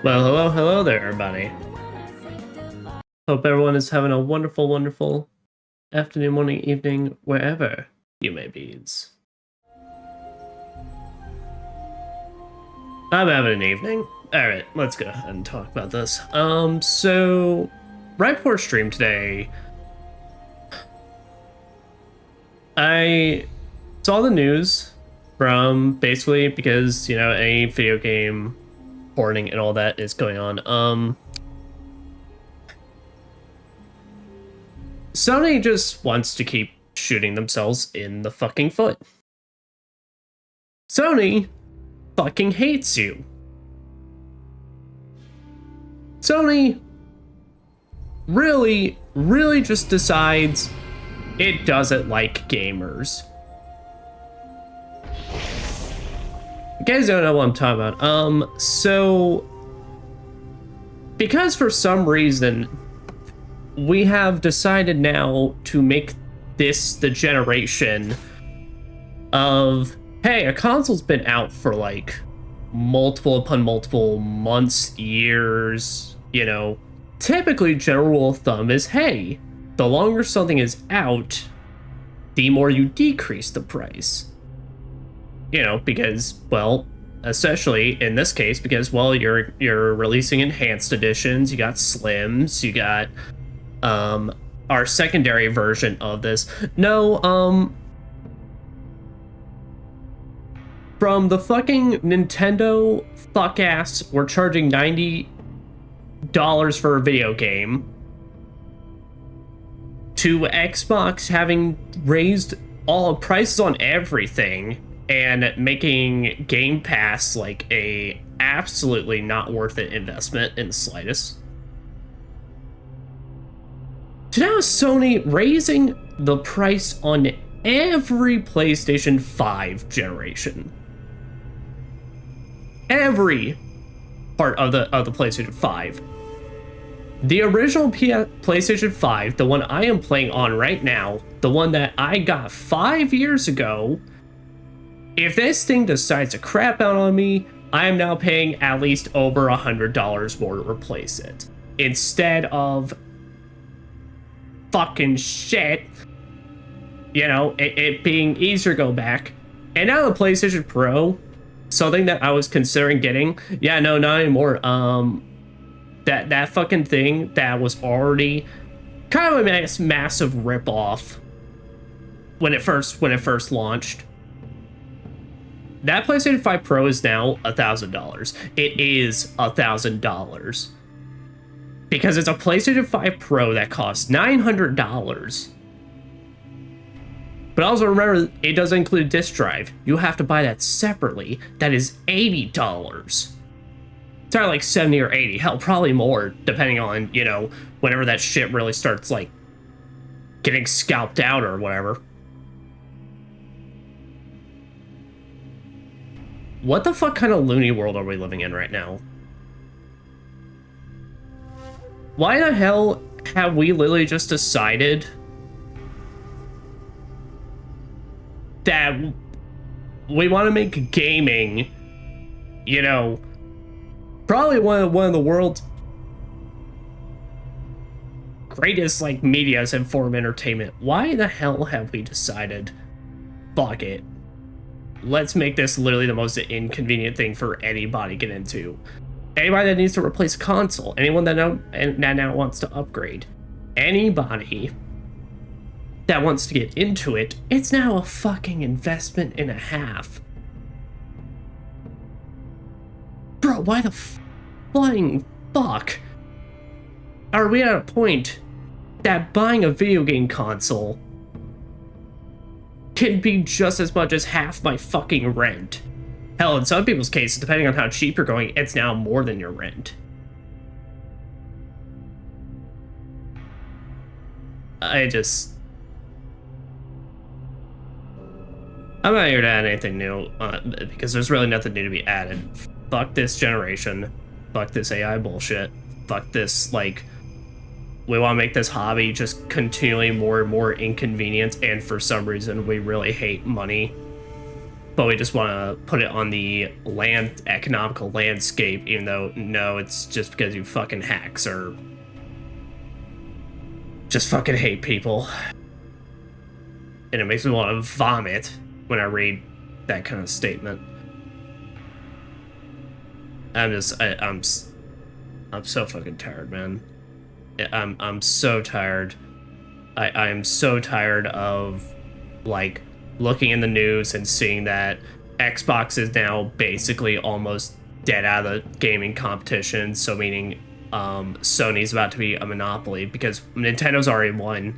Well, hello there, everybody. Hope everyone is having a wonderful, wonderful afternoon, morning, evening, wherever you may be. I'm having an evening. Alright, let's go ahead and talk about this. So, right before stream today, I saw the news from basically because, you know, any video game porting and all that is going on. Sony just wants to keep shooting themselves in the fucking foot. Sony fucking hates you. Sony really just decides it doesn't like gamers. You guys don't know what I'm talking about. So because for some reason we have decided now to make this the generation of, hey, a console's been out for like multiple upon multiple months, years, you know. Typically, general rule of thumb is, hey, the longer something is out, the more you decrease the price. You know, because, well, especially in this case, because, well, you're releasing enhanced editions, you got slims, you got our secondary version of this. No, from the fucking Nintendo fuck ass, we're charging $90 for a video game, to Xbox having raised all prices on everything and making Game Pass like a absolutely not worth it investment in the slightest. To now Sony raising the price on every PlayStation 5 generation. Every part of the PlayStation 5. The original PlayStation 5, the one I am playing on right now, the one that I got 5 years ago, if this thing decides to crap out on me, I am now paying at least over $100 more to replace it. Instead of fucking shit, you know, it being easier to go back. And now the PlayStation Pro, something that I was considering getting, yeah, no, not anymore. That fucking thing that was already kind of a massive ripoff when it first launched. That PlayStation 5 Pro is now $1,000. It is $1,000. Because it's a PlayStation 5 Pro that costs $900. But also remember, it doesn't include disk drive. You have to buy that separately. That is $80. It's either like 70 or 80. Hell, probably more, depending on, you know, whenever that shit really starts, like, getting scalped out or whatever. What the fuck kind of loony world are we living in right now? Why the hell have we literally just decided that we want to make gaming, you know, probably one of the world's greatest, like, medias and form of entertainment? Why the hell have we decided, fuck it, let's make this literally the most inconvenient thing for anybody to get into? Anybody that needs to replace a console, anyone that now wants to upgrade, anybody that wants to get into it, it's now a fucking investment and a half. Bro, why the flying fuck are we at a point that buying a video game console can be just as much as half my fucking rent? Hell, in some people's cases, depending on how cheap you're going, it's now more than your rent. I'm not here to add anything new, because there's really nothing new to be added. Fuck this generation. Fuck this AI bullshit. Fuck this, like, we want to make this hobby just continually more and more inconvenient, and for some reason we really hate money. but we just want to put it on the economical landscape, even though, no, it's just because you fucking hacks or just fucking hate people. And it makes me want to vomit when I read that kind of statement. I'm so fucking tired, man. I'm so tired. I am so tired of, like, looking in the news and seeing that Xbox is now basically almost dead out of the gaming competition. So meaning, Sony's about to be a monopoly because Nintendo's already won.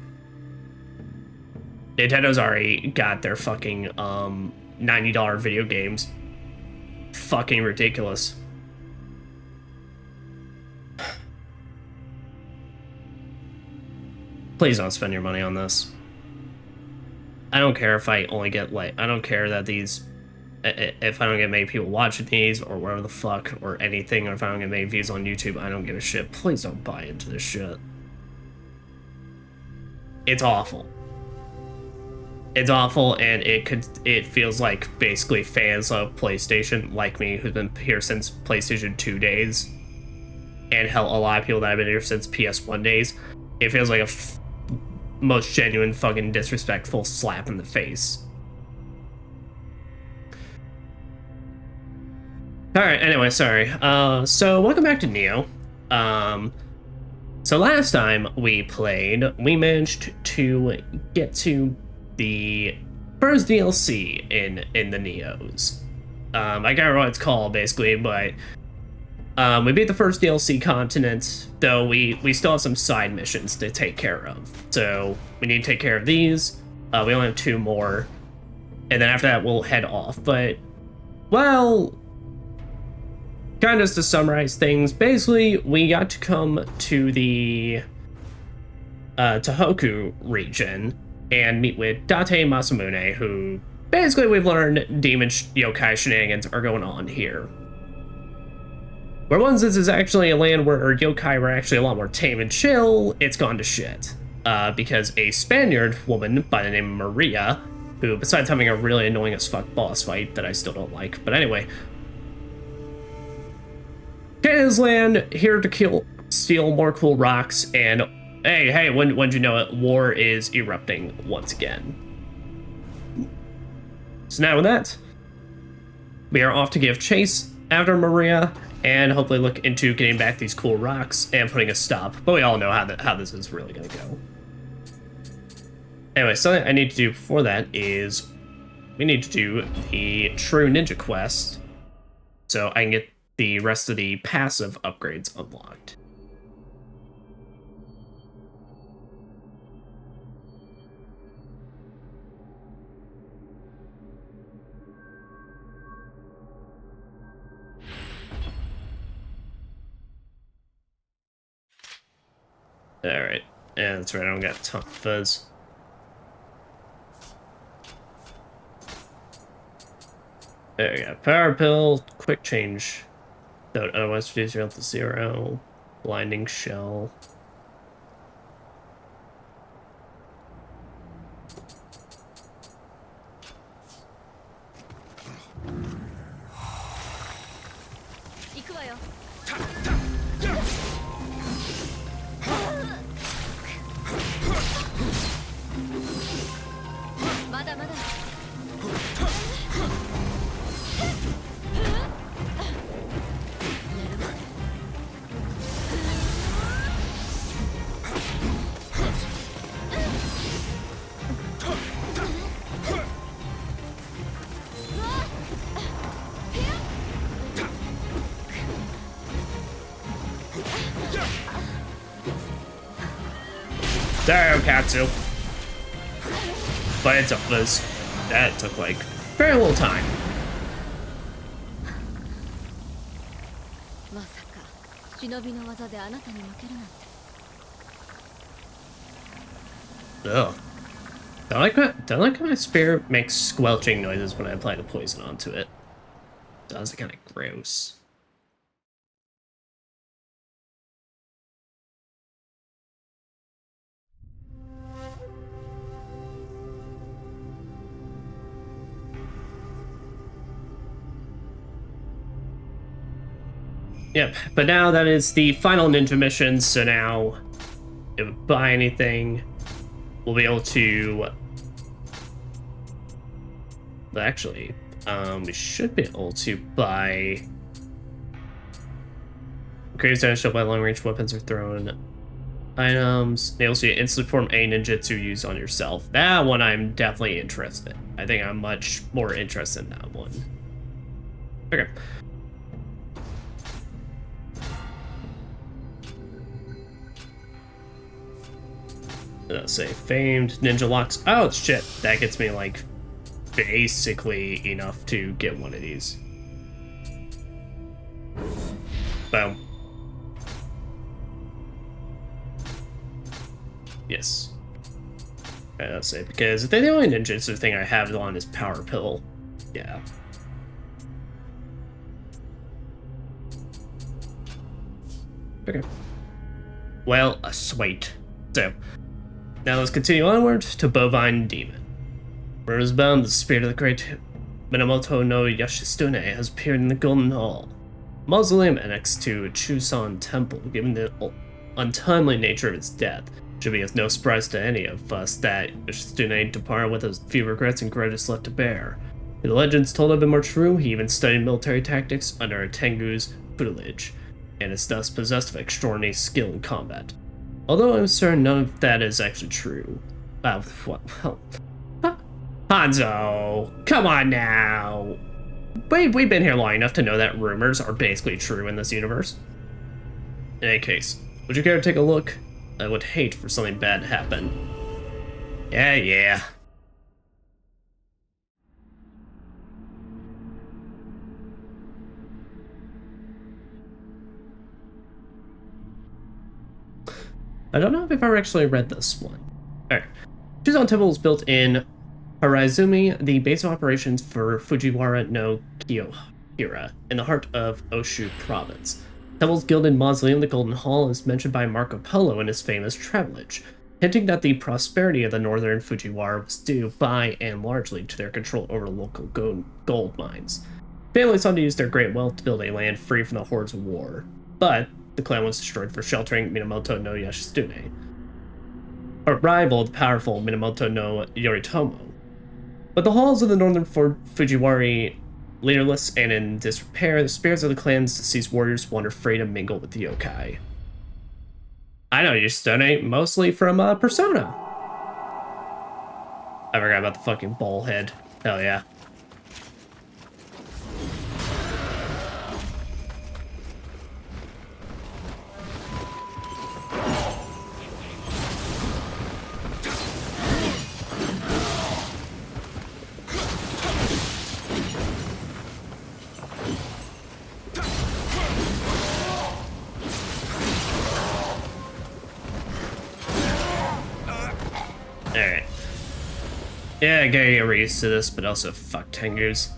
Nintendo's already got their fucking $90 video games. Fucking ridiculous. Please don't spend your money on this. I don't care if I only get, like, I don't care that these, if I don't get many people watching these or whatever the fuck or anything, or if I don't get many views on YouTube, I don't give a shit. Please don't buy into this shit. It's awful. It's awful, and it feels like basically fans of PlayStation, like me, who's been here since PlayStation 2 days, and hell, a lot of people that have been here since PS1 days, it feels like a most genuine fucking disrespectful slap in the face. Alright, anyway, sorry. So welcome back to Nioh. So last time we played, we managed to get to the first DLC in the Niohs. I can't remember what it's called, basically, but we beat the first DLC continent, though we still have some side missions to take care of. So we need to take care of these. We only have 2 more. And then after that, we'll head off. But, well, kind of just to summarize things, basically, we got to come to the Tohoku region and meet with Date Masamune, who basically we've learned demon yokai shenanigans are going on here. Where once this is actually a land where yokai were actually a lot more tame and chill, it's gone to shit. Because a Spaniard woman by the name of Maria, who, besides having a really annoying as fuck boss fight that I still don't like, but anyway, get his land, here to steal more cool rocks, and hey, when'd you know it? War is erupting once again. So now with that, we are off to give chase after Maria, and hopefully look into getting back these cool rocks and putting a stop. But we all know how this is really gonna go. Anyway, something I need to do before that is we need to do the true ninja quest so I can get the rest of the passive upgrades unlocked. Alright, yeah, that's right, I don't got ton of fuzz. There we go. Power pill, quick change. Don't otherwise reduce your health to 0. Blinding shell. Sorry, Katsu. But it's a fuzz. That took like very little time. Ugh. Don't like how my spear makes squelching noises when I apply the poison onto it. That's kind of gross. Yep, but now that is the final ninja mission, so now if we buy anything, we'll be able to... Actually, we should be able to buy... Creates damage by long-range weapons are thrown. Items enables you to instantly perform a ninjutsu used on yourself. That one I'm definitely interested in. I think I'm much more interested in that one. Okay. Let's say famed ninja locks. Oh shit, that gets me like basically enough to get one of these. Boom. Yes. Okay, let's say, because the only ninjutsu thing I have on is power pill. Yeah. Okay. Well, sweet. So, now let's continue onward to Bovine Demon. Where it is bound, the spirit of the great Minamoto no Yoshitsune has appeared in the Golden Hall, mausoleum next to Chusan Temple. Given the untimely nature of its death, it should be of no surprise to any of us that Yoshitsune departed with as few regrets and grudges left to bear. The legends told of him are true. He even studied military tactics under Tengu's tutelage, and is thus possessed of extraordinary skill in combat. Although I'm certain none of that is actually true. Well, Hanzo, come on now. We've been here long enough to know that rumors are basically true in this universe. In any case, would you care to take a look? I would hate for something bad to happen. Yeah. I don't know if I've ever actually read this one. Alright. Chusan Temple was built in Haraizumi, the base of operations for Fujiwara no Kiyohira, in the heart of Oshu Province. Temple's gilded mausoleum, the Golden Hall, is mentioned by Marco Polo in his famous travelage, hinting that the prosperity of the northern Fujiwara was due by and largely to their control over local gold mines. Families sought to use their great wealth to build a land free from the hordes of war, but the clan was destroyed for sheltering Minamoto no Yoshitsune, a rival of the powerful Minamoto no Yoritomo. But the halls of the northern Fujiwara leaderless and in disrepair, the spirits of the clan's deceased warriors wander free to mingle with the yokai. I know Yoshitsune mostly from Persona. I forgot about the fucking ball head. Hell yeah. Alright. Yeah, I gotta get used to this, but also fuck Tengus.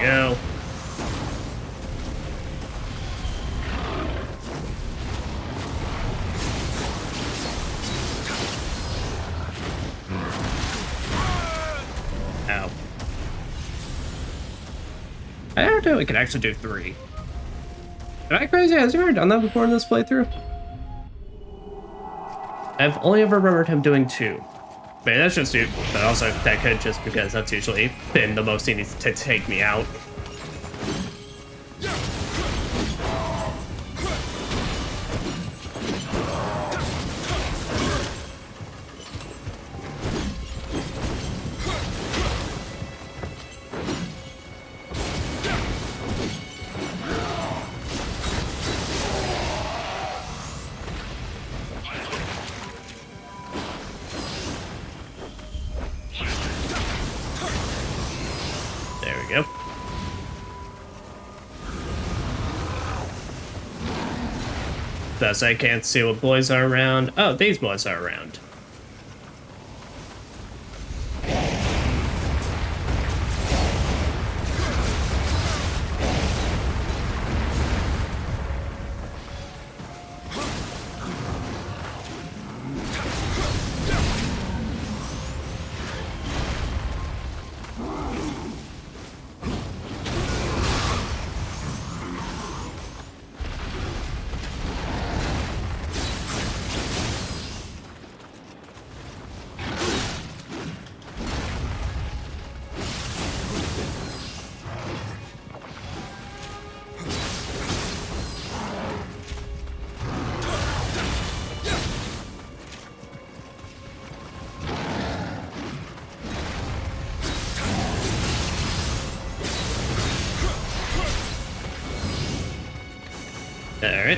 Go. Ow. I don't know if we can actually do 3. Am I crazy? Has he ever done that before in this playthrough? I've only ever remembered him doing 2. But that's just it. But also, that could just because that's usually been the most he needs to take me out. we go. Thus, I can't see what boys are around. Oh, these boys are around. Alright.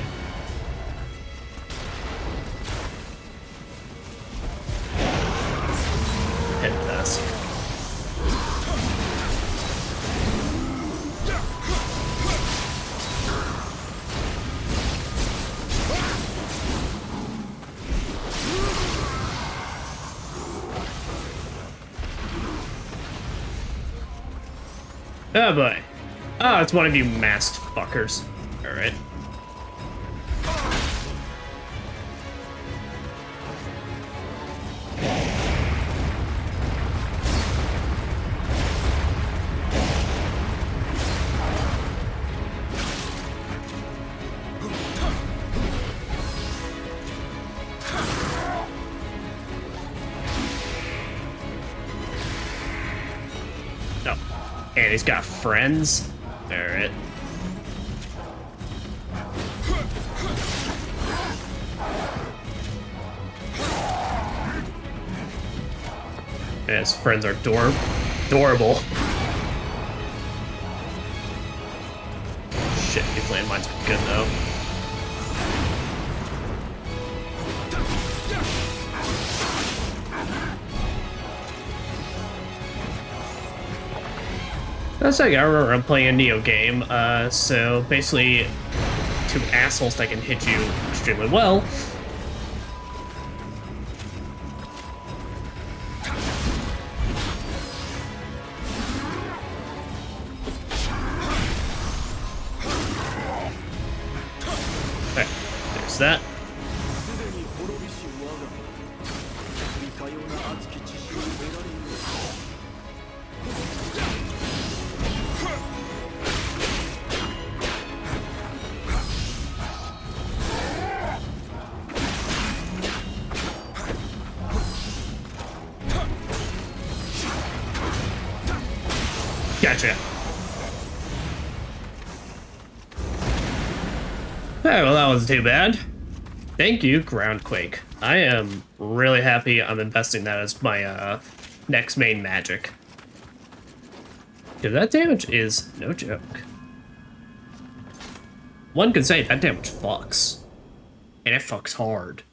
Hit this. Oh boy. Oh, it's one of you masked fuckers. Alright. And he's got friends. Alright. And his friends are adorable. Shit, these landmines are good though. That's like, I remember I'm playing a Nioh game, so basically, two assholes that can hit you extremely well. Okay, there's that. Gotcha. Alright, well that wasn't too bad. Thank you, Groundquake. I am really happy I'm investing that as my next main magic. Because that damage is no joke. One could say that damage fucks. And it fucks hard.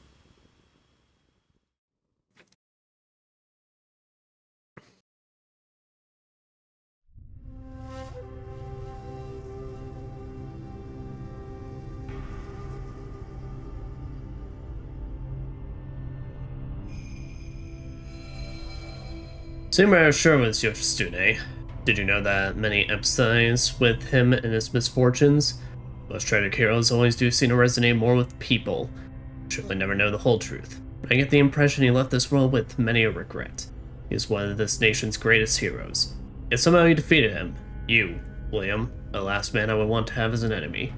Sumer sure was Yoshitsune. Did you know that many empathize with him and his misfortunes? Most tragic heroes always do seem to resonate more with people. Surely never know the whole truth. I get the impression he left this world with many a regret. He is one of this nation's greatest heroes. Yet somehow you defeated him. You, William, the last man I would want to have as an enemy.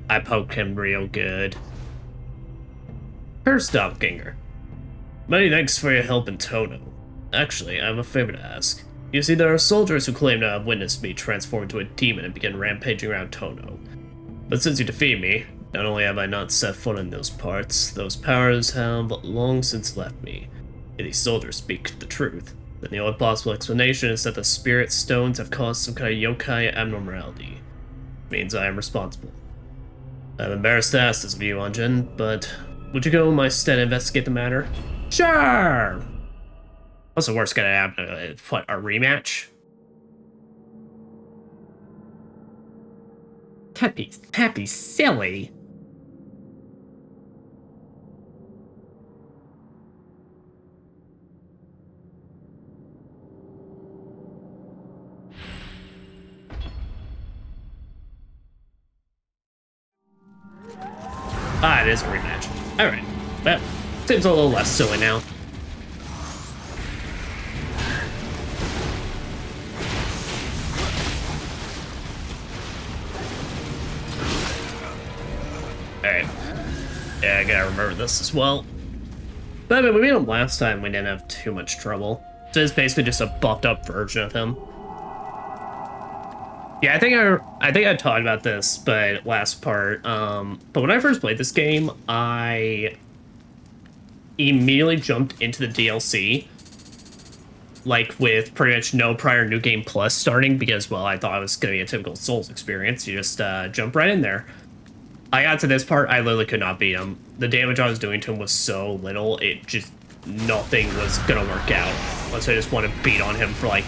I poked him real good. Cursed Doppelganger. Many thanks for your help in Tono. Actually, I have a favor to ask. You see, there are soldiers who claim to have witnessed me transform into a demon and begin rampaging around Tono. But since you defeated me, not only have I not set foot in those parts, those powers have long since left me. If these soldiers speak the truth, then the only possible explanation is that the spirit stones have caused some kind of yokai abnormality. It means I am responsible. I'm embarrassed to ask this of you, Anjin, but would you go in my stead and investigate the matter? Sure! What's the worst gonna happen? What, a rematch? Can't be silly. Ah, it is a rematch. Alright. Well, seems a little less silly now. Alright. Yeah, I gotta remember this as well. But I mean, we made him last time, we didn't have too much trouble. So it's basically just a buffed up version of him. Yeah, I think I talked about this, but last part. But when I first played this game, I immediately jumped into the DLC, like with pretty much no prior New Game Plus starting, because, well, I thought it was going to be a typical Souls experience. You just jump right in there. I got to this part, I literally could not beat him. The damage I was doing to him was so little, it just, nothing was going to work out. Unless I just want to beat on him for, like,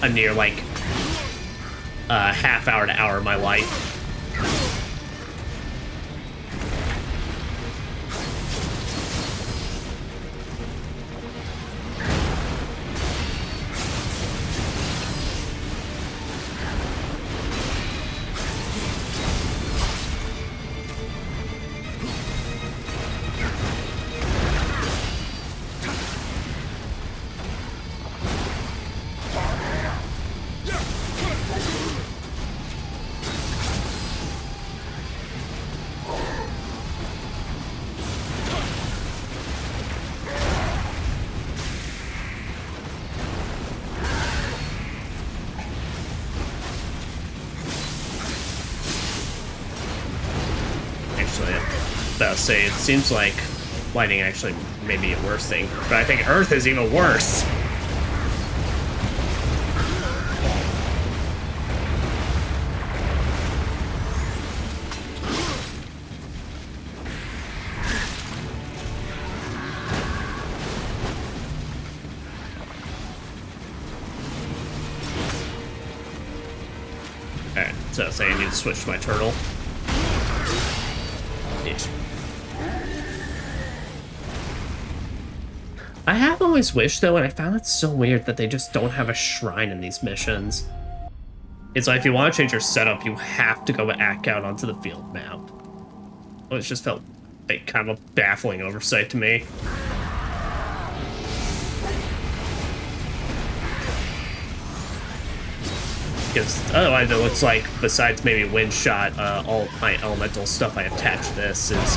a near, like, half hour to hour of my life. Say it seems like lightning actually may be a worse thing, but I think Earth is even worse. Alright, so say I need to switch to my turtle. I have always wished, though, and I found it so weird that they just don't have a shrine in these missions. It's like, if you want to change your setup, you have to go back out onto the field map. Well, it just felt like kind of a baffling oversight to me. Because otherwise it looks like, besides maybe wind shot, all my elemental stuff I attach to this is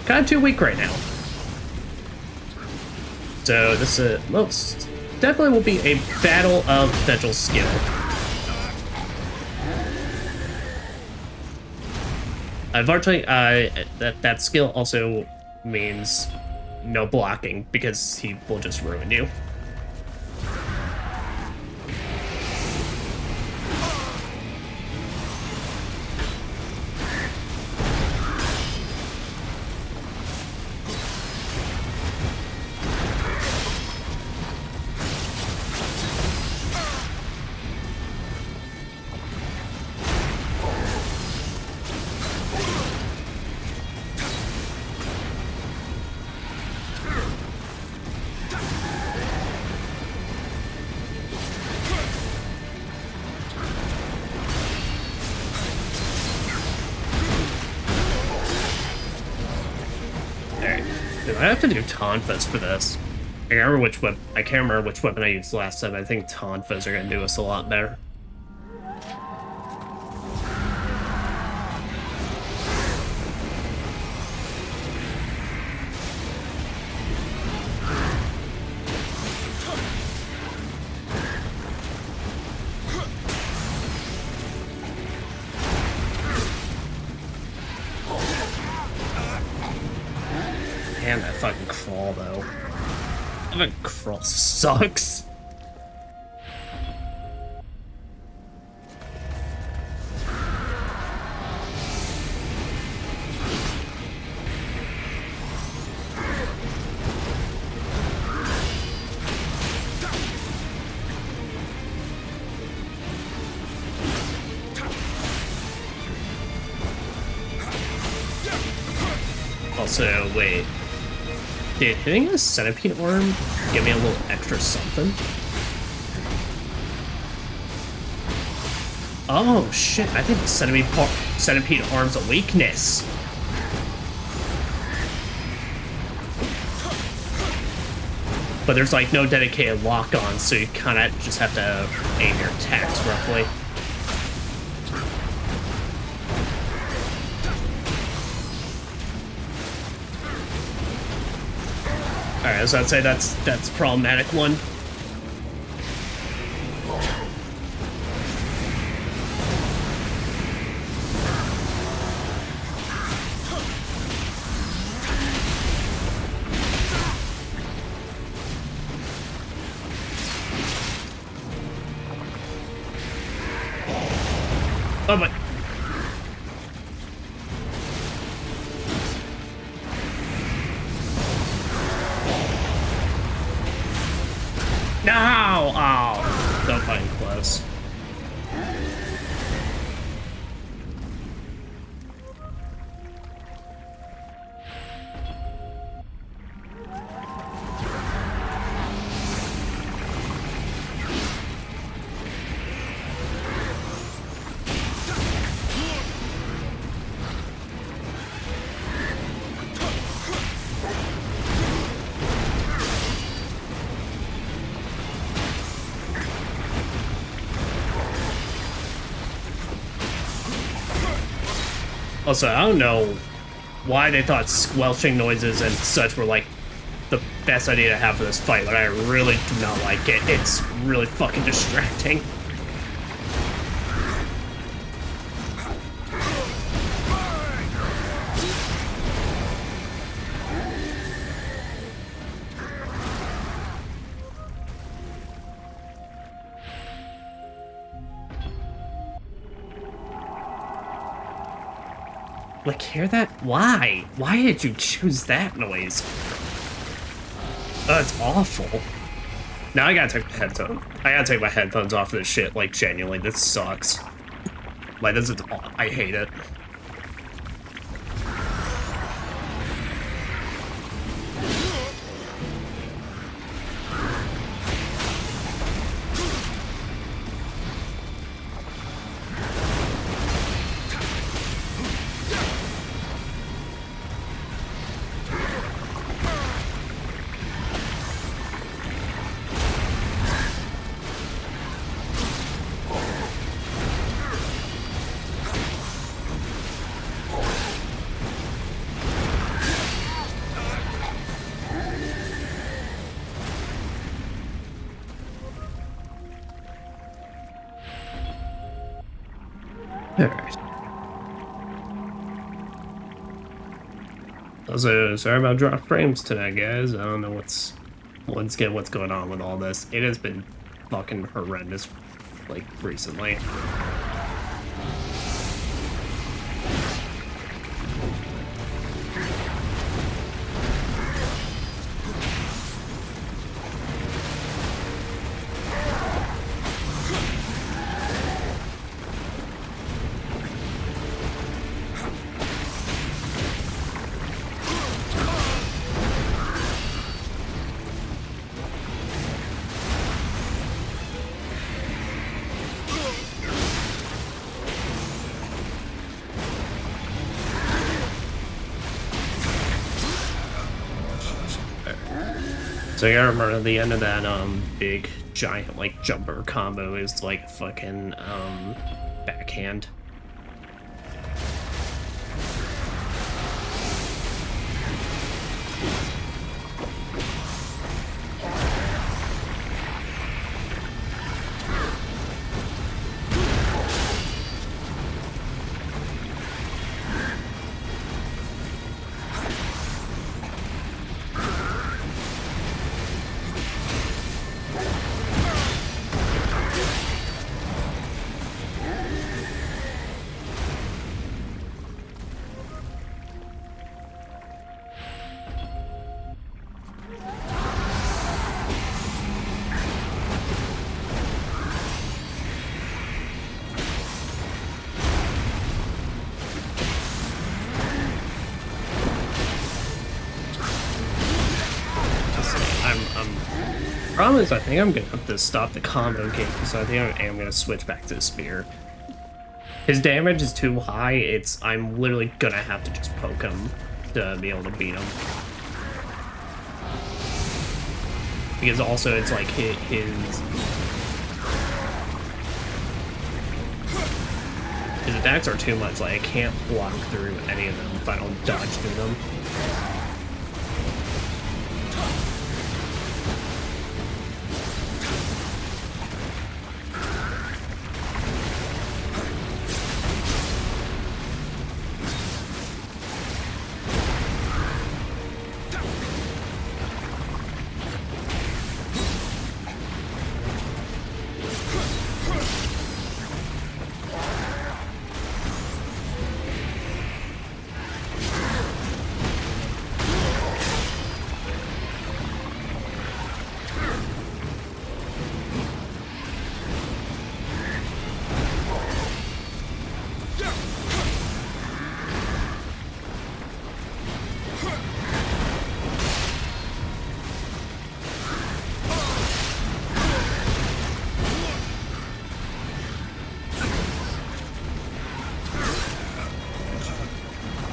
kind of too weak right now. So this most definitely will be a battle of potential skill. Unfortunately, that skill also means no blocking, because he will just ruin you. I have to do Tonfas for this. I can't remember which weapon I used last time. I think Tonfas are gonna do us a lot better. Man, that fucking crawl, though. That fucking crawl sucks. Also, wait. Did hitting a centipede arm give me a little extra something? Oh shit, I think the centipede arm's a weakness. But there's like no dedicated lock on, so you kind of just have to aim your attacks roughly. Alright, so I'd say that's a problematic one. Oh my. No! Oh, don't find close. Also, I don't know why they thought squelching noises and such were like the best idea to have for this fight. Like, I really do not like it. It's really fucking distracting. Like, hear that? Why? Why did you choose that noise? Oh, it's awful. Now I gotta take my headphones. I gotta take my headphones off of this shit. Like, genuinely, this sucks. Like, this is. I hate it. Alright. Also, sorry about drop frames tonight, guys. I don't know what's going on with all this. It has been fucking horrendous, like, recently. So I gotta remember the end of that big giant like jumper combo is like fucking backhand. Problem is, I think I'm gonna have to stop the combo game, so I think I am gonna switch back to the spear. His damage is too high. I'm literally gonna have to just poke him to be able to beat him. Because also it's like his attacks are too much. Like I can't block through any of them if I don't dodge through them.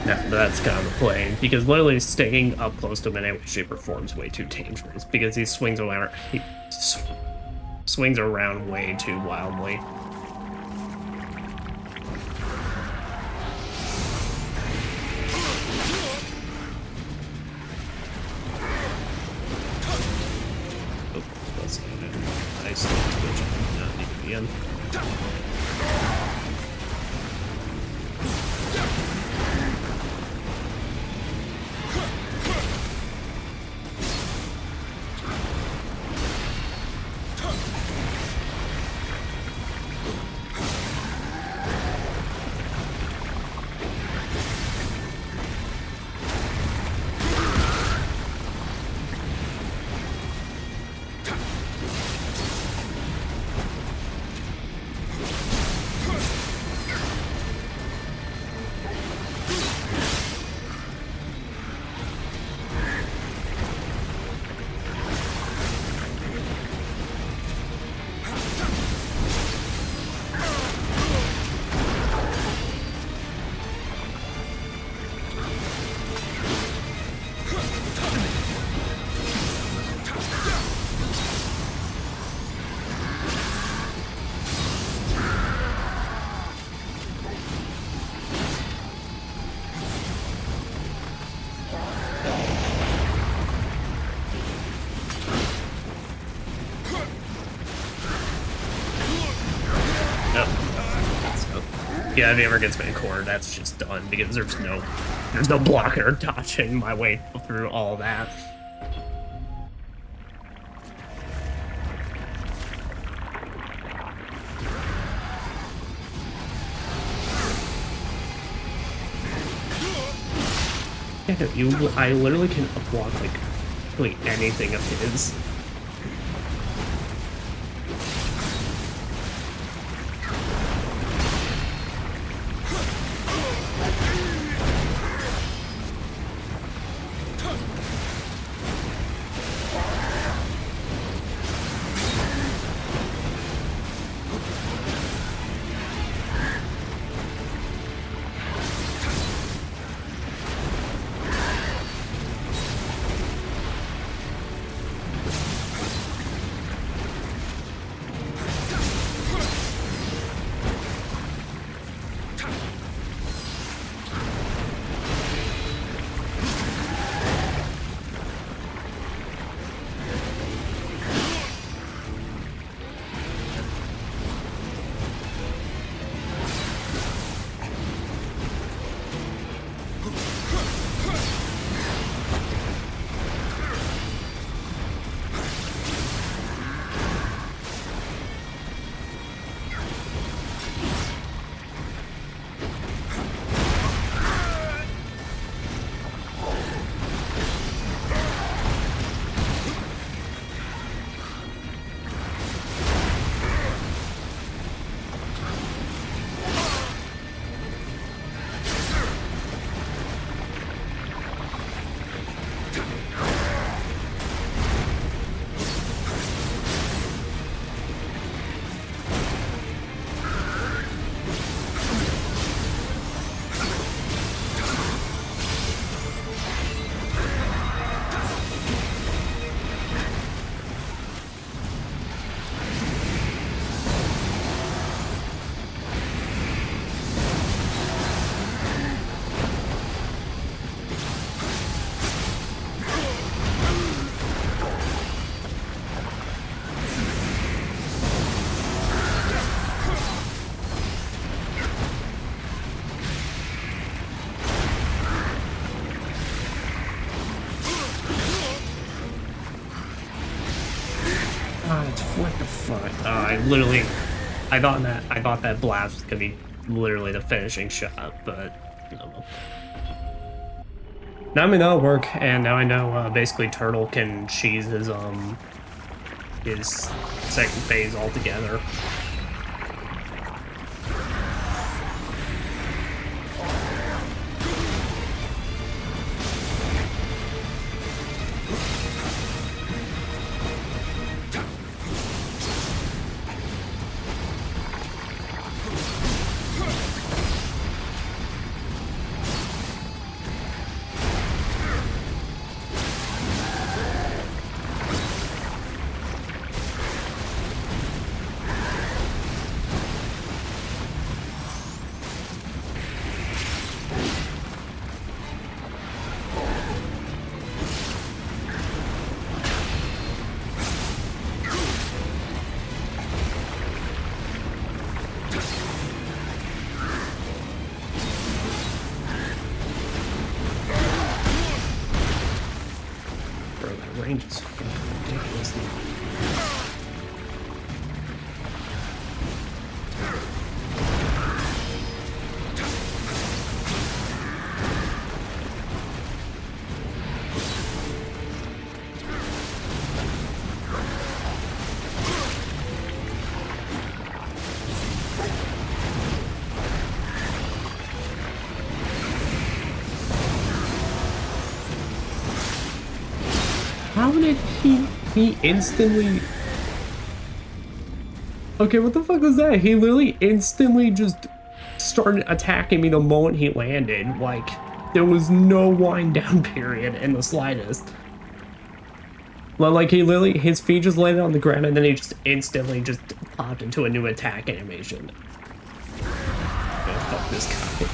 No, but that's kind of the play, because literally staying up close to him in any way, shape, or form is way too dangerous, because he swings around way too wildly. Oh, that's nice twitch. Not need to be in. Yeah, if he ever gets me in corner, that's just done, because there's no blocker dodging my way through all that. Yeah, I literally can block like anything of his. God, what the fuck? I thought that blast was gonna be literally the finishing shot, but no. Now I mean that'll work, and now I know basically Turtle can cheese his second phase altogether. Range is fucking ridiculous. How did he instantly... Okay, what the fuck was that? He literally instantly just started attacking me the moment he landed. Like, there was no wind down period in the slightest. Like, he literally, his feet just landed on the ground and then he just instantly just popped into a new attack animation. Oh, fuck this guy.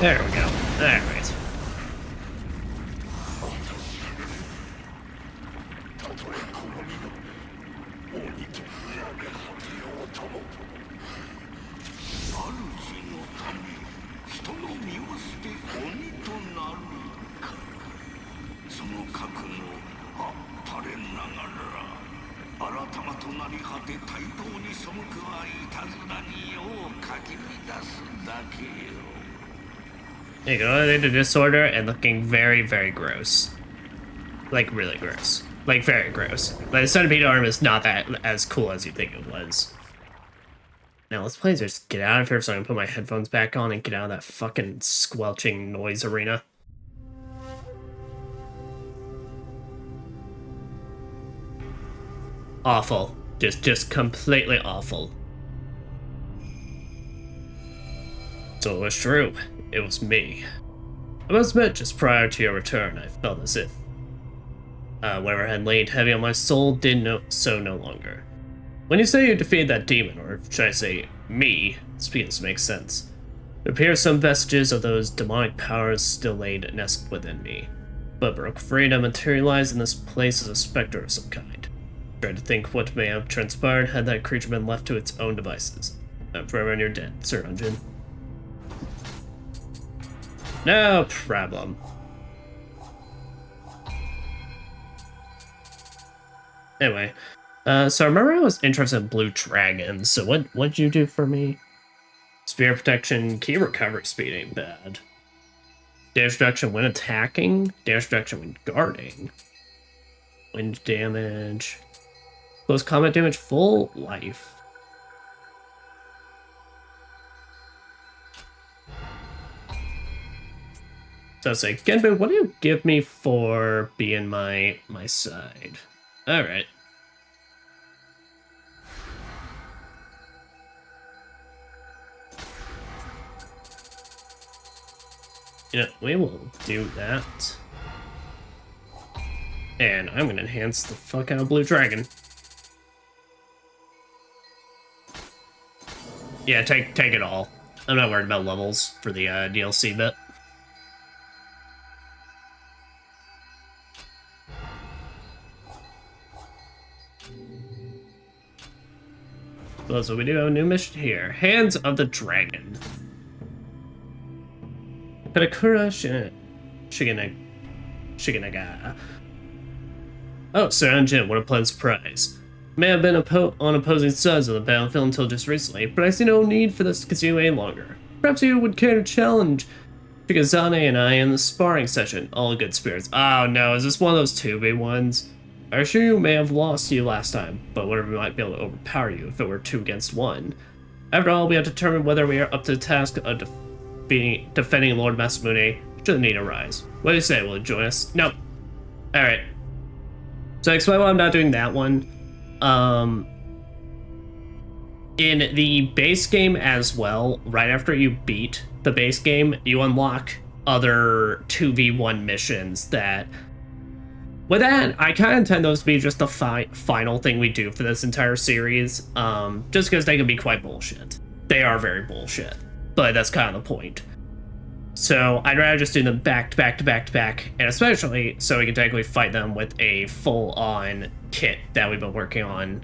There we go. Alright. There you go, they did disorder and looking very, very gross. Like, really gross. Like, very gross. Like, the centipede arm is not that as cool as you think it was. Now, let's play just get out of here so I can put my headphones back on and get out of that fucking squelching noise arena. Awful. Just completely awful. So it was true. It was me. I must admit, just prior to your return, I felt as if whatever had laid heavy on my soul did so no longer. When you say you defeated that demon, or should I say, me, this makes sense. There appear some vestiges of those demonic powers still laid nestled within me, but broke free to materialize in this place as a specter of some kind. Try to think what may have transpired had that creature been left to its own devices. I'm forever and you're dead, Sir Unjin. No problem. Anyway, so I remember I was interested in blue dragons, so what'd you do for me? Spear protection, key recovery speed ain't bad. Damage reduction when attacking, damage reduction when guarding. Wind damage. Close combat damage, full life. So I say, Genbei, what do you give me for being my side? Alright. Yeah, we will do that. And I'm gonna enhance the fuck out of Blue Dragon. Yeah, take it all. I'm not worried about levels for the DLC bit. Well, so we do have a new mission here. Hands of the Dragon. Katakura Shiganaga. Oh, Sir Unjin, what a pleasant surprise. May have been on opposing sides of the battlefield until just recently, but I see no need for this to continue any longer. Perhaps you would care to challenge Shigazane and I in the sparring session. All good spirits. Oh no, is this one of those 2v ones? I assure you may have lost to you last time, but whatever might be able to overpower you if it were 2 against 1. After all, we have to determine whether we are up to the task of defending Lord Masamune should the need arise. What do you say? Will you join us? Nope. Alright. So I explain why I'm not doing that one. In the base game as well, right after you beat the base game, you unlock other 2v1 missions that... With that, I kind of intend those to be just the final thing we do for this entire series, just because they can be quite bullshit. They are very bullshit, but that's kind of the point. So I'd rather just do them back to back to back to back, and especially so we can technically fight them with a full-on kit that we've been working on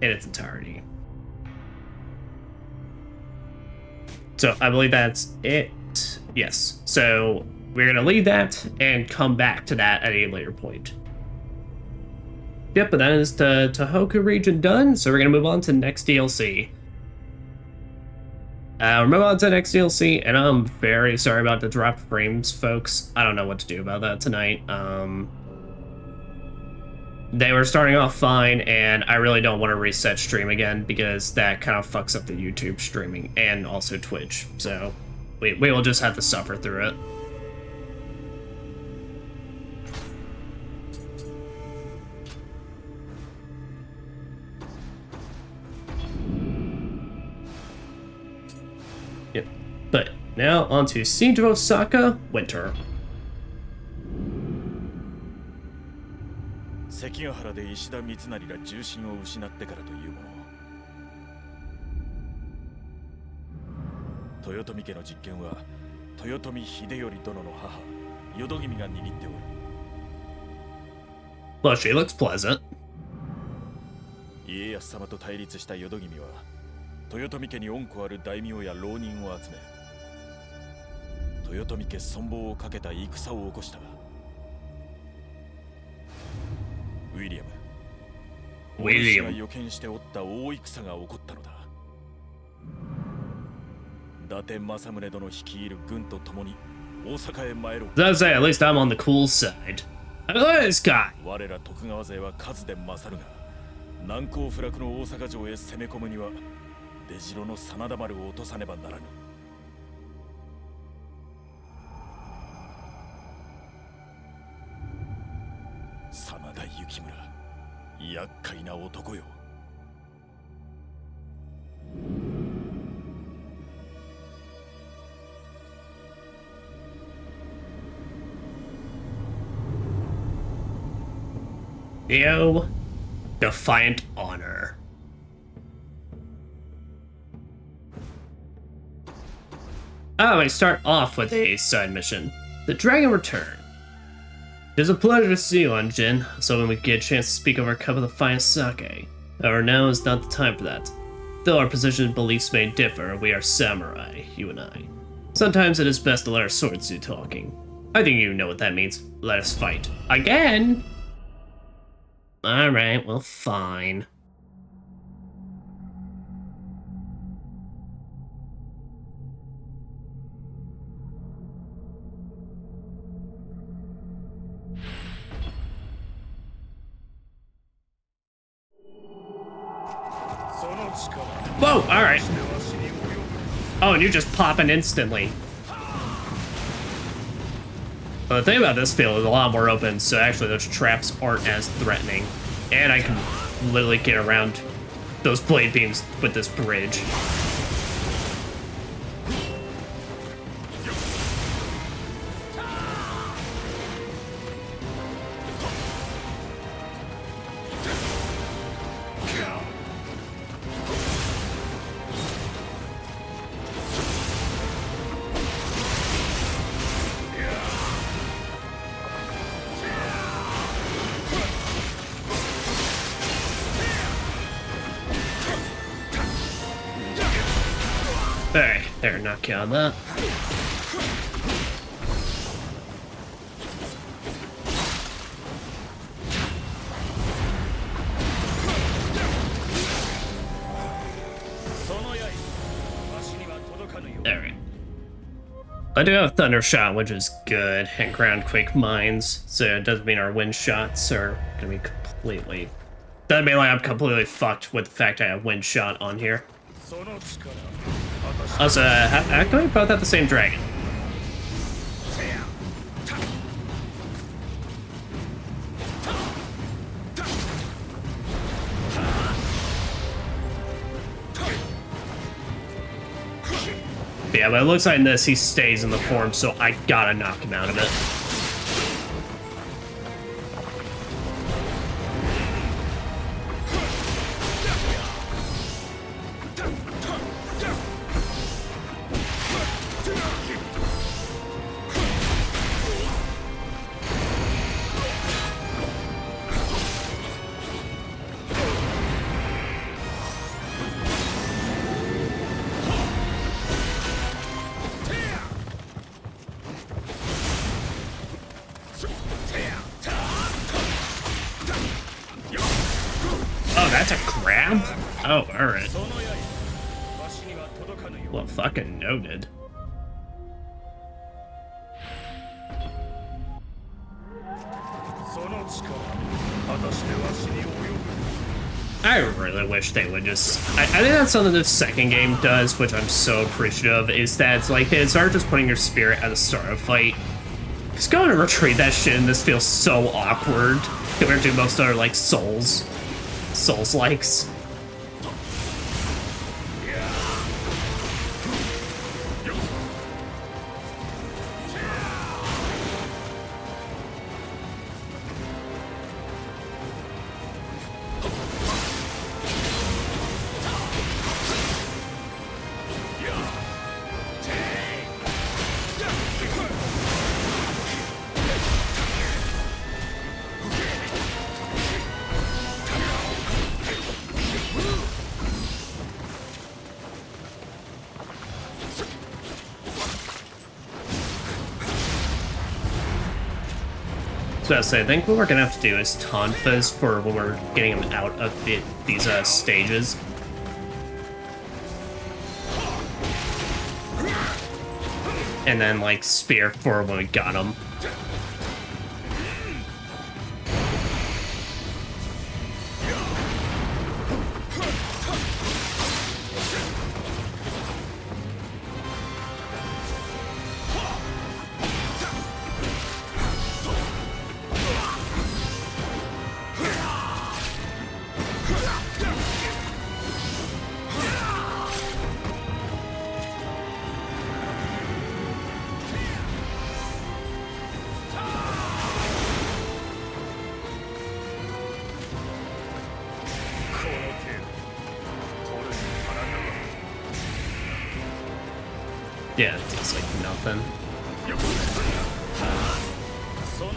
in its entirety. So I believe that's it. Yes. So we're going to leave that and come back to that at a later point. Yep, but that is the Tohoku region done, so we're going to move on to the next DLC. We're moving on to the next DLC, and I'm very sorry about the drop frames, folks. I don't know what to do about that tonight. They were starting off fine, and I really don't want to reset stream again, because that kind of fucks up the YouTube streaming, and also Twitch, so we will just have to suffer through it. Yep. But now on to Siege of Osaka, Winter. 関ヶ原で石田三成が重心を失ってからというもの。豊臣家の実権は豊臣秀頼殿の母淀君が握っておる。Well, she looks pleasant. 家康様と対立した淀君は豊臣家に恩子ある大名や浪人を集め豊臣家存亡をかけた戦を起こした。ウィリアム。ウィリアムが予見しておった大戦が起こったのだ。伊達政宗殿率いる軍と共に大阪へ参ろう。Does say at least I'm on the cool side. Look at this guy. 我ら徳川勢は数で勝るが、難攻不落の大阪城へ攻め込むには出城の真田丸を落とさねばならぬ。真田幸村、厄介な男よ。Nioh, Defiant Honor. Oh, I start off with a side mission. The Dragon Return. It is a pleasure to see you on Jin, so when we get a chance to speak over a cup of the finest sake. However, now is not the time for that. Though our position and beliefs may differ, we are samurai, you and I. Sometimes it is best to let our swords do talking. I think you know what that means. Let us fight. Again? Alright, well, fine. Whoa, alright. Oh, and you just pop in instantly. But the thing about this field is a lot more open, so actually those traps aren't as threatening. And I can literally get around those blade beams with this bridge. Alright, there, knock you on that. Alright. I do have Thunder Shot, which is good, and Ground Quake Mines, so it doesn't mean our wind shots are gonna be completely... Doesn't mean like I'm completely fucked with the fact I have wind shot on here. Also, how can we both have the same dragon? Yeah, but it looks like in this he stays in the form, so I gotta knock him out of it. That's a grab? Oh, alright. Well, fucking noted. I really wish they would just... I think that's something the second game does, which I'm so appreciative of, is that it's like they start just putting your spirit at the start of a fight. Just going to retrieve that shit and this feels so awkward compared to most other, like, Souls-likes. So I think what we're gonna have to do is taunt Fizz for when we're getting him out of these stages. And then like spear for when we got him. Yeah, it does like nothing.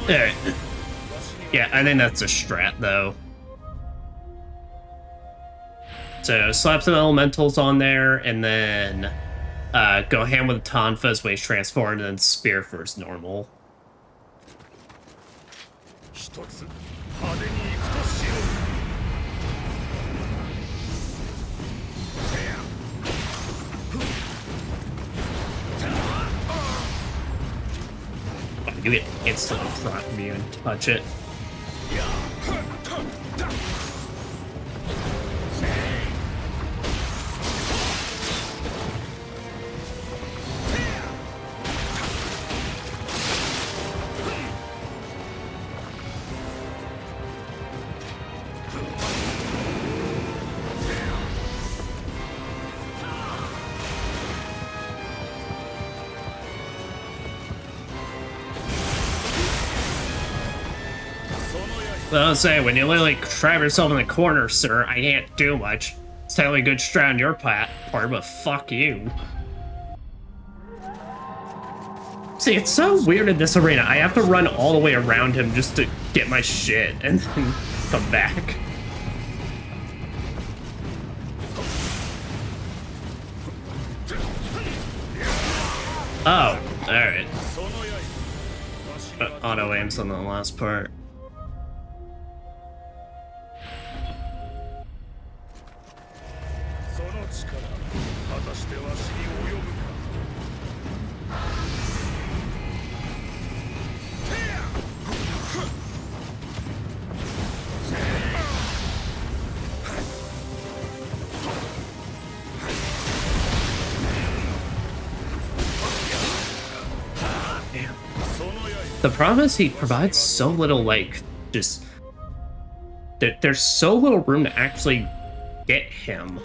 Alright. Yeah, I think that's a strat though. So slap some elementals on there, and then go ham with Tonfas when he's transformed, and then spear for his normal. You get instantly front from you and touch it. Well, I'll say, when you literally trap yourself in the corner, sir, I can't do much. It's totally a good strat on your part, but fuck you. See, it's so weird in this arena. I have to run all the way around him just to get my shit and then come back. Oh, alright. Auto aims on the last part. The problem is he provides so little, like, just... There's so little room to actually get him.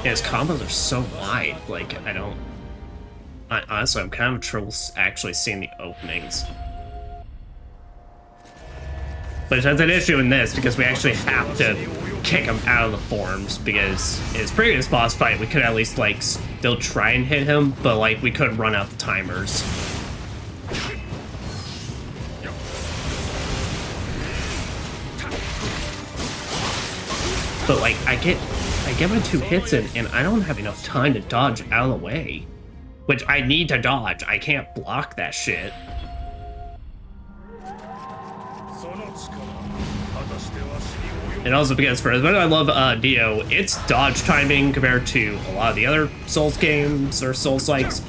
Yeah, his combos are so wide, like, honestly, I'm kind of trouble actually seeing the openings. But that's an issue in this, because we actually have to kick him out of the forms, because in his previous boss fight, we could at least, like, still try and hit him, but, like, we couldn't run out the timers. But, like, I get my 2 hits in, and I don't have enough time to dodge out of the way. Which I need to dodge. I can't block that shit. And also because for as much as I love Nioh, its dodge timing compared to a lot of the other Souls games or Souls-likes,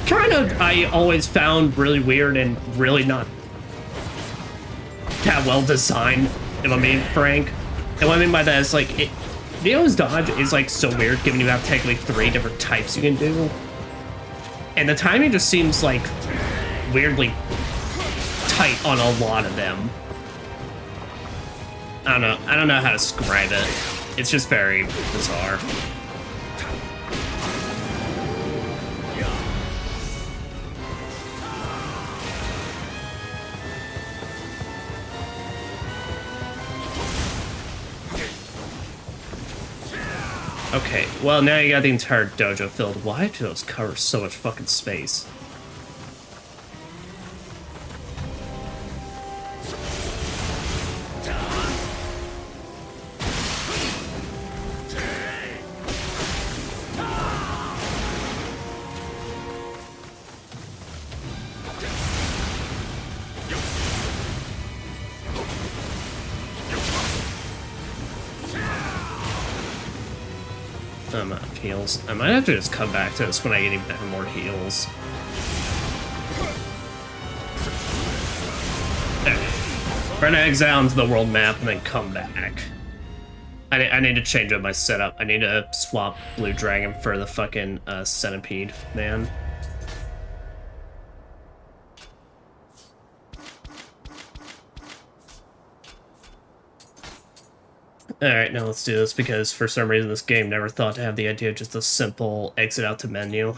kind of I always found really weird and really not that well designed, if I'm being frank. And what I mean by that is, like, Nioh's dodge is, like, so weird, given you have technically 3 different types you can do. And the timing just seems, like, weirdly tight on a lot of them. I don't know how to describe it. It's just very bizarre. Okay, well, now you got the entire dojo filled. Why do those cover so much fucking space? I'm out of heals. I might have to just come back to this when I get even more heals. Okay. We're gonna exile into the world map and then come back. I need to change up my setup. I need to swap Blue Dragon for the fucking Centipede, man. Alright, now let's do this, because for some reason this game never thought to have the idea of just a simple exit out to menu.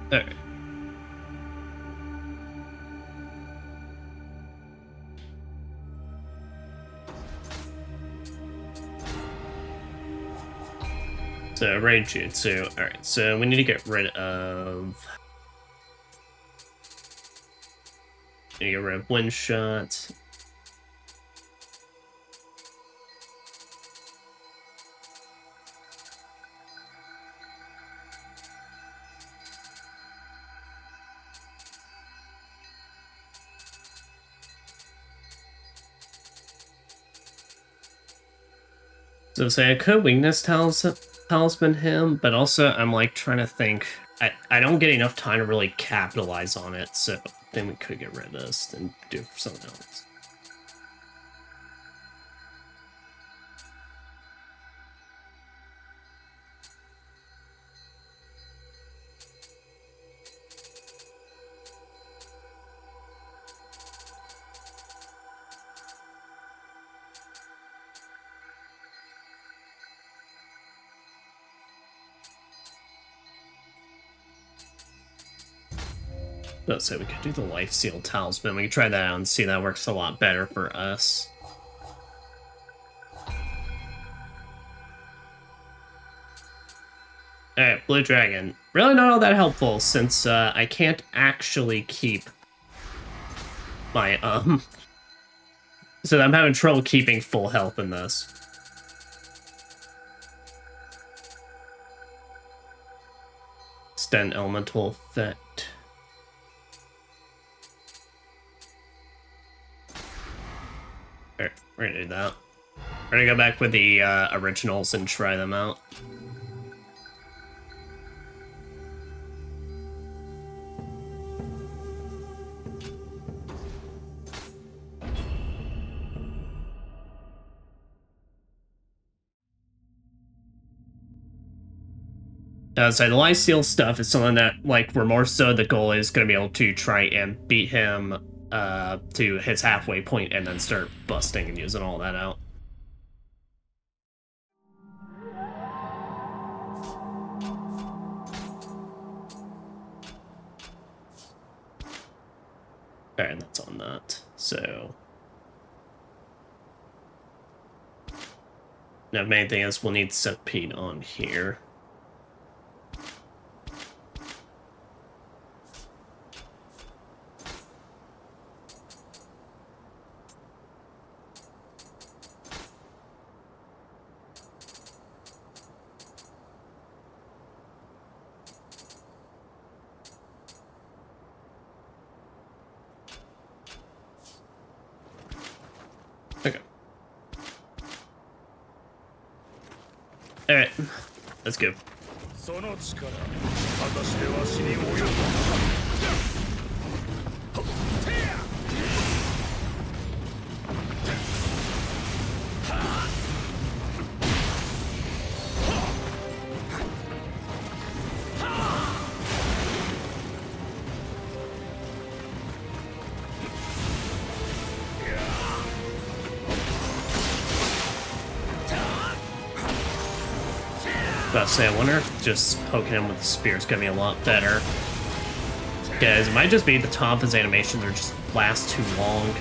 Alright. So, Raid Jutsu. Alright, so we need to get rid of... Get rid of Wind Shot. So say I could weakness talisman him, but also I'm like trying to think. I don't get enough time to really capitalize on it, so then we could get rid of this and do it for something else. Let's say we could do the Life Seal Talisman. We can try that out and see that works a lot better for us. Alright, Blue Dragon. Really not all that helpful, since I can't actually keep my, So I'm having trouble keeping full health in this. Extend Elemental Effect. Alright, we're gonna do that. We're gonna go back with the originals and try them out. So the Life Seal stuff is something that, like, we're more so the goal is going to be able to try and beat him to his halfway point and then start busting and using all that out. Alright, that's on that. So now, main thing is we'll need Centipede on here. Okay. Alright, let's go. About to say, I wonder if just poking him with the spear is going to be a lot better. Guys, it might just be the top of his animations are just last too long.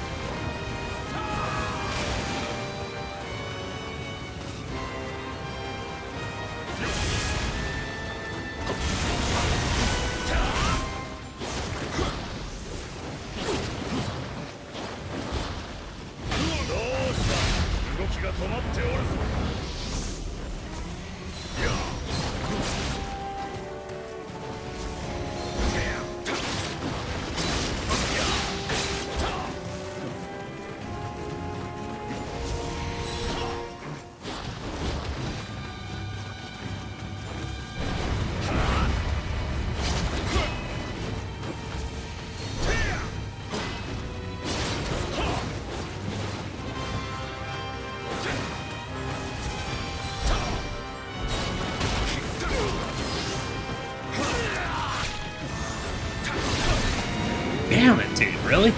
Damn it, dude, really?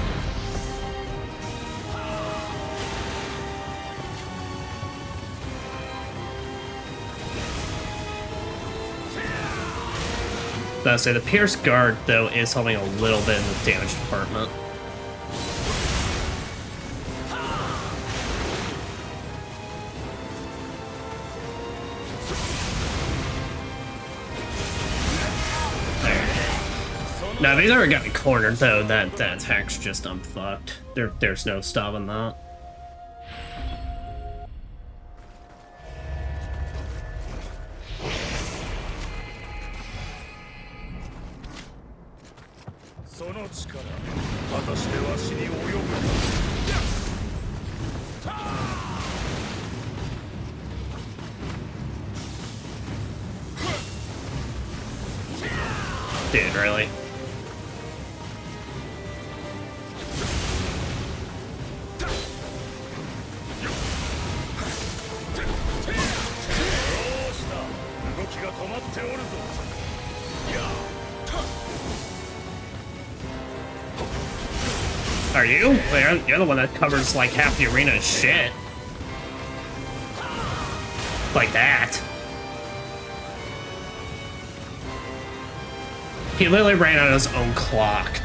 I say the Pierce Guard, though, is helping a little bit in the damage department. Now, if he's ever got me cornered, though, that attack's just unfucked. There's no stopping that. Dude, really? Are you? You're the one that covers like half the arena as shit. Like that. He literally ran out of his own clock.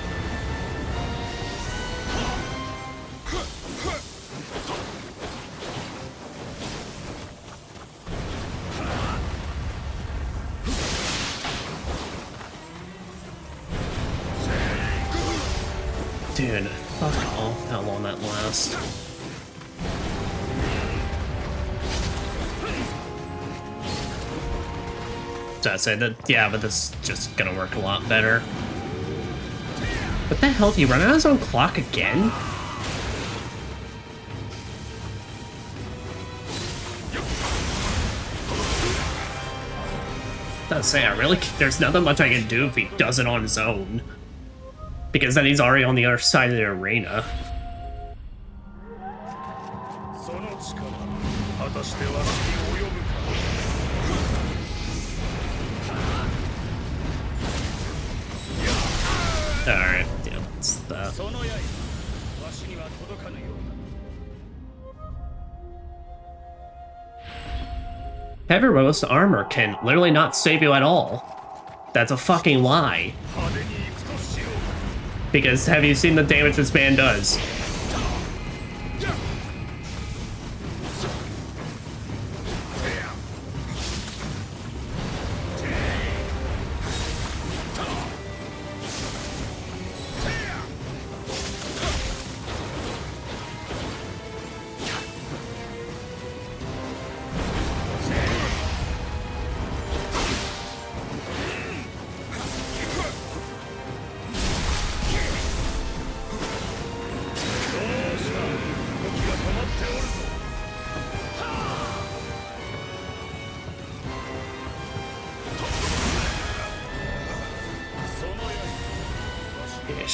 Dude, fuck off how long that lasts. So I say that, yeah, but this is just gonna work a lot better. What the hell, did he run out of his own clock again? I say, there's nothing much I can do if he does it on his own. Because then he's already on the other side of the arena. Alright, yeah, that's that. Heavy robust armor can literally not save you at all. That's a fucking lie. Because have you seen the damage this man does?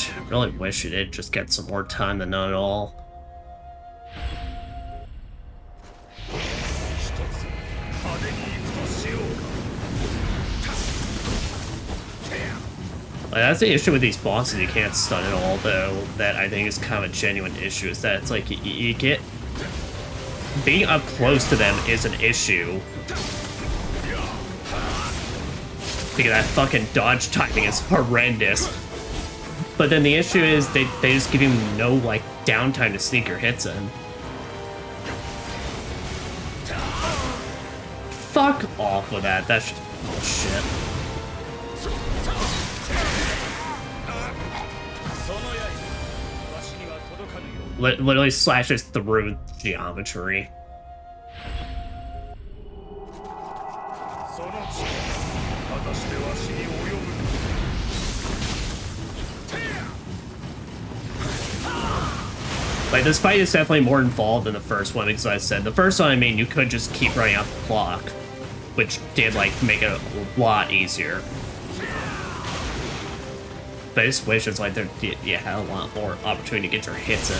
I really wish it did just get some more time than none at all. That's the issue with these bosses, you can't stun at all, though. That I think is kind of a genuine issue, is that it's like you get... Being up close to them is an issue. Because that fucking dodge timing is horrendous. But then the issue is they just give you no, like, downtime to sneak your hits in. Fuck off with that. That's just bullshit. Literally slashes through geometry. Like, this fight is definitely more involved than the first one, because I said, the first one, I mean, you could just keep running out the clock, which did, like, make it a lot easier. But I just wish it's like you had a lot more opportunity to get your hits in.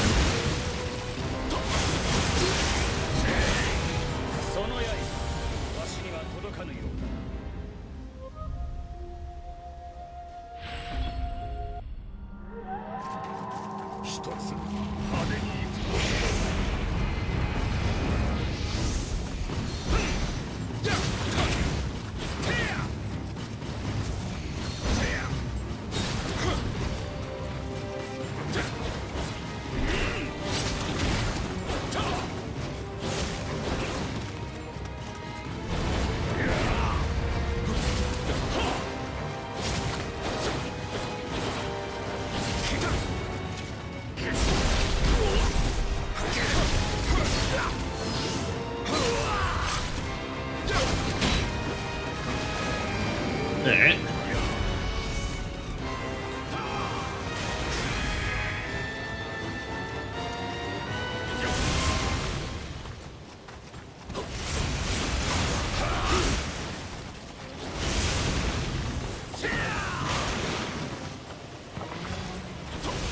Alright.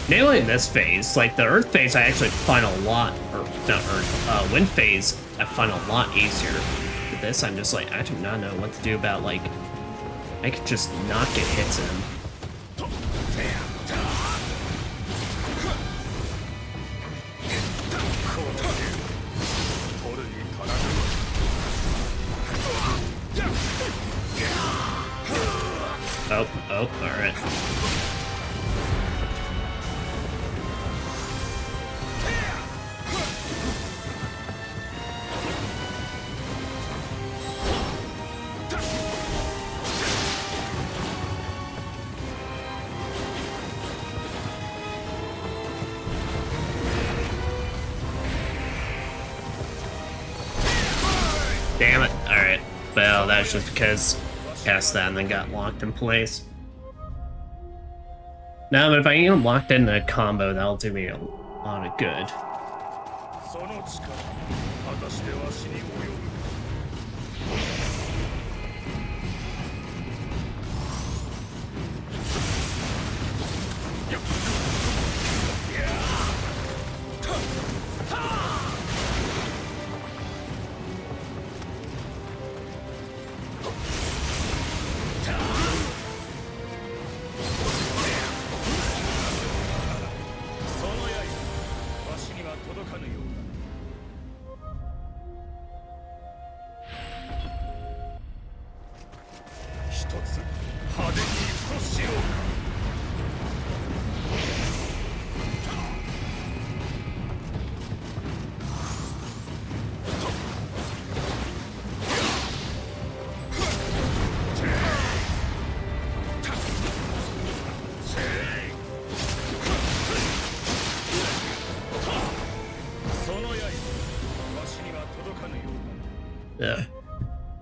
Nailing this phase, like the Earth phase, I actually find a lot, or not Earth, Wind phase, I find a lot easier. With this, I'm just like, I do not know what to do about, like, I could just not get hits in. Oh, alright. Damn it. Alright. Well, that's just because I cast that and then got locked in place. No, but if I get them locked in a combo, that'll do me a lot of good.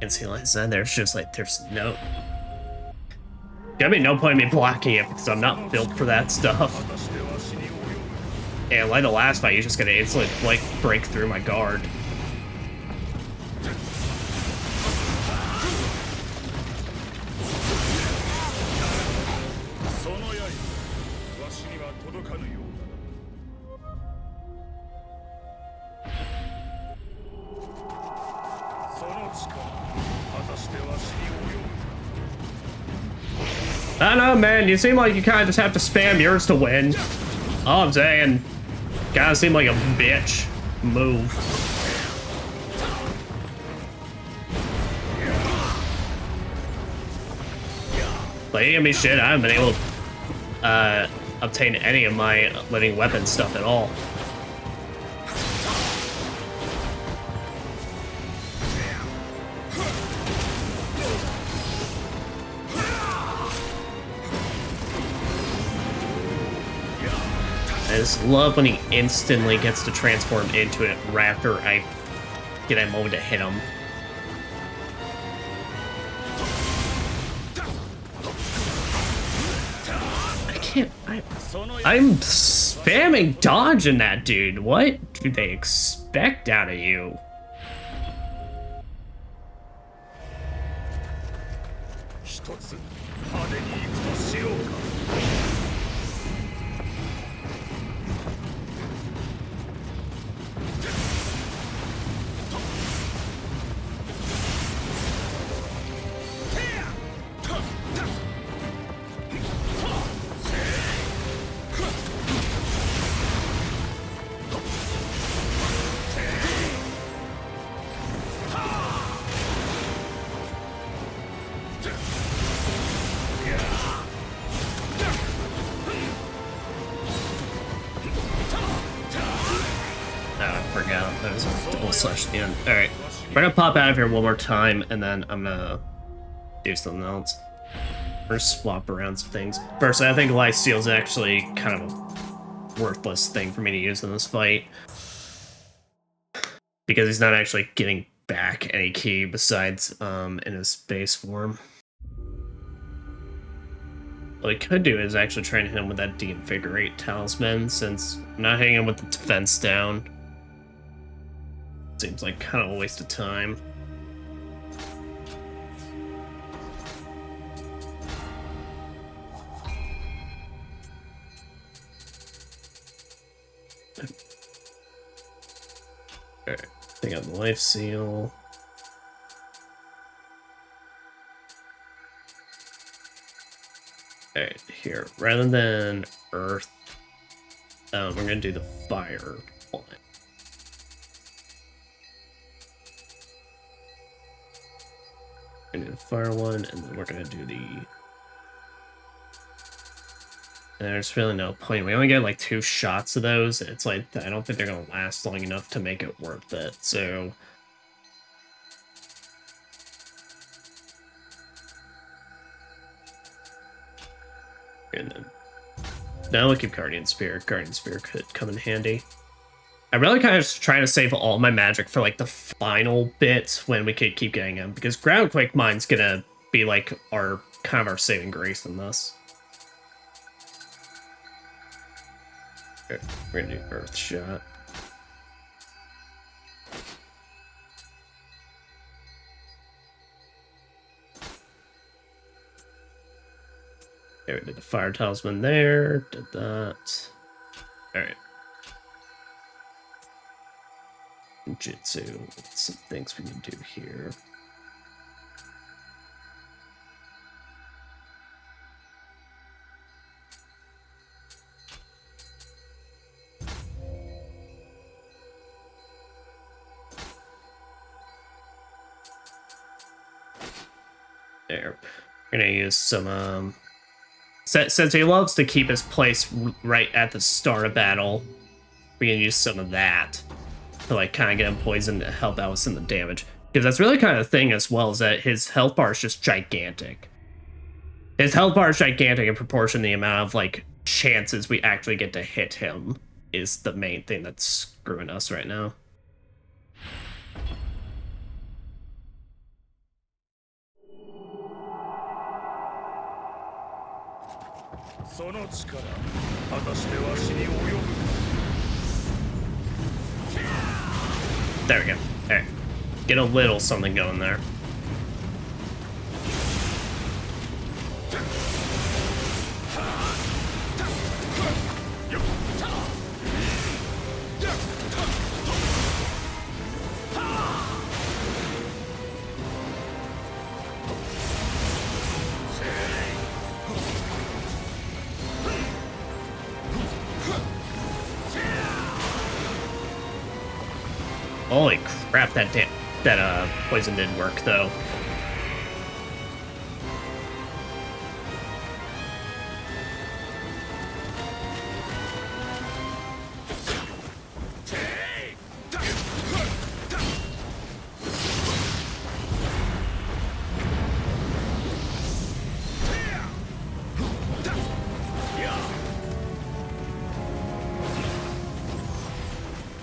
And see, like I said, there's just like, there's no... Gonna be no point in me blocking it because I'm not built for that stuff. And like the last fight, you're just gonna instantly like break through my guard. I don't know, man. You seem like you kind of just have to spam yours to win. All I'm saying, kinda seem like a bitch move. Like, give me shit. I haven't been able to obtain any of my living weapon stuff at all. I just love when he instantly gets to transform into it right after I get a moment to hit him. I can't... I'm spamming dodging that dude. What do they expect out of you? forgot there's a double slash at the end. Alright, we're gonna pop out of here one more time, and then I'm gonna do something else. Or swap around some things. First, I think Lifesteal's actually kind of a worthless thing for me to use in this fight. Because he's not actually getting back any key besides in his base form. What I could do is actually try and hit him with that Deinvigorate Talisman, since I'm not hitting him with the defense down. Seems like kind of a waste of time. Alright, take out the Life Seal. Alright, here. Rather than Earth, we're gonna do the Fire one. We're gonna do the Fire one, and then we're gonna do the... And there's really no point. We only get like 2 shots of those. It's like, I don't think they're gonna last long enough to make it worth it, so... And then now we'll keep Guardian Spear. Guardian Spear could come in handy. I really kind of just trying to save all my magic for like the final bit when we could keep getting him, because Ground Quake Mine's gonna be like our kind of our saving grace in this. Okay, we're gonna do Earth Shot. Okay, we did the Fire Talisman there, did that. Alright. Jutsu, some things we can do here. There. We're gonna use some, since he loves to keep his place right at the start of battle, we can use some of that to like kind of get him poisoned to help out with some of the damage. Because that's really kind of the thing as well, is that his health bar is just gigantic. His health bar is gigantic in proportion to the amount of like chances we actually get to hit him is the main thing that's screwing us right now. There we go. Alright. Get a little something going there. Holy crap, that poison did work though.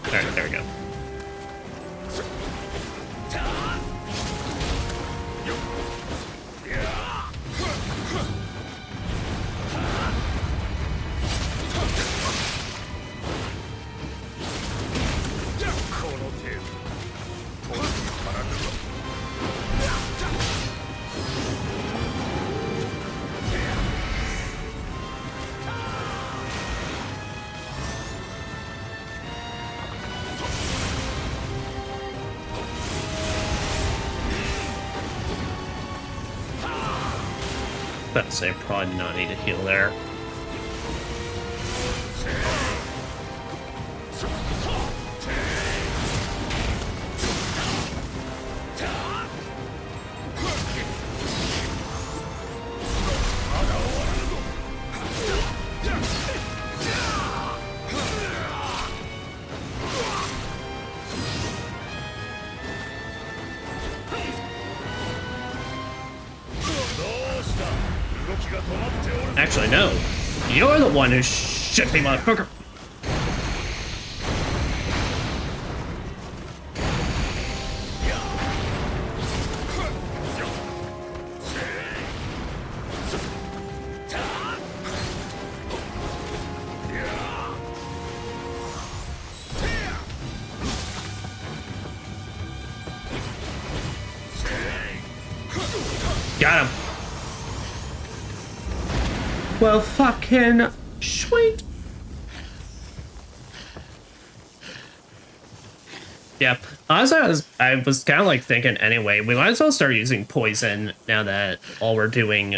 Alright, there we go. About to say, probably not need to heal there. Actually, no. You're the one who shit me, motherfucker. Got him. Well, fucking sweet. Yep. Honestly, I was kind of like thinking anyway, we might as well start using poison now that all we're doing.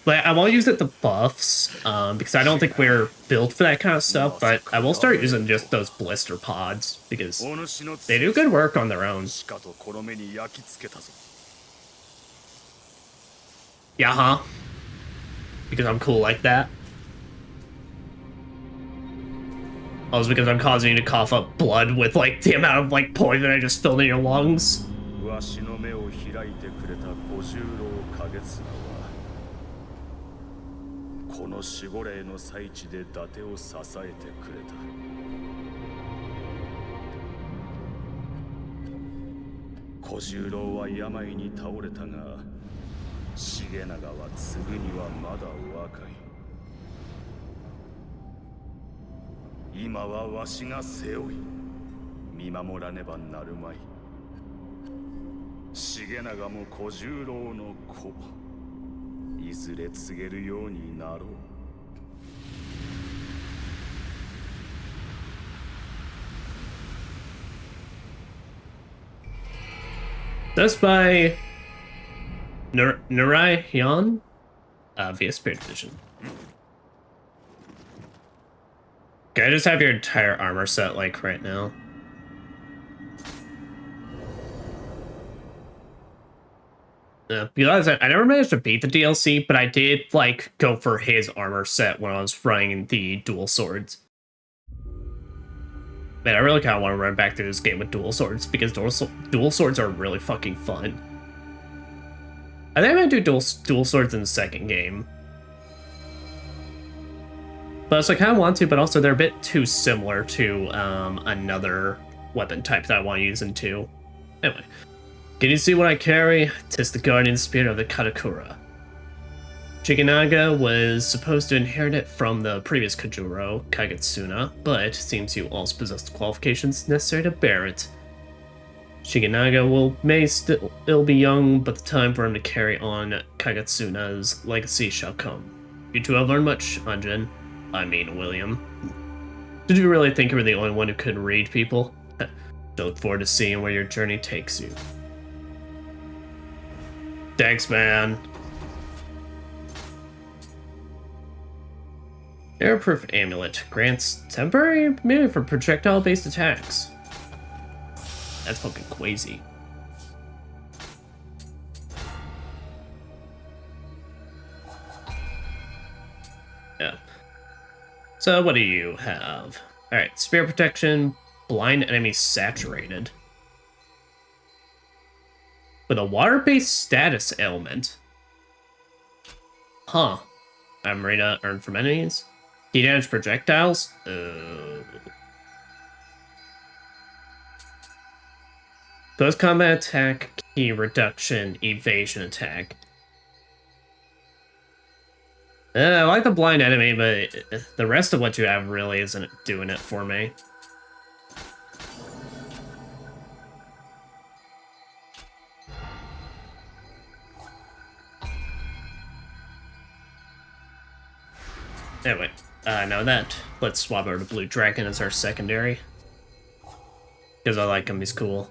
But I won't use it the buffs, because I don't think we're built for that kind of stuff, but I will start using just those blister pods, because they do good work on their own. Yeah, huh? Because I'm cool like that. Also because I'm causing you to cough up blood with, like, the amount of, like, poison I just filled in your lungs. That's by Nurai Hyun via Spirit Vision. Okay, I just have your entire armor set, like, right now. Yeah, because I never managed to beat the DLC, but I did, like, go for his armor set when I was running the dual swords. Man, I really kind of want to run back through this game with dual swords, because dual swords are really fucking fun. I think I might do dual swords in the second game. But so I kind of want to, but also they're a bit too similar to another weapon type that I want to use in 2. Anyway, can you see what I carry? 'Tis the guardian spirit of the Katakura. Shiginaga was supposed to inherit it from the previous Kajuro, Kagetsuna, but it seems you also possess the qualifications necessary to bear it. Shiginaga may still be young, but the time for him to carry on Kagetsuna's legacy shall come. You two have learned much, Anjin. I mean, William. Did you really think you were the only one who could read people? Look forward to seeing where your journey takes you. Thanks, man. Airproof amulet grants temporary immunity for projectile-based attacks. That's fucking crazy. Yeah. So what do you have? Alright, spear protection, blind enemy saturated. With a water-based status ailment. Huh. Marina earned from enemies. Key damage projectiles? Close combat attack, key reduction, evasion attack. I like the blind enemy, but the rest of what you have really isn't doing it for me. Anyway, now that, let's swap over to Blue Dragon as our secondary. Because I like him, he's cool.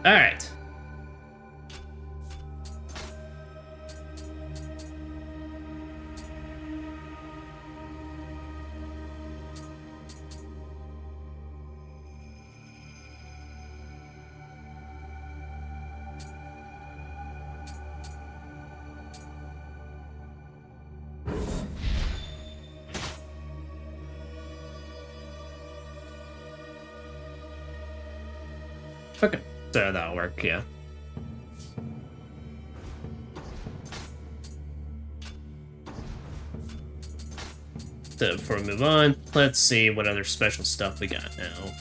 Alright. Okay, so that'll work, yeah. before we move on, let's see what other special stuff we got now.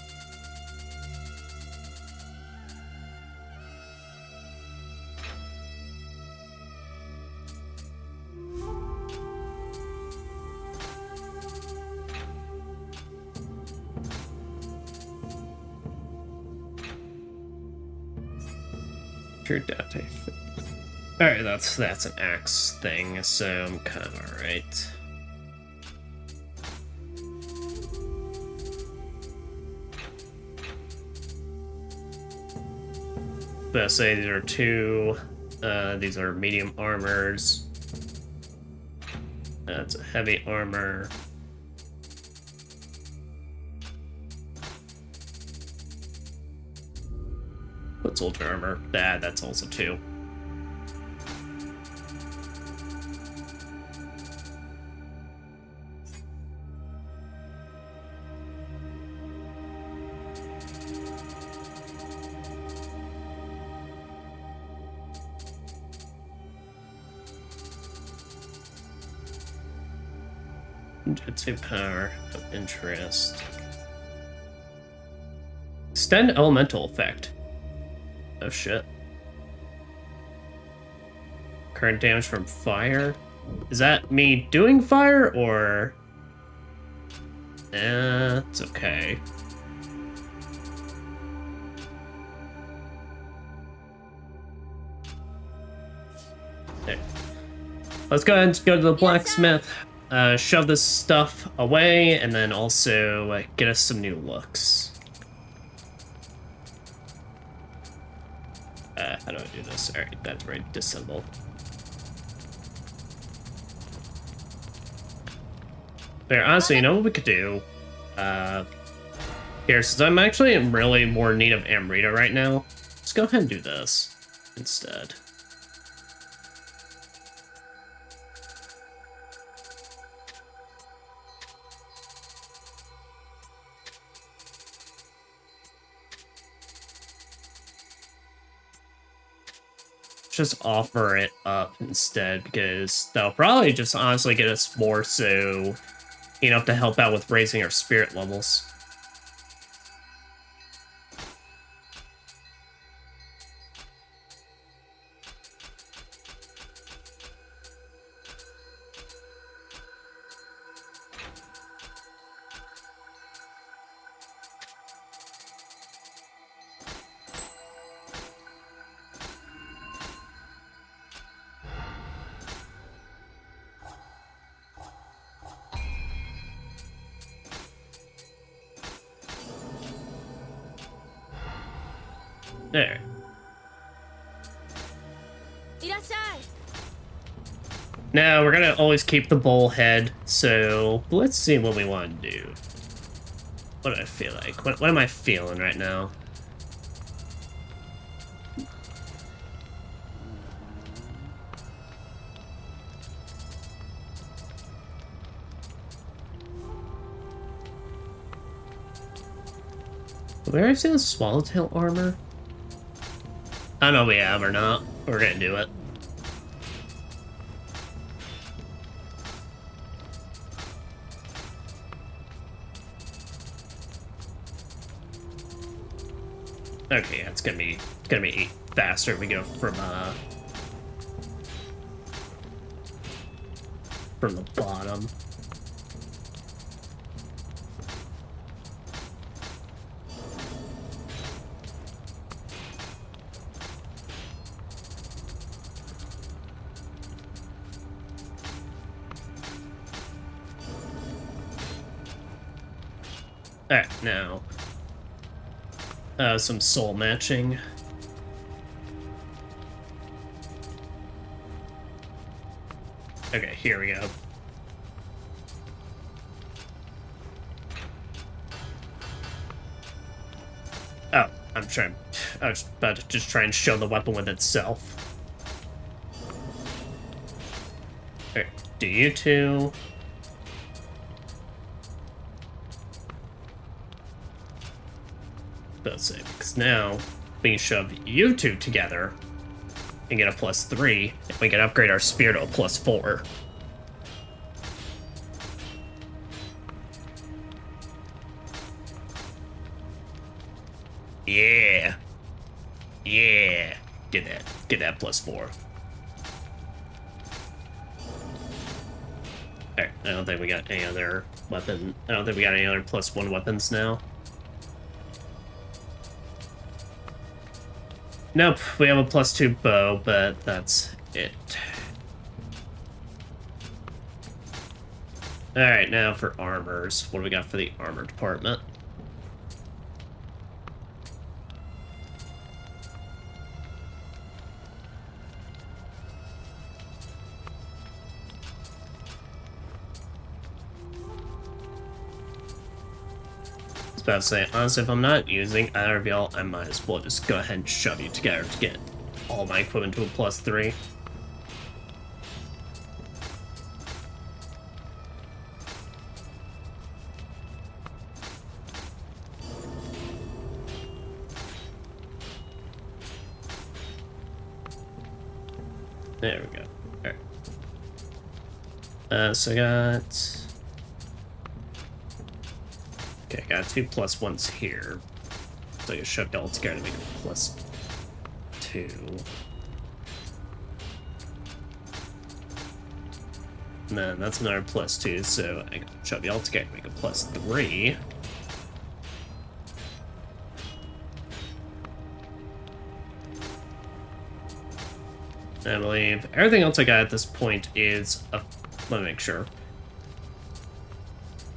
Alright, that's an axe thing, so I'm kind of alright. But say these are two. These are medium armors. That's a heavy armor. What's soldier armor? That's also two. Jutsu power of interest. Extend elemental effect. Oh shit. Current damage from fire? Is that me doing fire or? It's okay. There. Let's go ahead and go to the blacksmith. Shove this stuff away, and then also get us some new looks. How do I do this? Alright, that's right, disassemble. There, honestly, you know what we could do? Here, since I'm actually in really more need of Amrita right now, let's go ahead and do this instead. Just offer it up instead, because that'll probably just honestly get us more so enough to help out with raising our spirit levels. There. Now, we're gonna always keep the bull head, so let's see what we want to do. What do I feel like? What am I feeling right now? Where I see the swallowtail armor? I don't know if we have or not. We're gonna do it. Okay, yeah, it's gonna be faster if we go from the bottom. Alright, now some soul matching. Okay, here we go. Oh, I was about to just try and show the weapon with itself. Alright, do you two? Let's say, because now we can shove you two together and get a +3, and we can upgrade our spear to a +4. Yeah. Yeah. Get that. Get that +4. Alright, I don't think we got any other weapon. I don't think we got any other +1 weapons now. Nope, we have a +2 bow, but that's it. Alright, now for armors. What do we got for the armor department? I was about to say, honestly, if I'm not using either of y'all, I might as well just go ahead and shove you together to get all my equipment to a +3. There we go. Alright. So I got... Okay, I got 2 +1s here. So I can shove y'all together to make a +2. And then that's another +2, so I can shove y'all together to make a +3. I believe everything else I got at this point is a... Let me make sure.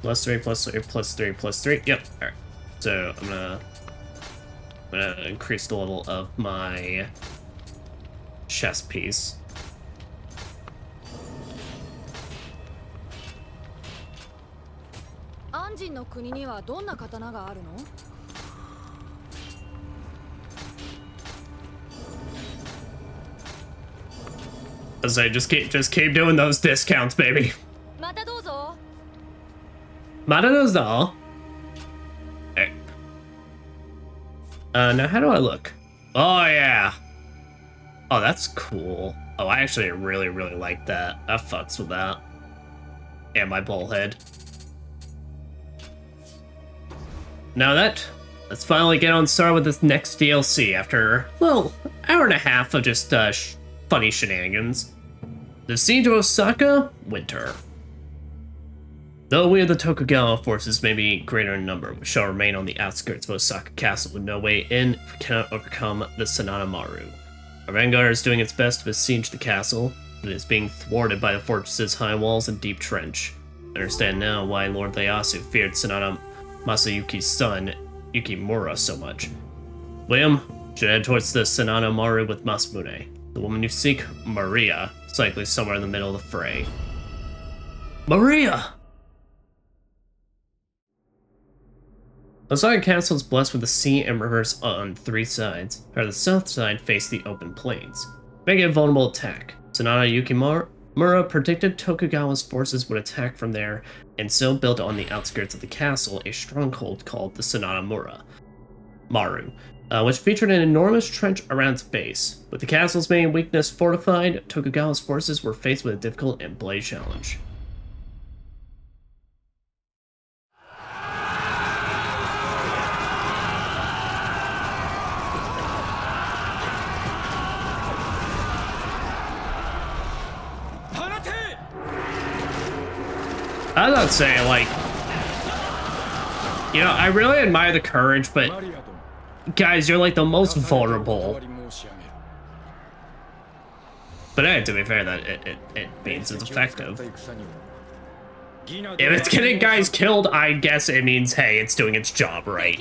+3, +3, +3, +3. Yep. Alright. So I'm gonna increase the level of my chest piece. Anjin no kuni ni wa donna katana ga aru no? As I just keep doing those discounts, baby. Mata douzo. Mata Hey. Now how do I look? Oh yeah. Oh, that's cool. Oh, I actually really like that. I fucks with that. And my bullhead. Now let's finally get on started with this next DLC after, well, hour and a half of just funny shenanigans. The siege of Osaka, winter. Though we of the Tokugawa forces may be greater in number, we shall remain on the outskirts of Osaka Castle with no way in if we cannot overcome the Sanada Maru. Our vanguard is doing its best to besiege the castle, but it is being thwarted by the fortress's high walls and deep trench. I understand now why Lord Ieyasu feared Sanada Masayuki's son, Yukimura, so much. William should head towards the Sanada Maru with Masamune. The woman you seek, Maria, is likely somewhere in the middle of the fray. Maria! Osaka Castle is blessed with the sea and rivers on 3 sides. However, the south side faces the open plains, making it a vulnerable attack. Sanada Yukimura predicted Tokugawa's forces would attack from there, and so built on the outskirts of the castle a stronghold called the Sanada Maru, which featured an enormous trench around its base. With the castle's main weakness fortified, Tokugawa's forces were faced with a difficult and bloody challenge. I'm not saying, like, you know, I really admire the courage, but guys, you're like the most vulnerable. But hey, to be fair, that it means it's effective. If it's getting guys killed, I guess it means, hey, it's doing its job right.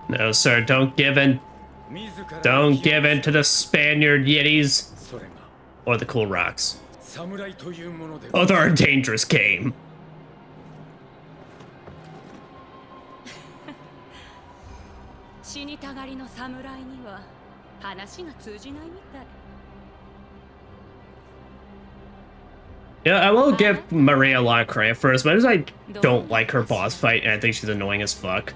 No, sir, don't give in. Don't give in to the Spaniard Yetis or the cool rocks. Both are a dangerous game. Yeah, I will give Maria a lot of credit for as much as I don't like her boss fight, and I think she's annoying as fuck.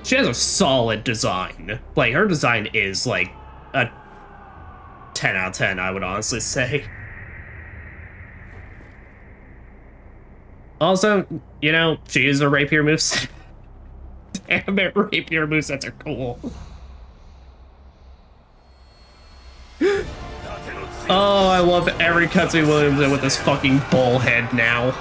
She has a solid design. Like, her design is, like, a 10 out of 10, I would honestly say. Also, you know, she uses a rapier moveset. Damn it, rapier movesets are cool. Oh, I love every cutscene Williams in with this fucking bullhead now.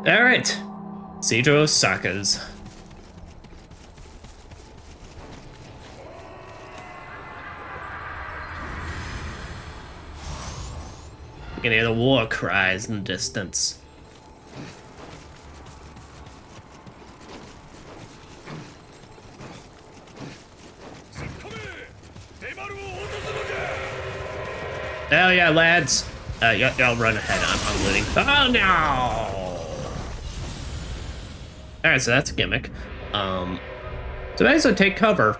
Alright. Siege of Osaka's. You can hear the war cries in the distance. Hell yeah, lads. Y'all run ahead. I'm looting. Oh no! Alright, so that's a gimmick. So basically take cover.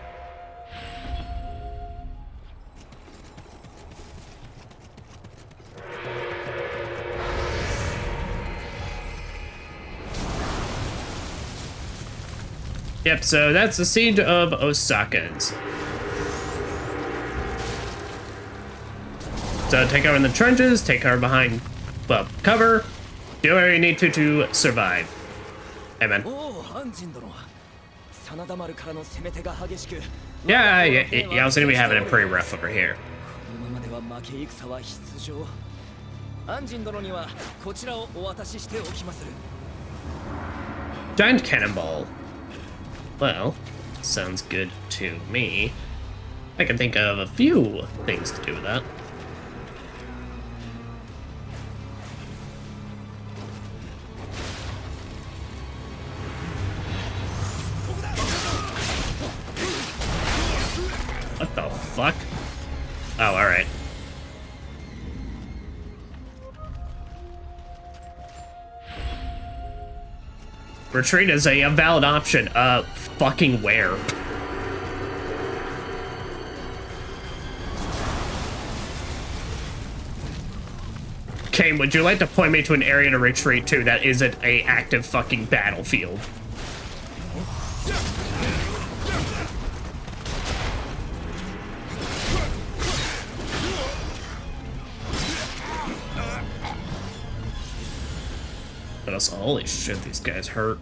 Yep, so that's the siege of Osaka's. So take cover in the trenches, take cover behind, well, cover. Do whatever you need to survive. Amen. Yeah, I was gonna be having it pretty rough over here. Giant cannonball. Well, sounds good to me. I can think of a few things to do with that. What the fuck? Oh, alright. Retreat is a valid option. Fucking where? Okay, would you like to point me to an area to retreat to that isn't a active fucking battlefield? But also, holy shit, these guys hurt.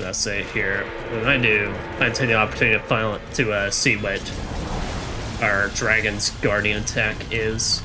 I say here, when I do, I take the opportunity to see what our Dragon's Guardian attack is.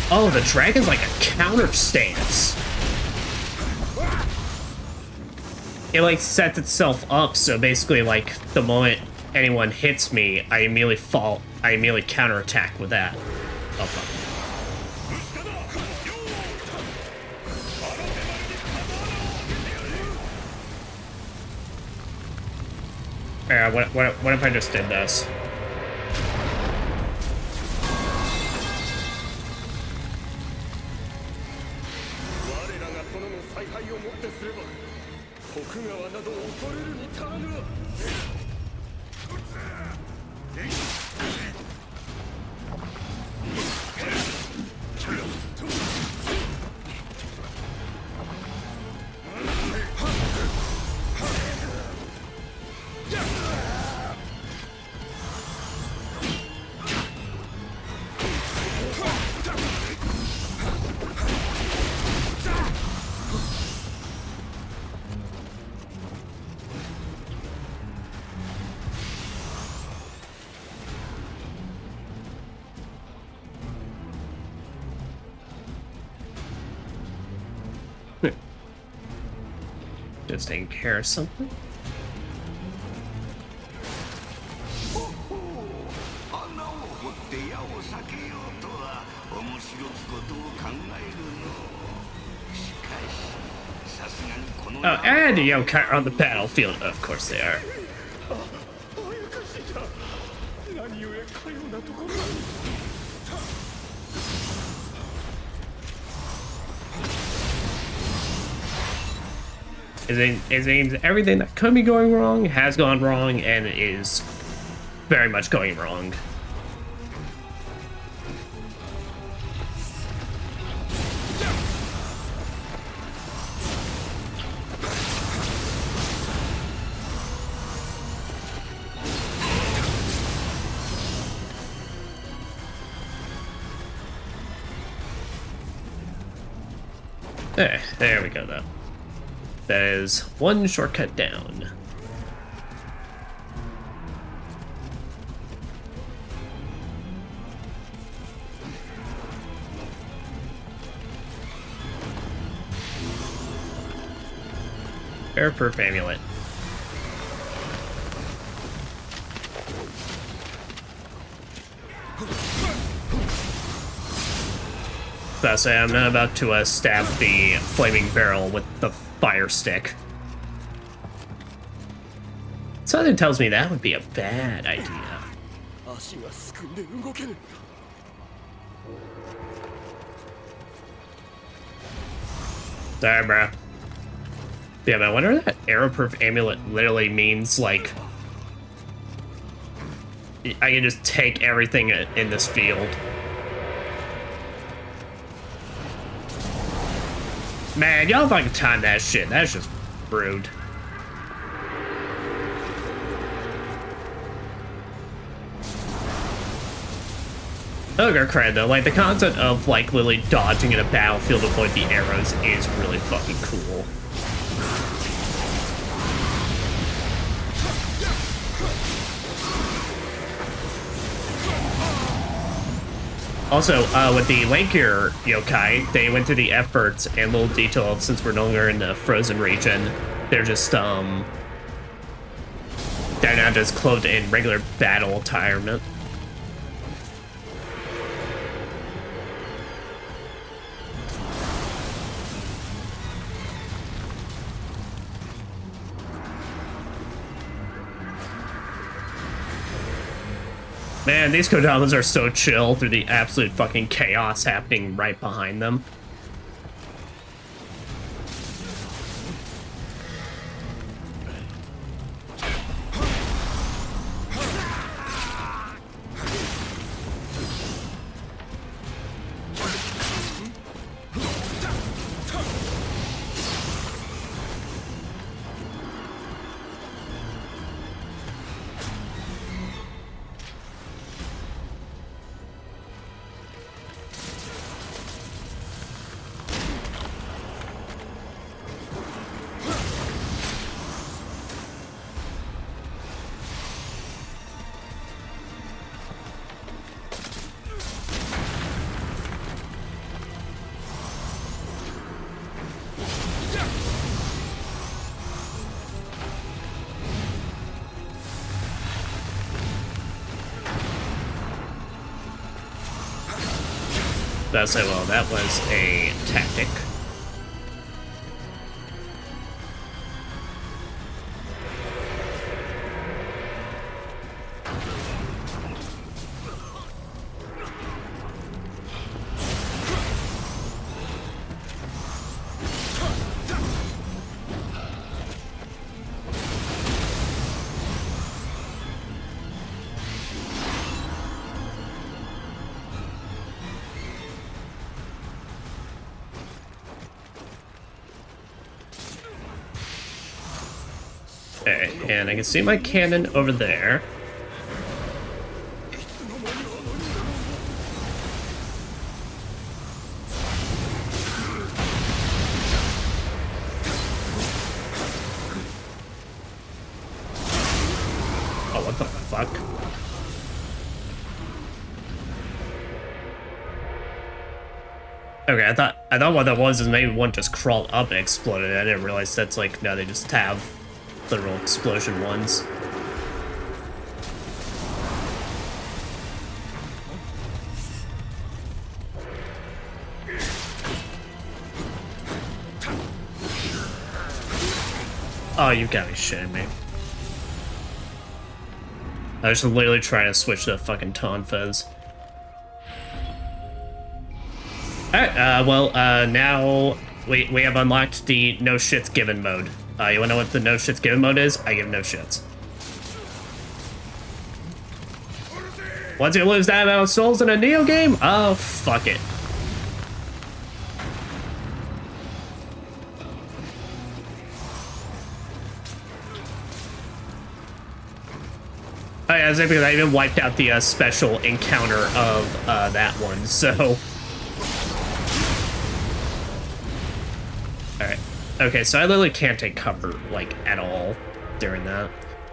Oh, the dragon's like a counter stance. It like sets itself up so basically like the moment anyone hits me, I immediately counterattack with that. Oh fuck. Yeah, what if I just did this? Just taking care of something. Oh, and the Yokai are on the battlefield. Of course they are. It means everything that could be going wrong has gone wrong and is very much going wrong. There we go, though. That is one shortcut down. Airproof amulet. So I say I'm not about to stab the flaming barrel with the fire stick. Something tells me that would be a bad idea. Sorry, bro. Yeah, but I wonder if that arrow-proof amulet literally means, like, I can just take everything in this field. Man, y'all fucking time that shit. That's just rude. Okay, cred though. Like, the concept of, like, literally dodging in a battlefield to avoid the arrows is really fucking cool. Also, with the lankier yokai, they went through the efforts and little detail since we're no longer in the frozen region. They're just, they're not just clothed in regular battle attire. Man, these kodamas are so chill through the absolute fucking chaos happening right behind them. That's say, well, that was a tactic. Okay, and I can see my cannon over there. Oh, what the fuck? Okay, I thought I thought what that was is maybe one just crawled up and exploded. I didn't realize that's like, no, they just have literal explosion ones. Oh, you gotta be shitting me. I was literally trying to switch to fucking Tonfez. Alright, now we have unlocked the no shits given mode. You wanna know what the no shits given mode is? I give no shits. Once you lose that amount of souls in a Nioh game, oh, fuck it. Oh, yeah, because I even wiped out the special encounter of that one, so... Alright. Okay, so I literally can't take cover, like, at all during that.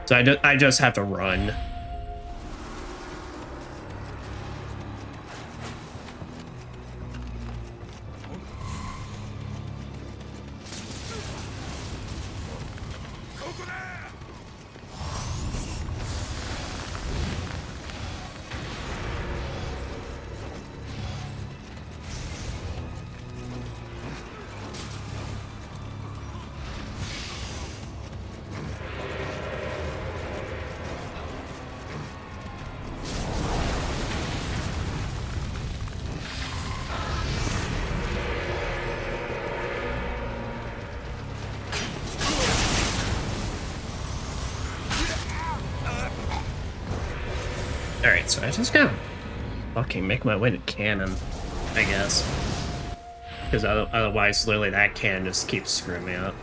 So I just have to run. Alright, so I just gotta fucking make my way to cannon, I guess. Because otherwise, literally, that cannon just keeps screwing me up.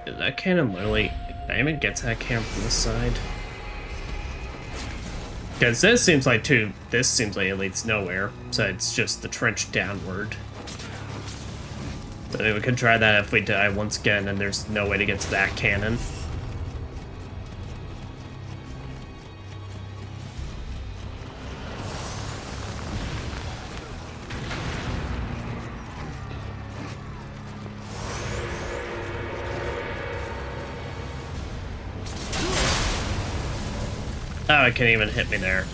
Is that cannon literally... Can I even get to that cannon from this side? Because this seems like it leads nowhere. So it's just the trench downward. So we could try that if we die once again and there's no way to get to that cannon. Oh, it can't even hit me there.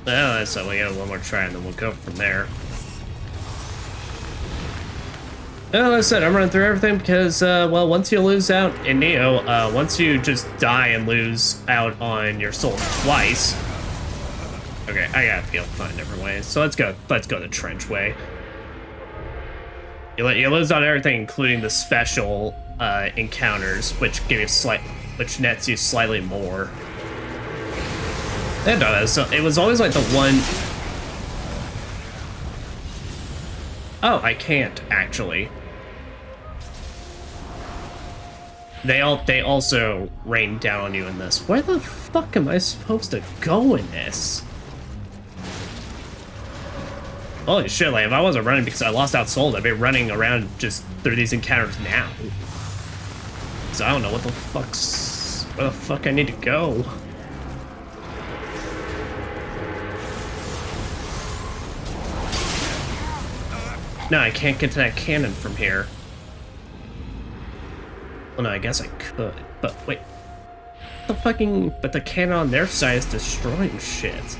Oh, so we got one more try and then we'll go from there. Well, like I said, I'm running through everything because, well, once you lose out in Nioh, once you just die and lose out on your soul twice. Okay, I gotta feel fine different ways. So let's go the trench way. You lose on everything, including the special encounters, which give you which nets you slightly more. That does. So it was always like the one. Oh, I can't actually. They also rain down on you in this. Where the fuck am I supposed to go in this? Holy shit, like, if I wasn't running because I lost out souls, I'd be running around just through these encounters now. So I don't know where the fuck I need to go. No, I can't get to that cannon from here. Well, no, I guess I could, but wait. But the cannon on their side is destroying shit.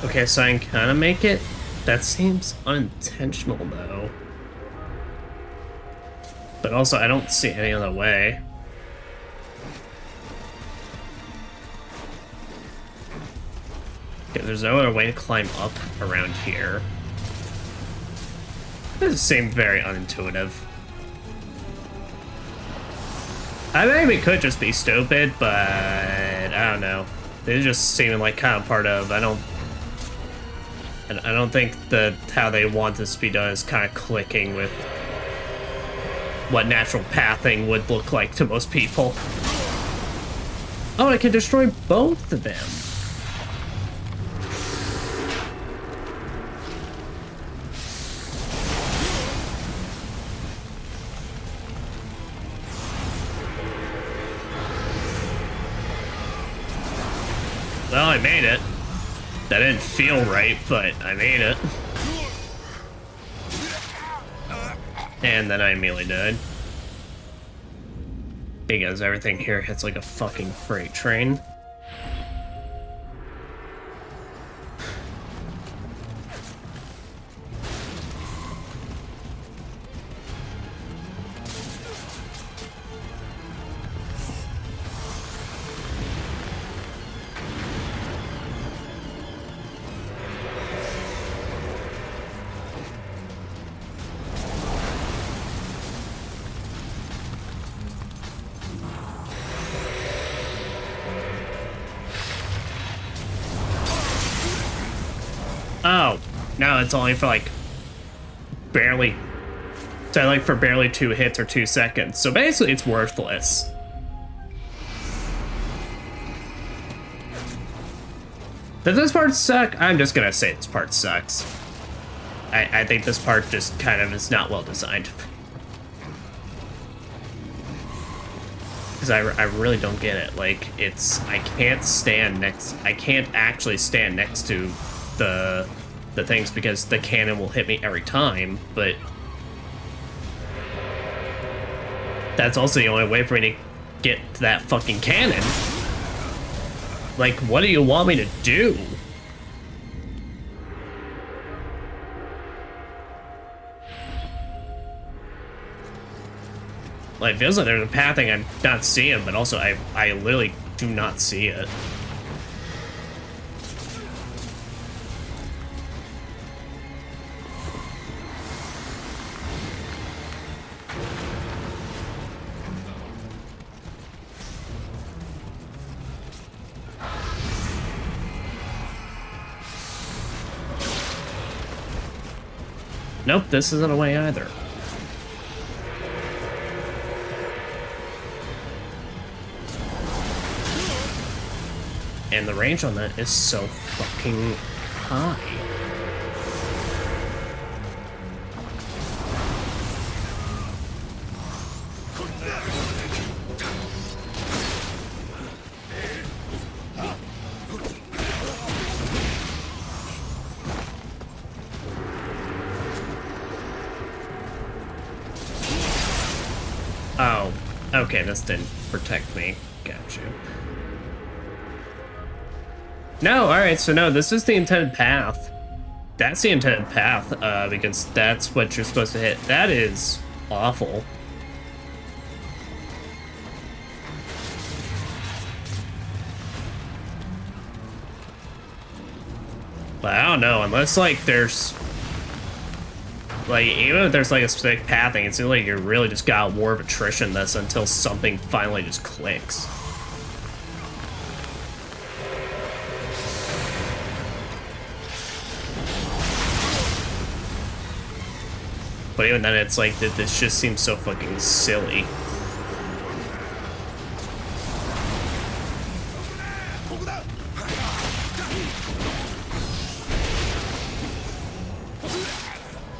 Okay, so I can kind of make it. That seems unintentional, though. But also, I don't see any other way. Okay, there's no other way to climb up around here. This seems very unintuitive. I maybe could just be stupid, but I don't know. They're just seeming like kind of part of. I don't think that how they want this to be done is kind of clicking with what natural pathing would look like to most people. Oh, I can destroy both of them. Well, I made it. That didn't feel right, but I made it. And then I immediately died. Because everything here hits like a fucking freight train. Oh, no, it's only for like barely, so like for barely 2 hits or 2 seconds. So basically it's worthless. Does this part suck? I'm just gonna say this part sucks. I think this part just kind of is not well designed. Because I really don't get it. Like, I can't actually stand next to the things because the cannon will hit me every time, but that's also the only way for me to get to that fucking cannon. Like, what do you want me to do? Like, it feels like there's a pathing I'm not seeing, but also I literally do not see it. Nope, this isn't a way either. And the range on that is so fucking high. Oh, okay, this didn't protect me. Got you. No, alright, so no, this is the intended path. That's the intended path, because that's what you're supposed to hit. That is awful. But I don't know, unless, like, there's... Like, even if there's, like, a specific pathing, it seems like you really just got war of attrition this until something finally just clicks. But even then, it's like, this just seems so fucking silly.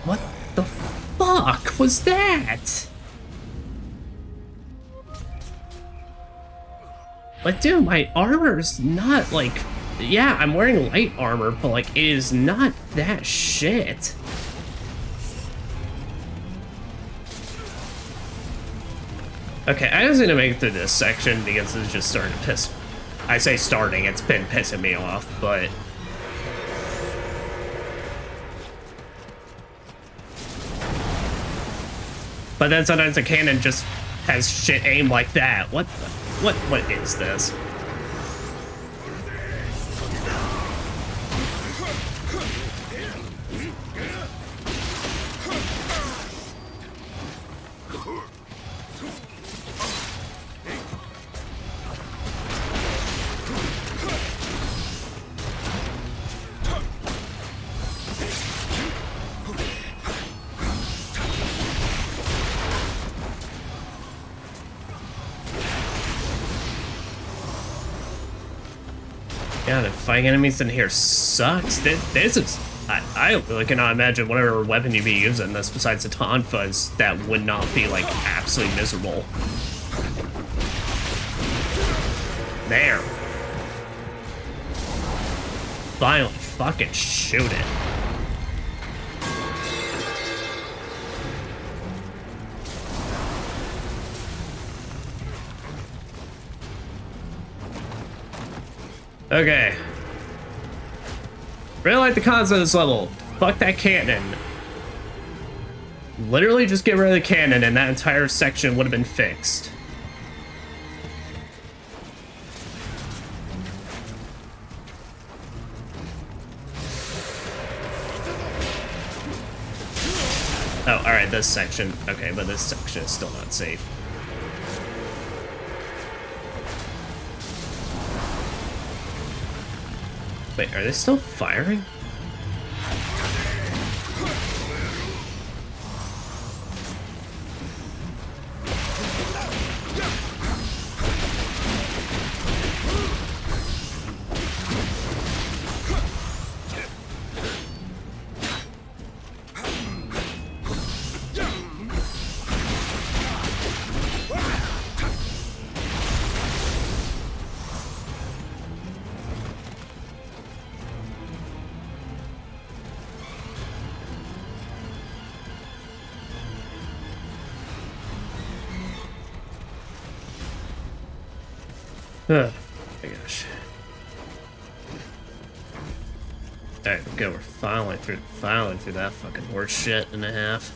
What the fuck was that? Like, dude, my armor's not, like... Yeah, I'm wearing light armor, but, like, it is not that shit. Okay, I just need to make it through this section because it's just starting to piss... I say starting, it's been pissing me off, but... But then sometimes the cannon just has shit aim like that. What is this? God, fighting enemies in here sucks. This is... I really cannot imagine whatever weapon you'd be using this besides the tonfas that would not be, like, absolutely miserable. There. Finally, fucking shoot it. Okay. Really like the concept of this level. Fuck that cannon. Literally just get rid of the cannon and that entire section would have been fixed. Oh, alright, this section. Okay, but this section is still not safe. Wait, are they still firing? Oh my gosh. Alright, good, we're filing through that fucking horse shit and a half.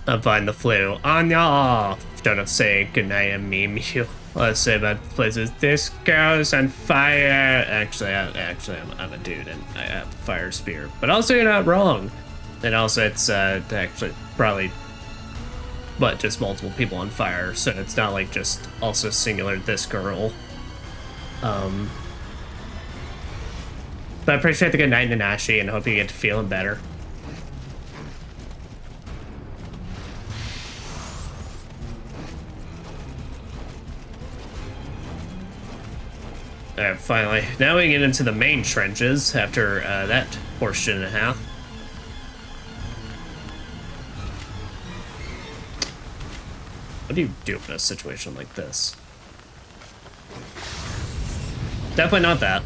I'm fine, the flu. Anya! Don't have to say goodnight and meme you. Let's say about places. This girl's on fire. Actually, I'm a dude and I have a fire spear. But also, you're not wrong. And also, it's actually probably, but just multiple people on fire, so it's not like just also singular this girl. But I appreciate the good night, Nanashi, and hope you get to feeling better. Alright, finally. Now we get into the main trenches after that portion and a half. What do you do in a situation like this? Definitely not that.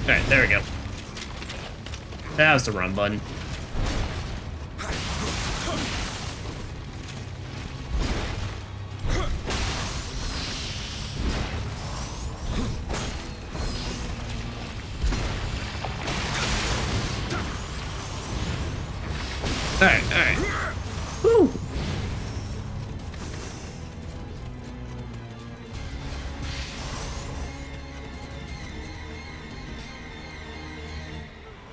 Alright, there we go. That was the run button. Alright. Woo!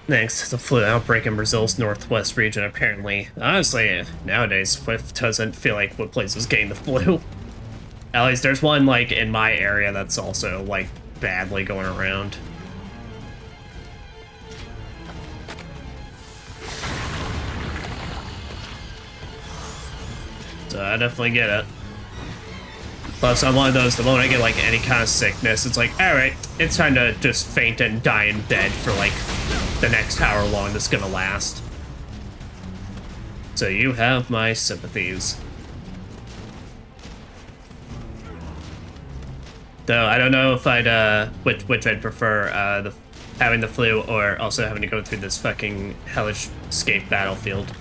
Next, the flu outbreak in Brazil's northwest region, apparently. Honestly, nowadays, Swift doesn't feel like what place is getting the flu. At least there's one, like, in my area that's also, like, badly going around. So I definitely get it. Plus, I'm one of those, the moment I get, like, any kind of sickness, it's like, alright, it's time to just faint and die in bed for, like, the next however long this is gonna last. So you have my sympathies. Though I don't know if I'd which I'd prefer, having the flu or also having to go through this fucking hellish escape battlefield.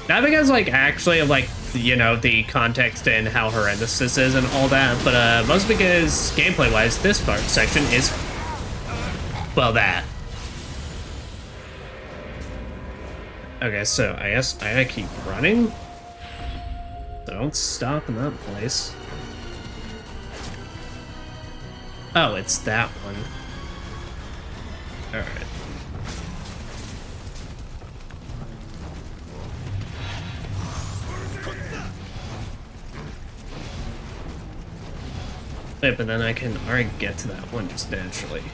Not because like actually like, you know, the context and how horrendous this is and all that, but mostly because gameplay wise this part section is, well, that. Okay, so I guess I gotta keep running. So don't stop in that place. Oh, it's that one. Alright. Wait, but then I can already get to that one just naturally.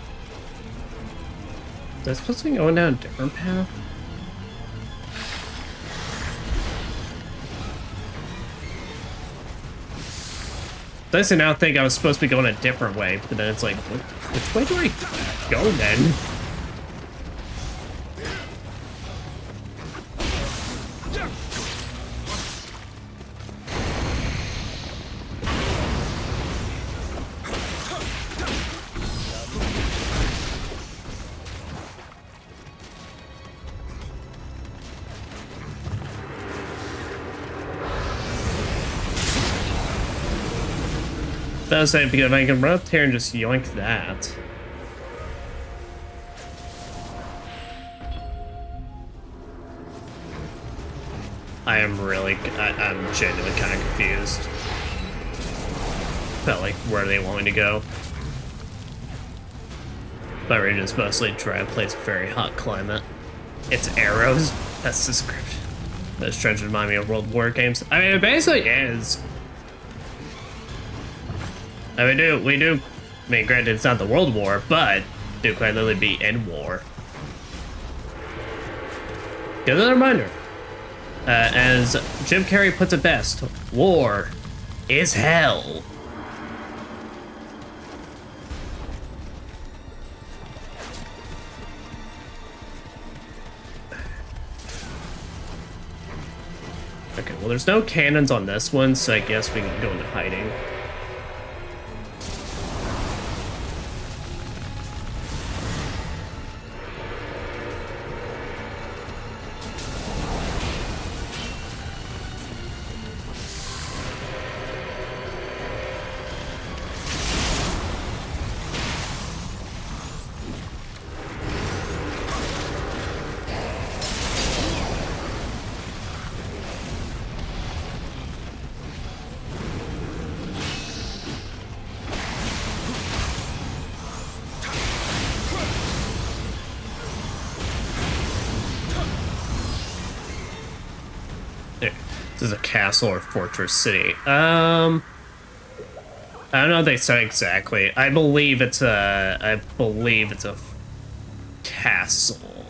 Is that supposed to be going down a different path? I now think I was supposed to be going a different way, but then it's like, which way do I go then? I was saying, because I can run up here and just yoink that. I'm genuinely kind of confused about like where they want me to go. But region's mostly dry place, very hot climate. It's arrows. That's the script. Those trends remind me of World War games. I mean, it basically is. I mean, we do. I mean, granted, it's not the World War, but do quite literally be in war. Give it a reminder. As Jim Carrey puts it best, war is hell. Okay, well, there's no cannons on this one, so I guess we can go into hiding. This is a castle or fortress city. I don't know what they said exactly. I believe it's a castle.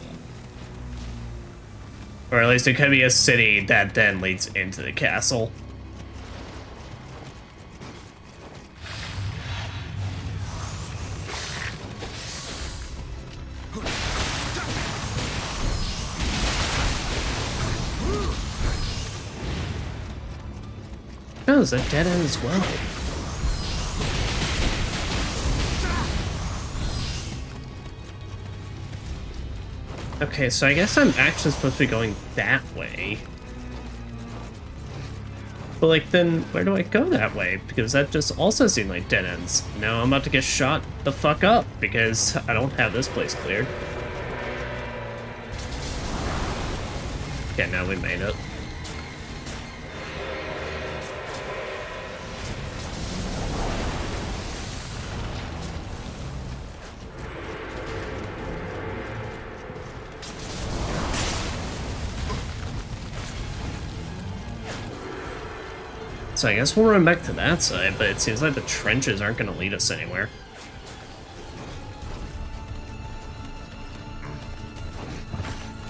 Or at least it could be a city that then leads into the castle. Oh, it's a dead end as well. Okay, so I guess I'm actually supposed to be going that way. But like, then where do I go that way? Because that just also seemed like dead ends. Now I'm about to get shot the fuck up because I don't have this place cleared. Okay, now we made it. So I guess we'll run back to that side, but it seems like the trenches aren't going to lead us anywhere.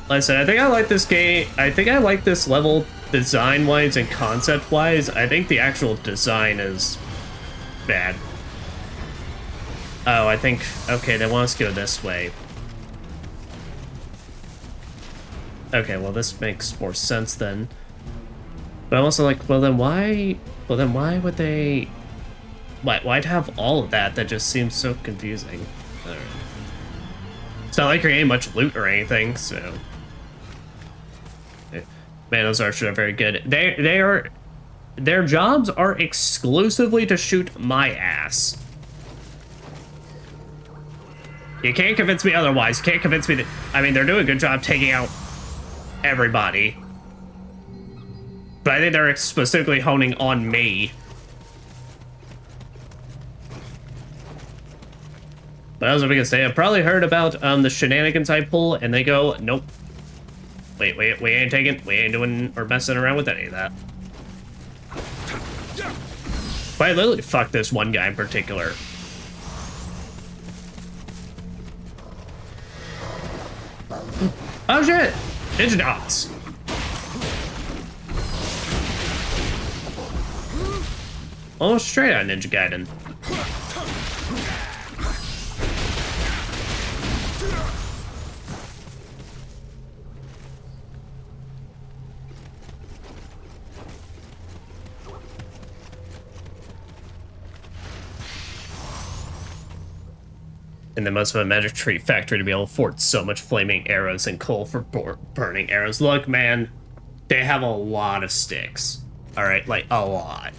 Like I said, I think I like this game. I think I like this level design-wise and concept-wise. I think the actual design is bad. Oh, I think... Okay, they want us to go this way. Okay, well this makes more sense then. But I'm also like, well then why would they... Why'd have all of that? That just seems so confusing. Alright. It's not like you're getting much loot or anything, so... Man, those archers are very good. They are... Their jobs are exclusively to shoot my ass. You can't convince me otherwise. You can't convince me that... I mean, they're doing a good job taking out everybody. But I think they're specifically honing on me. But I was going to say, I've probably heard about the shenanigans I pull, and they go, nope. Wait, we ain't doing or messing around with any of that. But I literally fucked this one guy in particular. Oh shit! Ninja dots! Almost straight out Ninja Gaiden. And then most of a magic tree factory to be able to afford so much flaming arrows and coal for burning arrows. Look, man, they have a lot of sticks. All right, like a lot.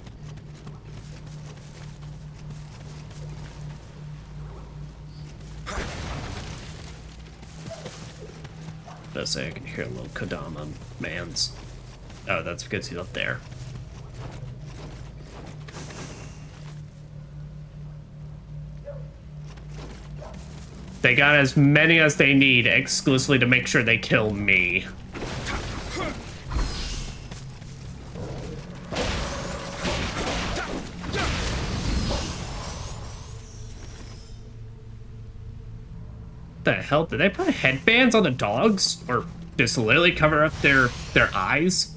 Does say I can hear a little Kodama man's. Oh, that's because he's up there. They got as many as they need exclusively to make sure they kill me. The hell? Did they put headbands on the dogs? Or just literally cover up their eyes?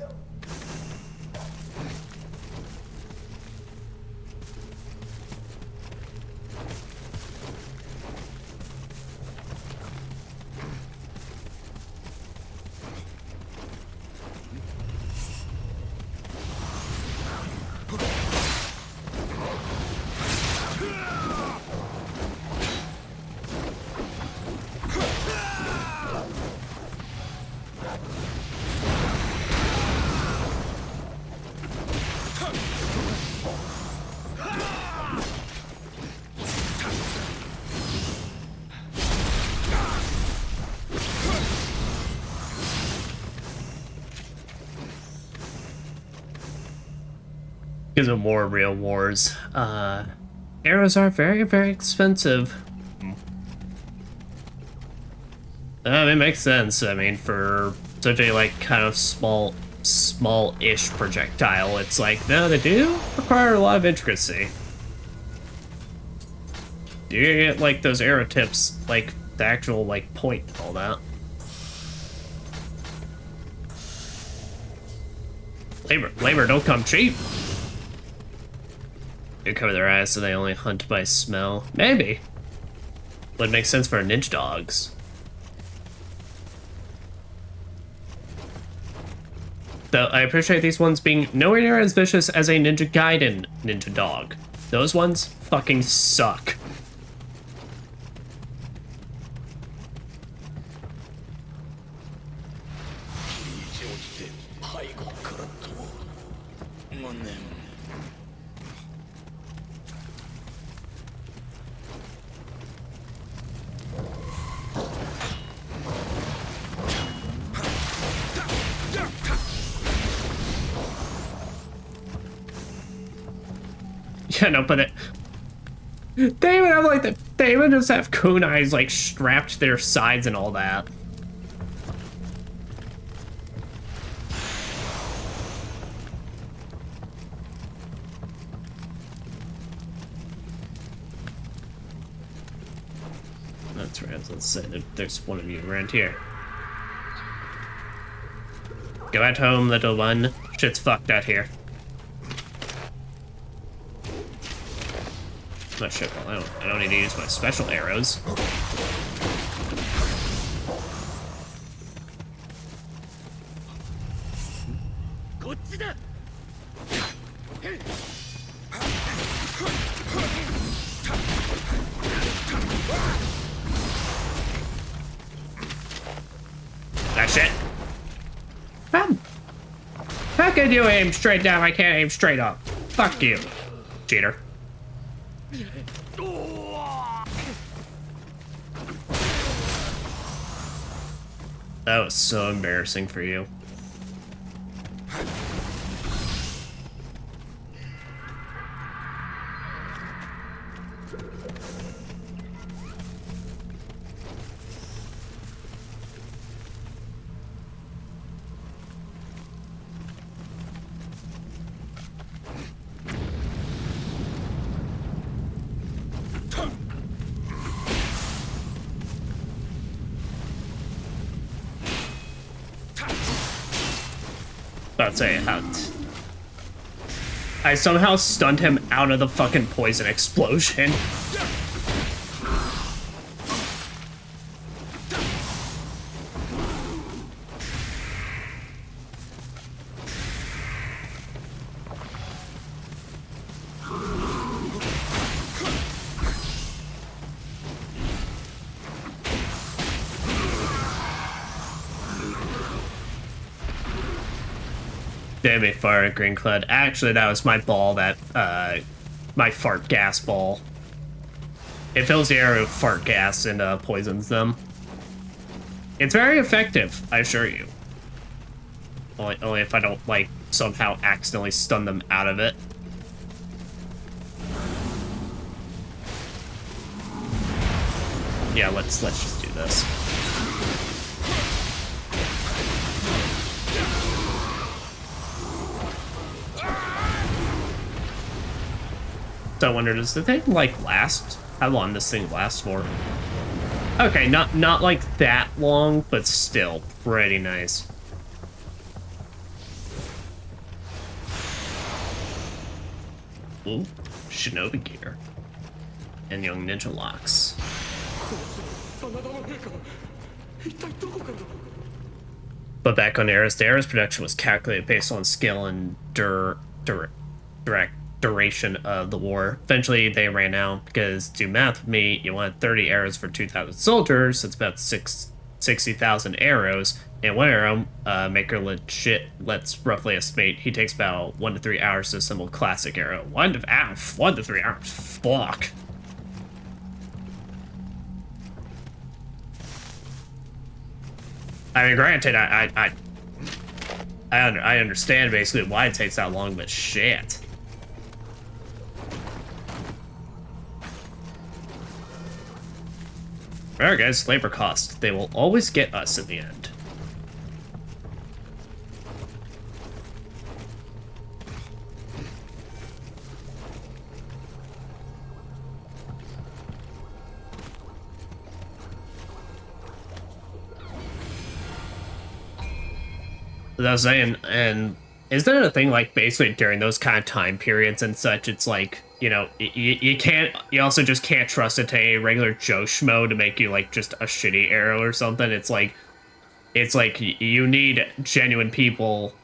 Because of more real wars. Arrows are very, very expensive. It makes sense. I mean, for such a, like, kind of small-ish projectile, it's like, no, they do require a lot of intricacy. You get, like, those arrow tips, like, the actual, like, point and all that. Labor don't come cheap. You cover their eyes so they only hunt by smell. Maybe. Would make sense for ninja dogs. Though I appreciate these ones being nowhere near as vicious as a Ninja Gaiden ninja dog. Those ones fucking suck. Yeah, no, but they even have like they even just have kunais like strapped to their sides and all that. That's right. Let's say there's one of you around here. Go at home, little one. Shit's fucked out here. Not shit. Well, I don't need to use my special arrows. That shit. How can you aim straight down? I can't aim straight up. Fuck you, cheater. That was so embarrassing for you. That's a hunt. I somehow stunned him out of the fucking poison explosion. Damn it, fire green cloud. Actually, that was my ball that, my fart gas ball. It fills the air with fart gas and, poisons them. It's very effective, I assure you. Only if I don't, like, somehow accidentally stun them out of it. Yeah, let's just do this. So I wonder, does the thing, like, last? How long this thing lasts for? Okay, not like that long, but still pretty nice. Ooh, shinobi gear. And young ninja locks. But back on Eris, the Eris production was calculated based on skill and duration of the war. Eventually, they ran out because, do math with me, you want 30 arrows for 2,000 soldiers, so it's about 60,000 arrows. And one arrow maker let's roughly estimate he takes about 1 to 3 hours to assemble classic arrow. 1 to 3 hours. Fuck. I mean, granted, I understand basically why it takes that long, but shit. Alright guys, labor costs. They will always get us in the end. As I was saying, and isn't it a thing, like, basically during those kind of time periods and such, it's like, you know, you also just can't trust it to a regular Joe Schmo to make you, like, just a shitty arrow or something. It's like you need genuine people,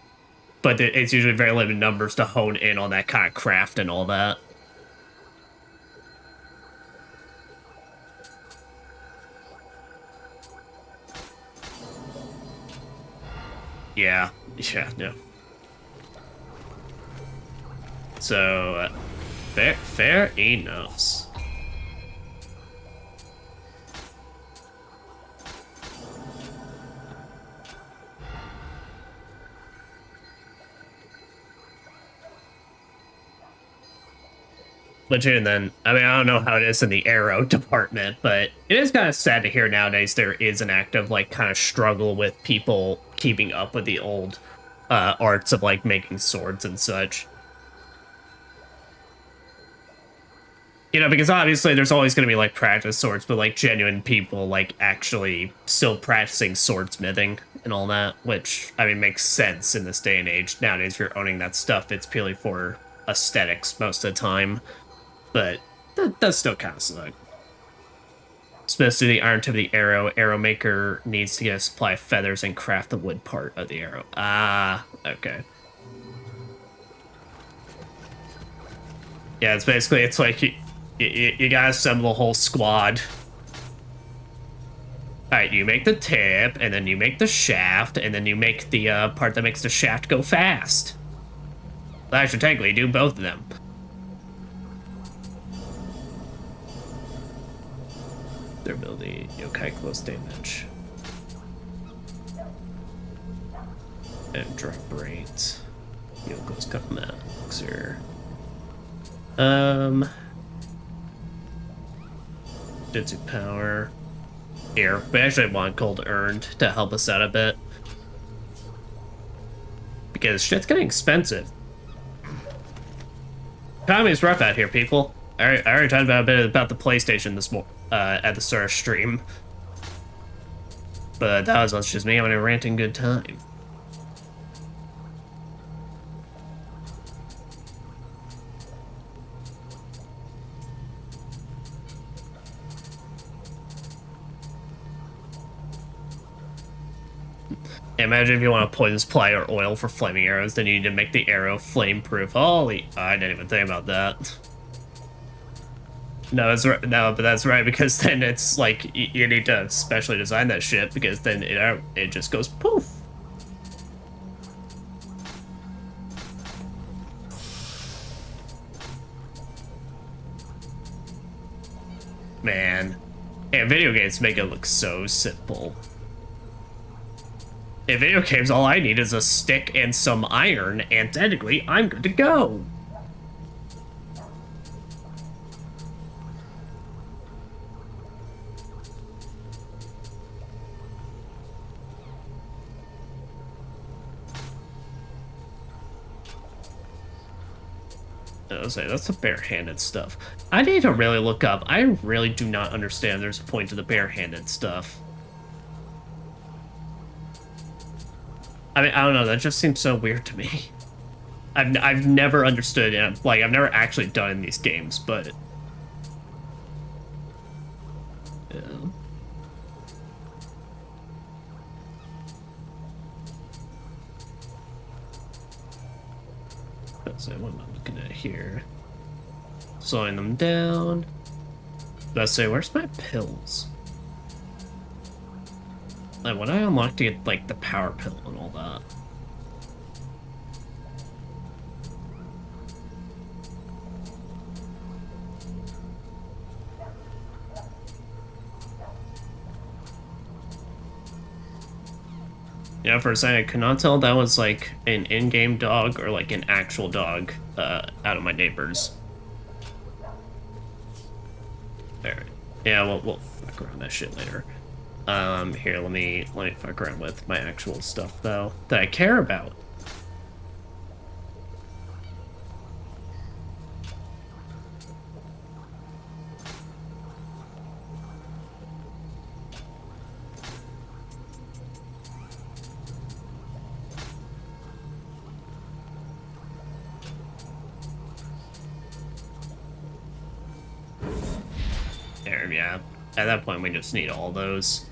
but it's usually very limited numbers to hone in on that kind of craft and all that. Yeah, no. So, fair enough. Legit, and then, I mean, I don't know how it is in the arrow department, but it is kind of sad to hear nowadays there is an active, like, kind of struggle with people keeping up with the old arts of, like, making swords and such. You know, because obviously there's always going to be, like, practice swords, but, like, genuine people, like, actually still practicing swordsmithing and all that, which, I mean, makes sense in this day and age. Nowadays, if you're owning that stuff, it's purely for aesthetics most of the time. But that does still kind of suck. Especially the iron tip of the arrow. Arrow maker needs to get a supply of feathers and craft the wood part of the arrow. Ah, okay. Yeah, it's basically, it's like you gotta assemble a whole squad. Alright, you make the tip, and then you make the shaft, and then you make the part that makes the shaft go fast. Well, I should technically do both of them. Durability, Yokai close damage. And drop rate. Yoko's cut maxer. Jutsu power. Here, we actually want gold earned to help us out a bit. Because shit's getting expensive. Economy's rough out here, people. I already talked about a bit about the PlayStation this at the start of stream. But that was just me having a ranting good time. Imagine if you want to poison supply or oil for flaming arrows, then you need to make the arrow flame-proof. Holy, I didn't even think about that. No, that's right. No, but that's right, because then it's like you need to specially design that shit, because then it just goes poof. Man, and video games make it look so simple. In video games, all I need is a stick and some iron, and technically, I'm good to go. I was saying, that's the barehanded stuff. I need to really look up. I really do not understand there's a point to the barehanded stuff. I mean, I don't know, that just seems so weird to me. I've never understood it. Like, I've never actually done in these games, but... Yeah. That's what I'm looking at here. Slowing them down. Let's say, where's my pills? Like, what I unlocked to get, like, the power pill and all that? Yeah, for a second, I could not tell if that was, like, an in-game dog or, like, an actual dog out of my neighbors. There. Yeah, we'll fuck around that shit later. Here, let me fuck around with my actual stuff, though, that I care about. There, yeah. At that point, we just need all those.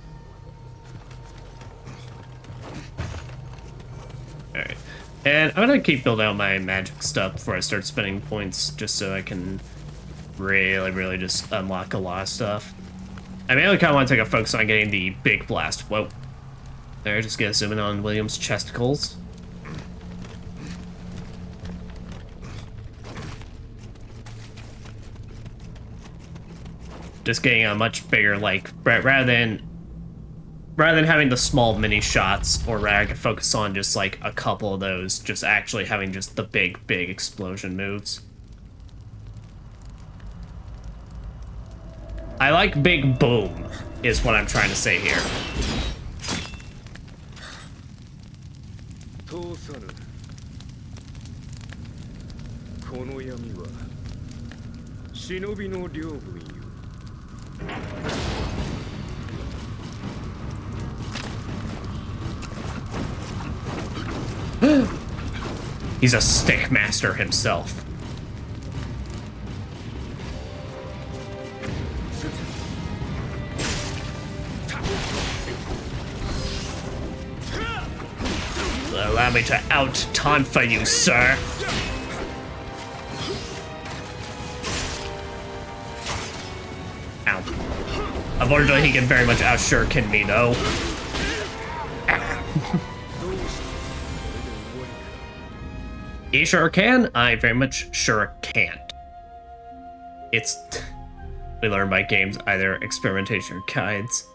Alright. And I'm gonna keep building out my magic stuff before I start spending points, just so I can really just unlock a lot of stuff. I mean, I kind of want to take a focus on getting the big blast. Whoa. There, just get a zoom in on William's chesticles. Just getting a much bigger, like, rather than having the small mini shots, or rather I could focus on just like a couple of those, just actually having just the big explosion moves. I like big boom, is what I'm trying to say here. He's a stick master himself. Allow me to out-tonfa you, sir. Ow. Unfortunately, he can very much out-shuriken me, though. He sure can. I very much sure can't. It's... We learn by games, either experimentation or guides.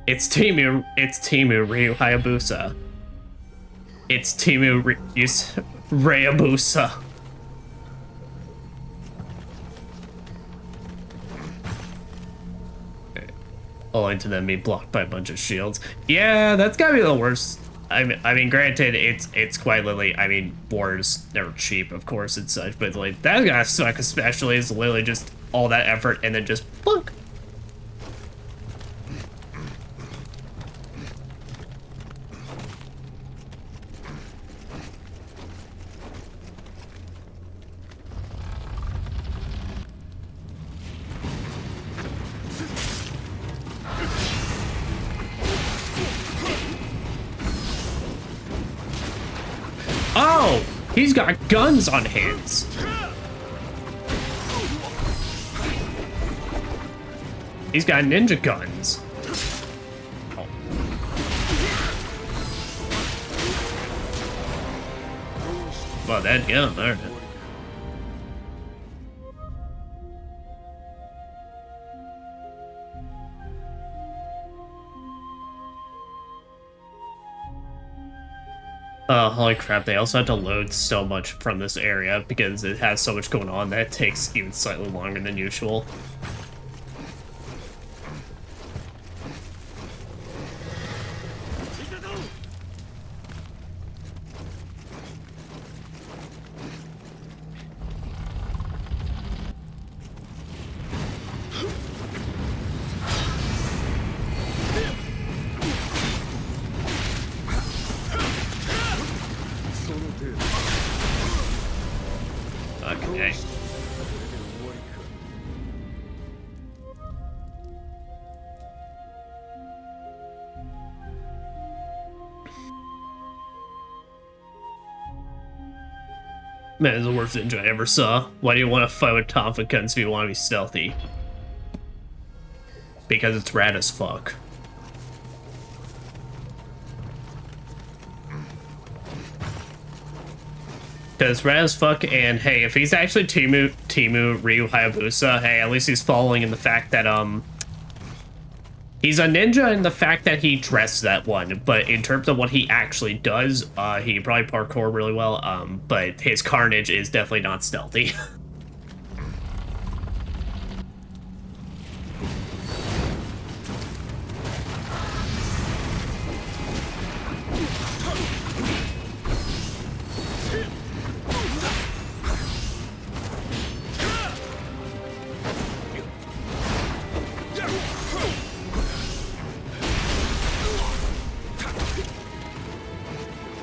It's Timu Ryu Hayabusa. It's Timu Hayabusa. Only to then be blocked by a bunch of shields. Yeah, that's gotta be the worst. I mean, granted, it's quite literally. I mean, wars they're cheap, of course, and such, but like that gotta suck. Especially, it's literally just all that effort and then just plunk. Oh, he's got guns on his. He's got ninja guns. Oh. Well, that gun, there it is. Holy crap, they also had to load so much from this area because it has so much going on that it takes even slightly longer than usual. Okay. Man, it's the worst ninja I ever saw. Why do you want to fight with Tonfa guns if you want to be stealthy? Because it's rad as fuck. Because rad as fuck, and hey, if he's actually Timu Ryu Hayabusa, hey, at least he's following in the fact that, he's a ninja in the fact that he dressed that one, but in terms of what he actually does, he can probably parkour really well, but his carnage is definitely not stealthy.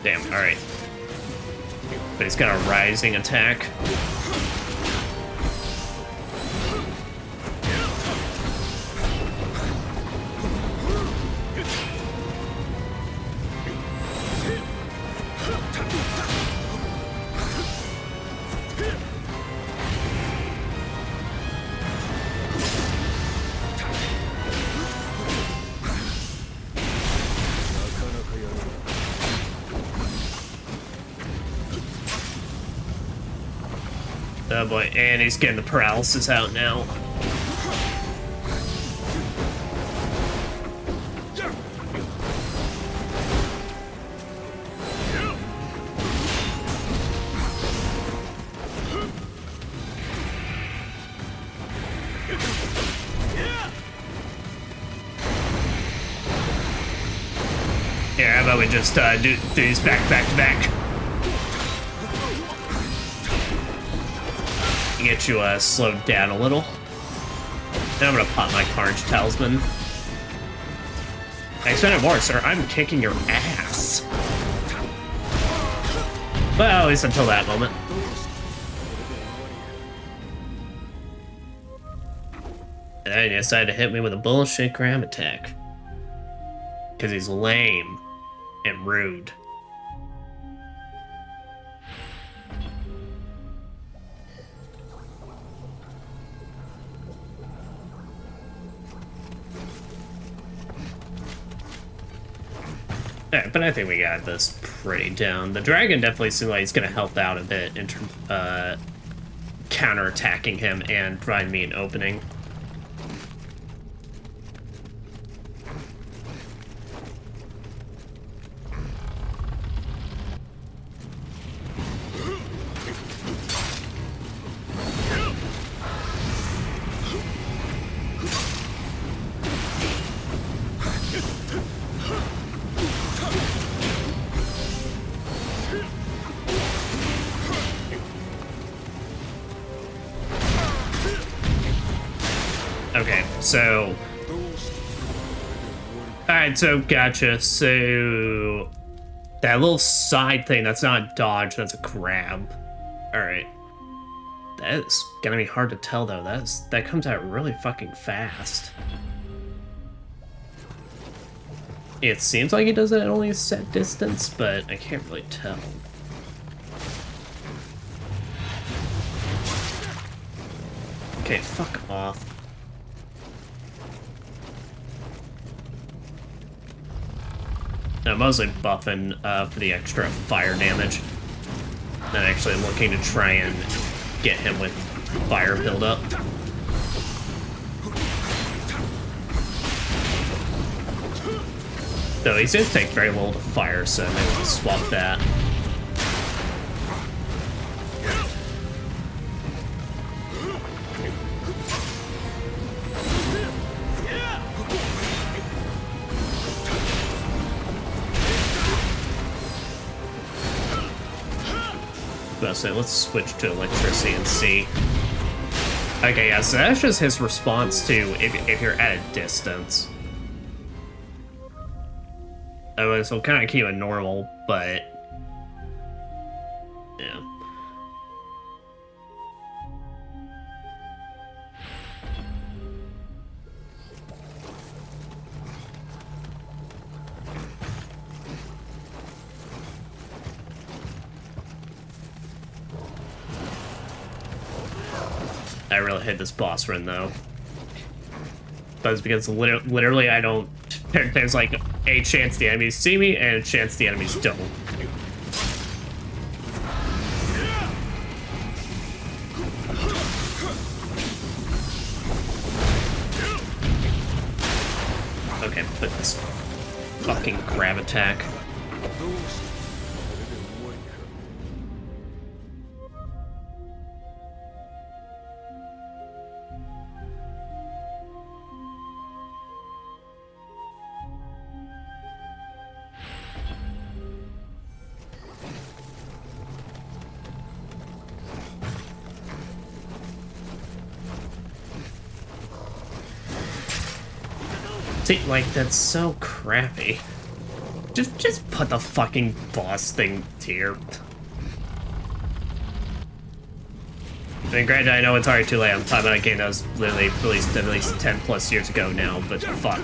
Damn, alright. But he's got a rising attack. Oh boy, and he's getting the paralysis out now. Yeah, how about we just do these back to back? Get you slowed down a little. Then I'm gonna pop my Carnage Talisman. I expected more, sir. I'm kicking your ass. Well, at least until that moment. And then he decided to hit me with a bullshit grab attack. Because he's lame and rude. Yeah, but I think we got this pretty down. The dragon definitely seems like he's going to help out a bit in terms of counterattacking him and providing me an opening. Okay, so... Alright, so gotcha. So... That little side thing, that's not a dodge, that's a grab. Alright. That's gonna be hard to tell, though. That comes out really fucking fast. It seems like he does it at only a set distance, but I can't really tell. Okay, fuck off. I'm mostly buffing for the extra fire damage. Not actually looking to try and get him with fire buildup. Though he seems to take very little to fire, so maybe we'll swap that. So let's switch to electricity and see. Okay, yeah, so that's just his response to if you're at a distance. Oh, so we'll kind of keep it normal, but yeah. I really hate this boss run, though. But it's because literally I don't... There's like a chance the enemies see me and a chance the enemies don't. Okay, put this fucking grab attack. See, like, that's so crappy. Just put the fucking boss thing here. I mean, granted, I know it's already too late. I'm talking about a game that was literally released at least 10 plus years ago now, but fuck.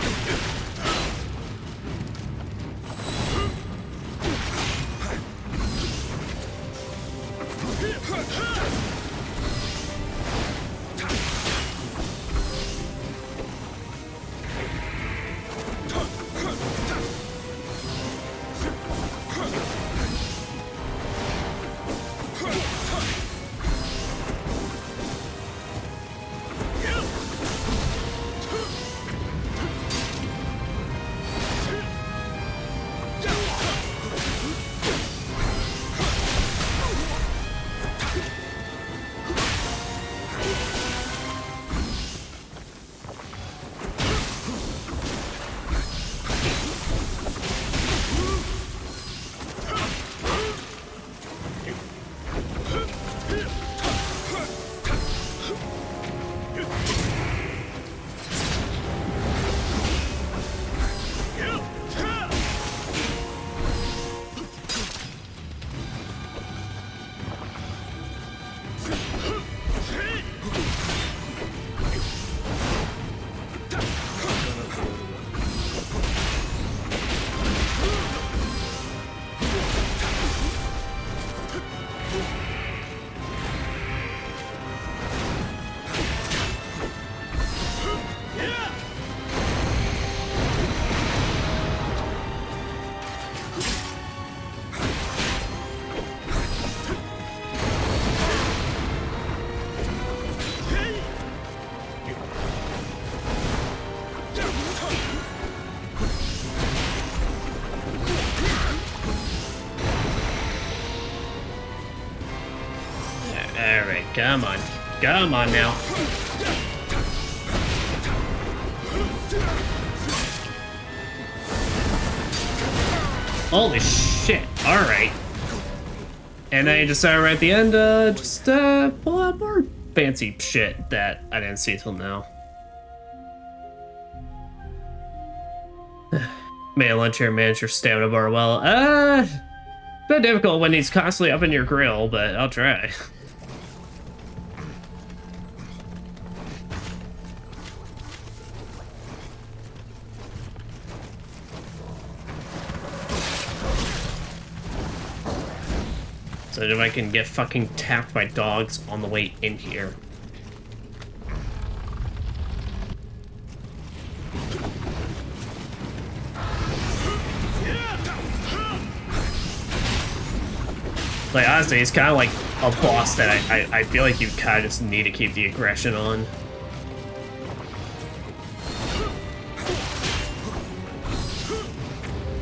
Come on. Come on now. Holy shit. Alright. And I decided right at the end, just pull out more fancy shit that I didn't see till now. Man, lunch here, manage your stamina bar well. Bit difficult when he's constantly up in your grill, but I'll try. So if I can get fucking tapped by dogs on the way in here. Like, honestly, it's kind of like a boss that I feel like you kind of just need to keep the aggression on.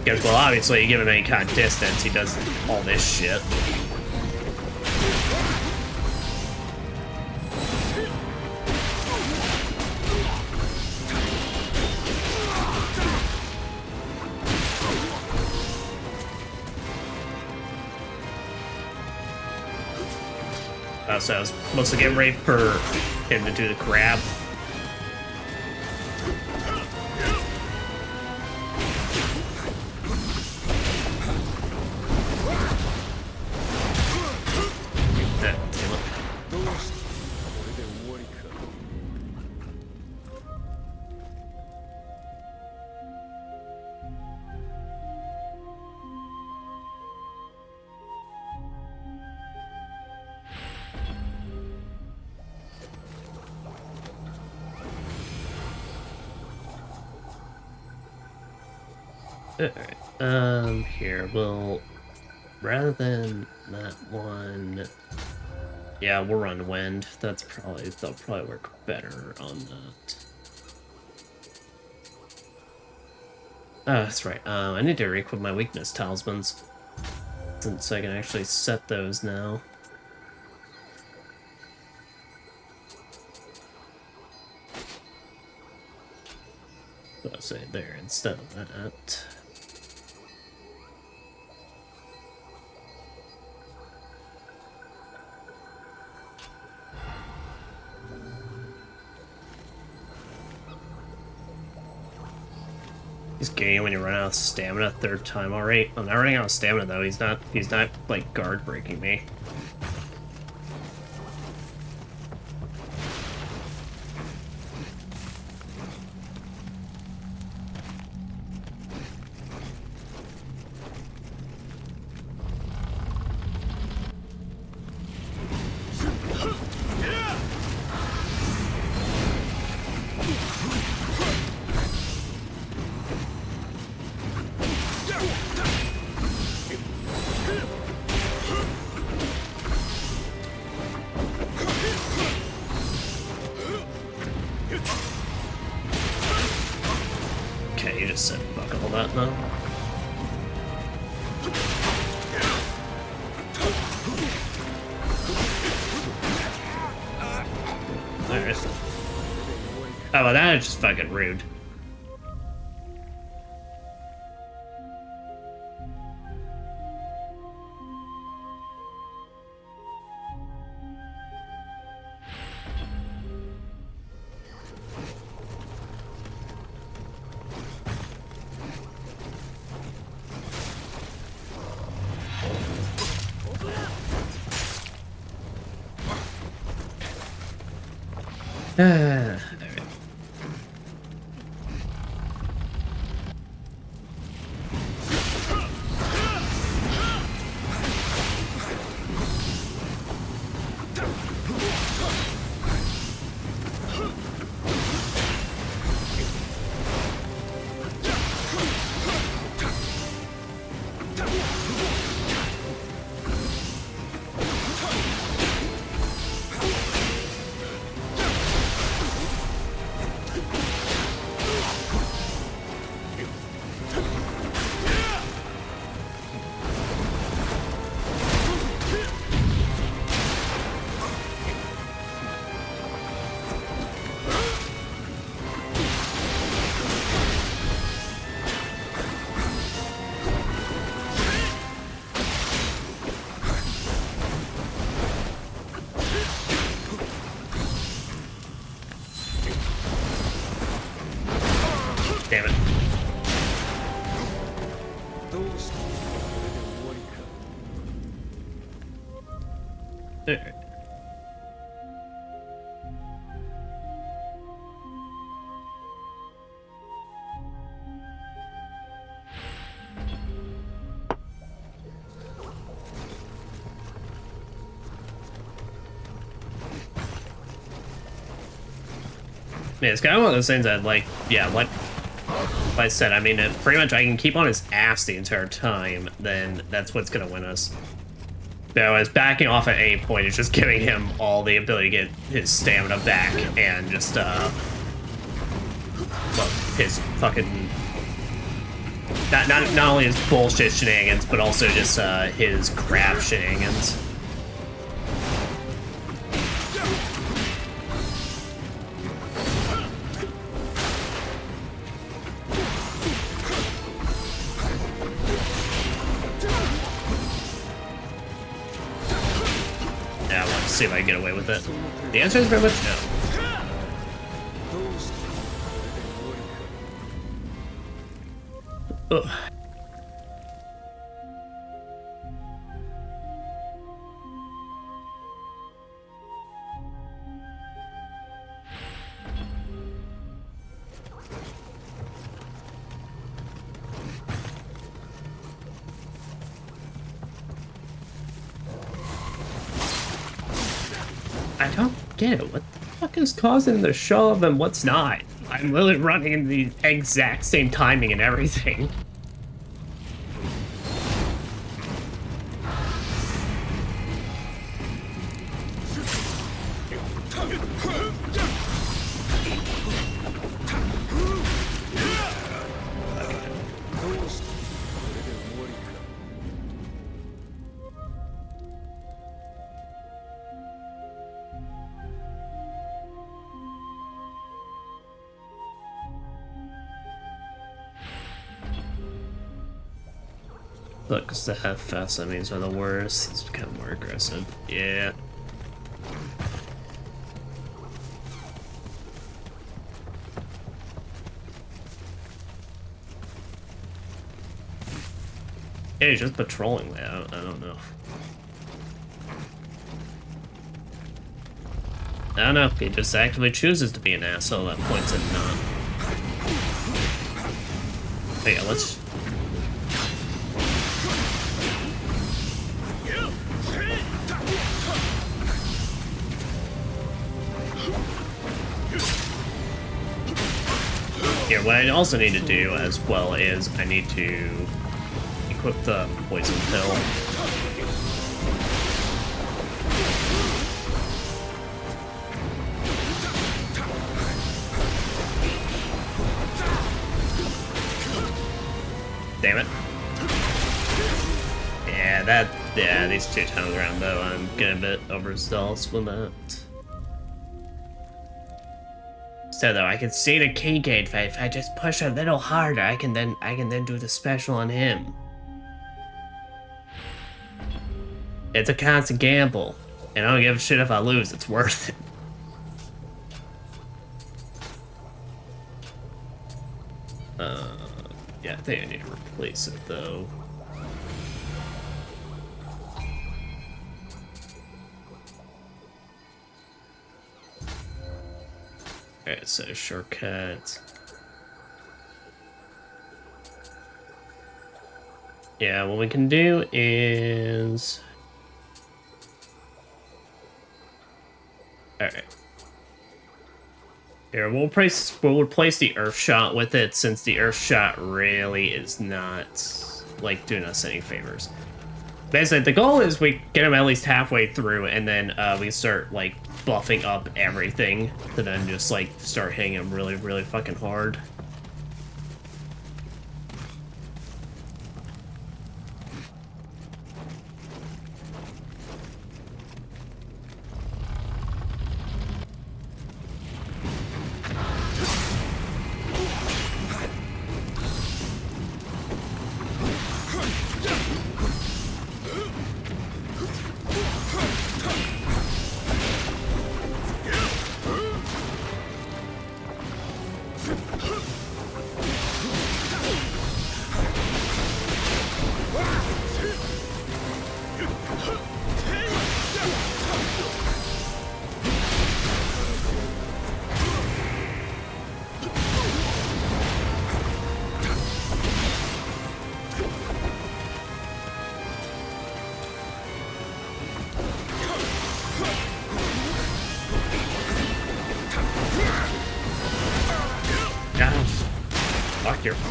Because, well, obviously, you give him any kind of distance, he does all this shit. So I was mostly getting ready for him to do the grab. Alright, here, we'll, rather than that one, yeah, we'll run wind. That'll probably work better on that. Oh, that's right, I need to re-equip my weakness talismans, since I can actually set those now. So I'll say there instead of that. He's gaining when you run out of stamina third time already. I'm not running out of stamina though. He's not like guard breaking me. Oh, well, that is just fucking rude. Alright. Alright. Yeah, it's kind of one of those things that, like, yeah, like I said, I mean, pretty much I can keep on his ass the entire time, then that's what's gonna win us. Though, as backing off at any point is just giving him all the ability to get his stamina back and just, well, his fucking... Not only his bullshit shenanigans, but also just, his crap shenanigans. See if I can get away with it. The answer is very much no. Ugh. I don't get it. What the fuck is causing the shove and what's not? I'm literally running in the exact same timing and everything. Look, because the FS enemies are the worst. He's become more aggressive. Yeah. Yeah, he's just patrolling that. I don't know. I don't know. He just actively chooses to be an asshole at points and not. But yeah, let's... Yeah, what I also need to do as well is I need to equip the poison pill. Damn it. Yeah, these two times around though, I'm getting a bit overzealous with that. So though, I can see the key gate. If I just push a little harder, I can then do the special on him. It's a constant gamble, and I don't give a shit if I lose. It's worth it. Yeah, I think I need to replace it though. Alright, so shortcut. Yeah, what we can do is... Alright. Here, we'll replace the Earth Shot with it, since the Earth Shot really is not, like, doing us any favors. Basically, the goal is we get him at least halfway through, and then we start, like, buffing up everything to then just, like, start hitting him really, really fucking hard.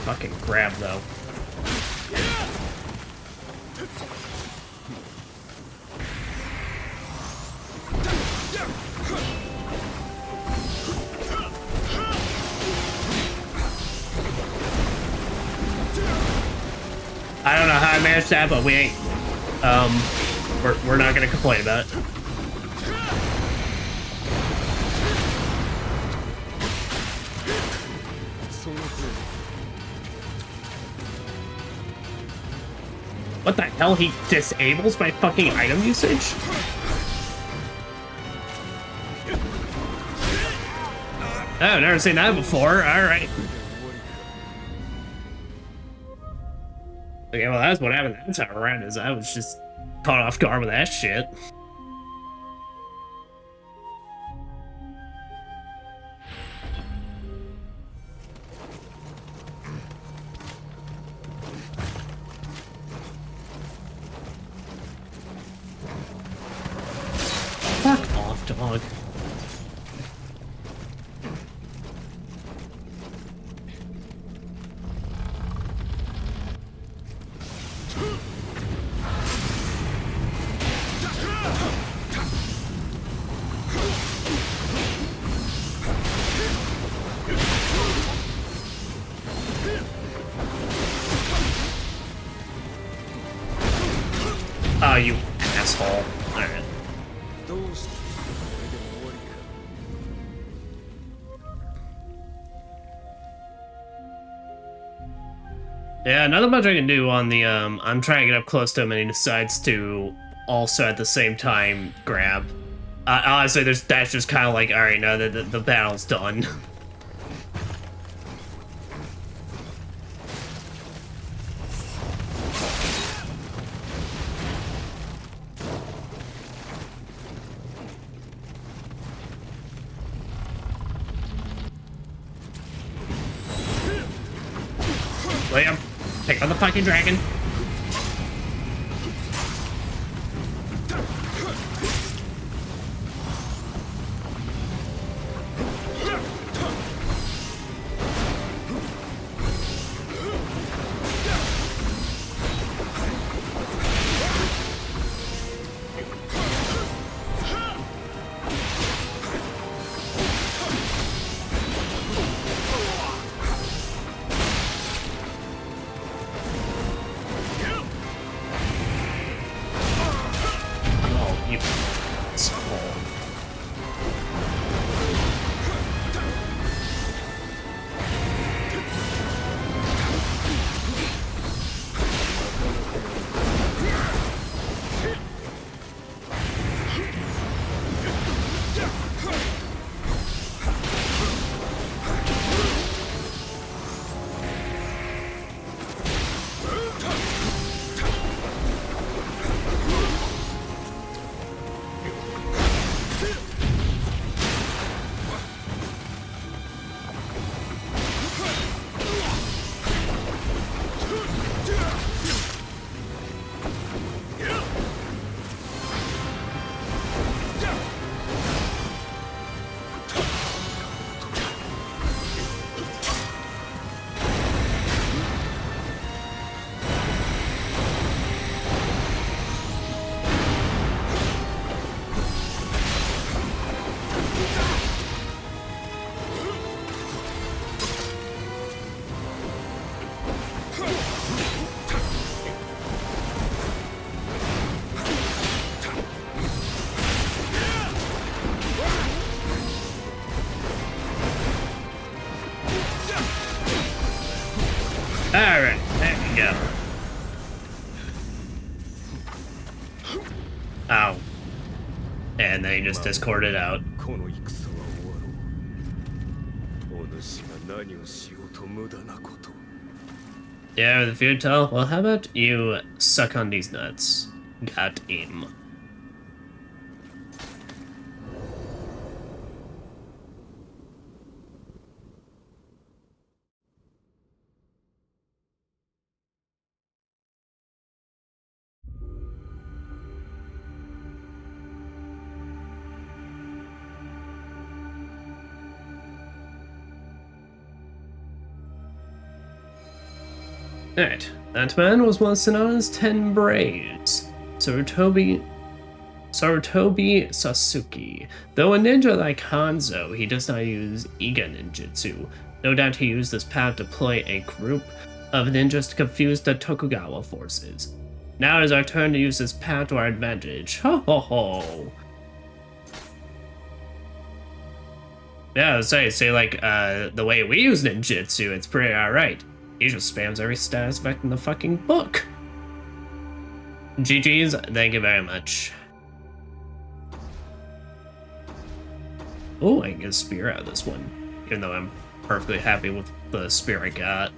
Fucking grab, though. I don't know how I managed that, but we ain't. We're not gonna complain about it. What the hell? He disables my fucking item usage? Oh, I've never seen that before. Alright. Okay, well, that's what happened that time around, is I was just caught off guard with that shit. Fuck off, dog. Oh, you asshole. Alright. Yeah, not much I can do on the, I'm trying to get up close to him and he decides to also at the same time grab. Honestly, that's just kind of like, alright, no, the battle's done. William, take on the fucking dragon. Alright, there we go. Ow. And then he just discorded out. Yeah, the futile. Well, how about you suck on these nuts? Got him. Alright. That man was once known as 10 Braves. Sarutobi Sasuke. Though a ninja like Hanzo, he does not use Iga ninjutsu. No doubt he used this path to deploy a group of ninjas to confuse the Tokugawa forces. Now it is our turn to use this path to our advantage. Ho ho ho! Yeah, I was say like, the way we use ninjutsu, it's pretty alright. He just spams every status effect in the fucking book. GG's, thank you very much. Oh, I can get a spear out of this one, even though I'm perfectly happy with the spear I got.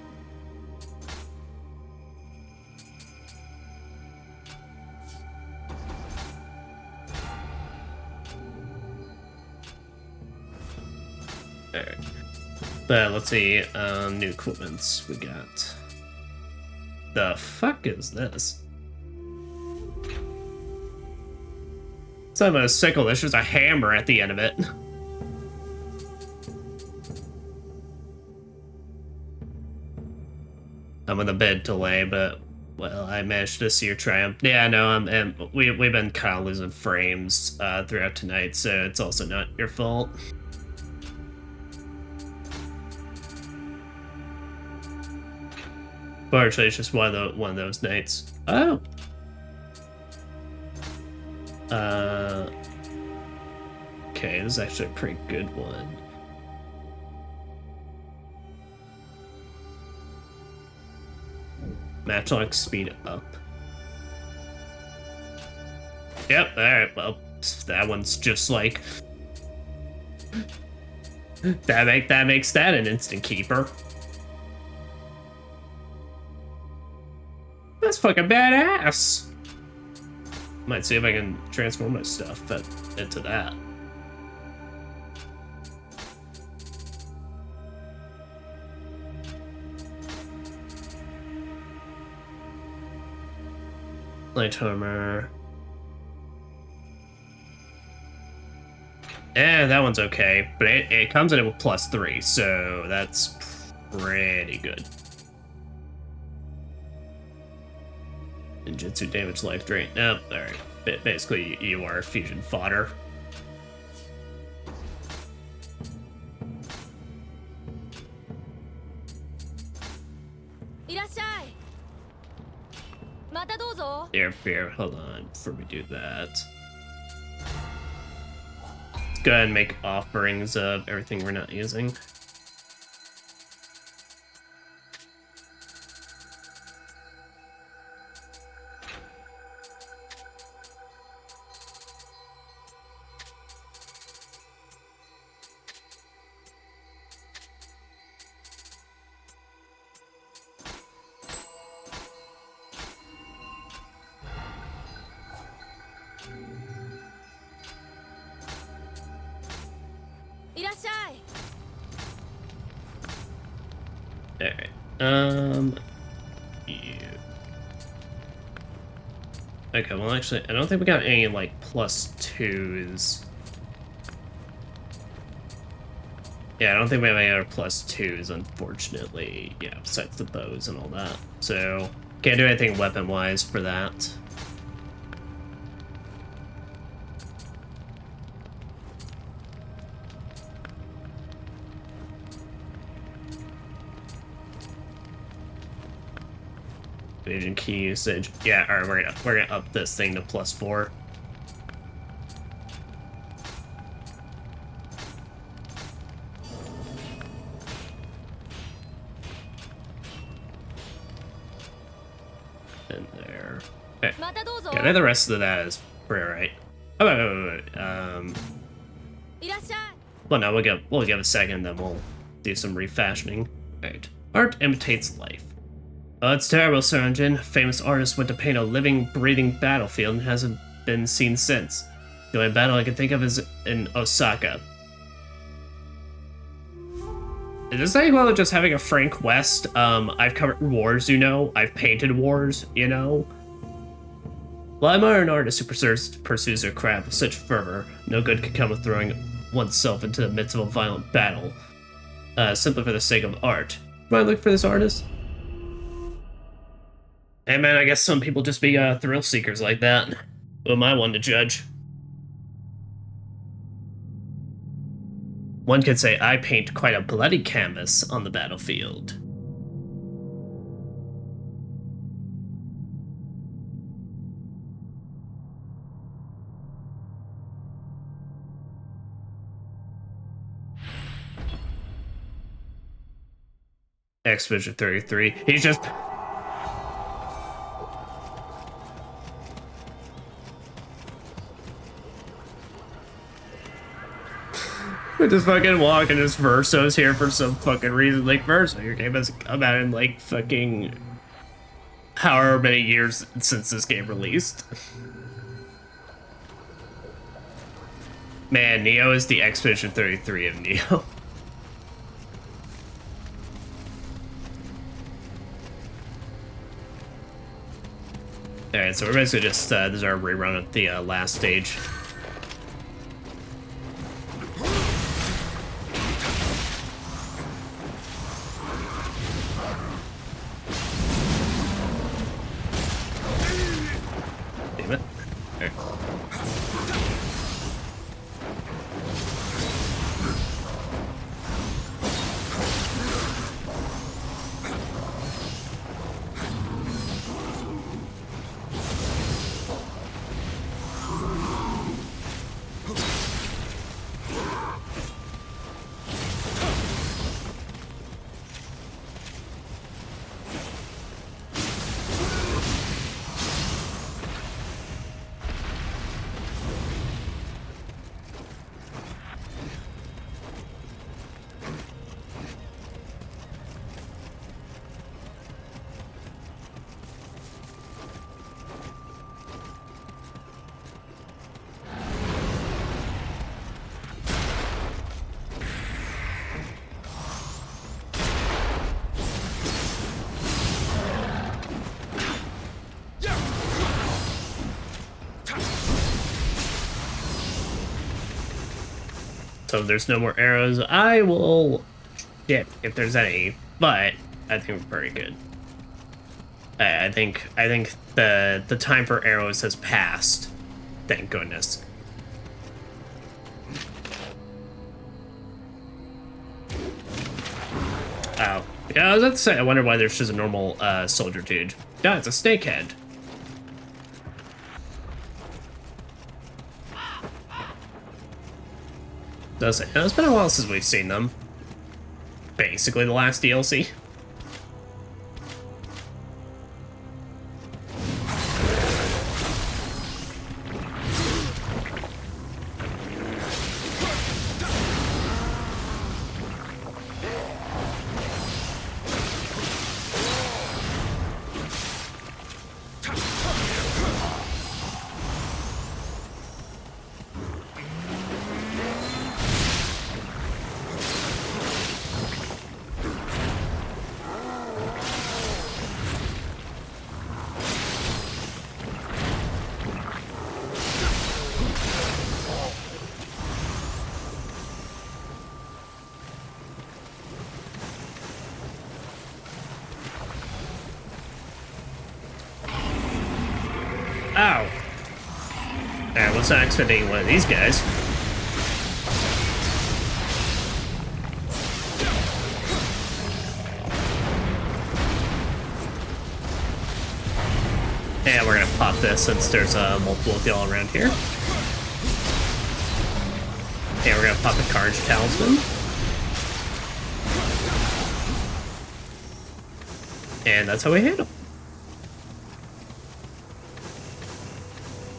Alright. But let's see, new equipments we got. The fuck is this? It's not a sickle, there's just a hammer at the end of it. I'm with a bit delay, but well, I managed to see your triumph. Yeah, no, we've been kind of losing frames throughout tonight, so it's also not your fault. Partially, it's just one of those nights. Oh. Okay, this is actually a pretty good one. Matchlock speed up. Yep, alright, well, that one's just like... that makes that an instant keeper. That's fucking badass! Might see if I can transform my stuff into that. Light armor. Eh, that one's okay, but it comes in with +3, so that's pretty good. Ninjutsu damage life drain. Nope, alright. Basically, you are fusion fodder. Here, hold on before we do that. Let's go ahead and make offerings of everything we're not using. Alright. Yeah. Okay, well actually, I don't think we got any, like, +2s. Yeah, I don't think we have any other +2s, unfortunately. Yeah, besides the bows and all that. So, can't do anything weapon-wise for that. Agent key usage. Yeah, alright, we're gonna up this thing to +4. And there. Okay. Yeah, then the rest of that is pretty alright. Oh, wait. Well, no, we'll give a second, then we'll do some refashioning. Alright. Art imitates life. Oh, it's terrible, Sir Engine. A famous artist went to paint a living, breathing battlefield and hasn't been seen since. The only battle I can think of is in Osaka. Is this like well just having a frank West? I've covered wars, you know. I've painted wars, you know. Well, I admire an artist who pursues their craft with such fervor. No good can come of throwing oneself into the midst of a violent battle, simply for the sake of art. Might I look for this artist? Hey man, I guess some people just be thrill seekers like that. Who am I one to judge? One could say I paint quite a bloody canvas on the battlefield. Expedition 33. He's just... We just fucking walk and just Verso's here for some fucking reason. Like, Verso, your game hasn't come out in like fucking however many years since this game released. Man, Nioh is the Expedition 33 of Nioh. Alright, so we're basically just, this is our rerun of the last stage. Damn it. Alright. So there's no more arrows. I will shit if there's any, but I think we're pretty good. I think the time for arrows has passed. Thank goodness. Oh, yeah, I was about to say. I wonder why there's just a normal soldier dude. Yeah, it's a snakehead. Does it? It's been a while since we've seen them. Basically the last DLC. Ow. I was not expecting one of these guys. And we're gonna pop this since there's multiple of y'all around here. And we're gonna pop the Carnage Talisman. And that's how we handle.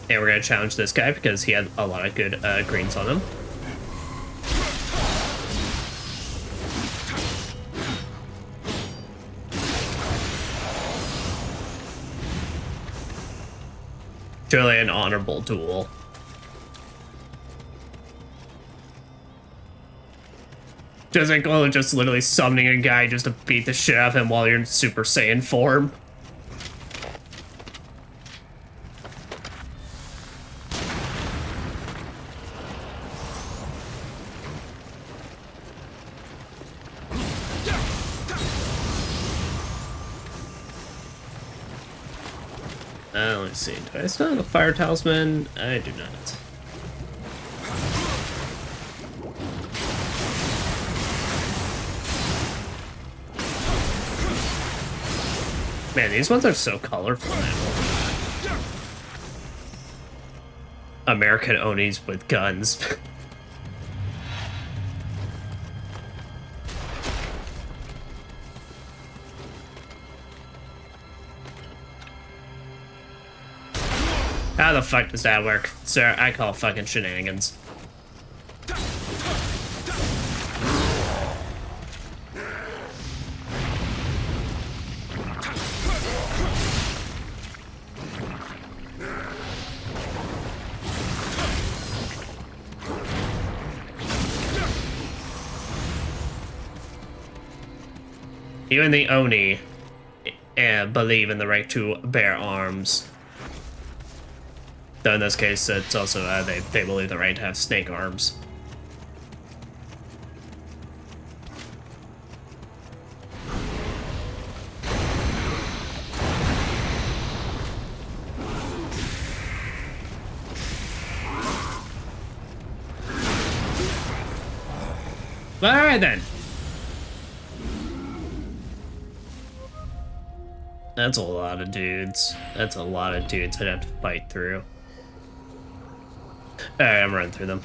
And we're going to challenge this guy because he had a lot of good greens on him. Truly an honorable duel. Just literally summoning a guy just to beat the shit out of him while you're in Super Saiyan form. Let me see. Do I still have a fire talisman? I do not. Man, these ones are so colorful now. American Onis with guns. How the fuck does that work? Sir, I call fucking shenanigans. Even the Oni believe in the right to bear arms. Though in this case, it's also, they believe the right to have snake arms. Alright then. That's a lot of dudes. That's a lot of dudes I'd have to fight through. Alright, I'm running through them.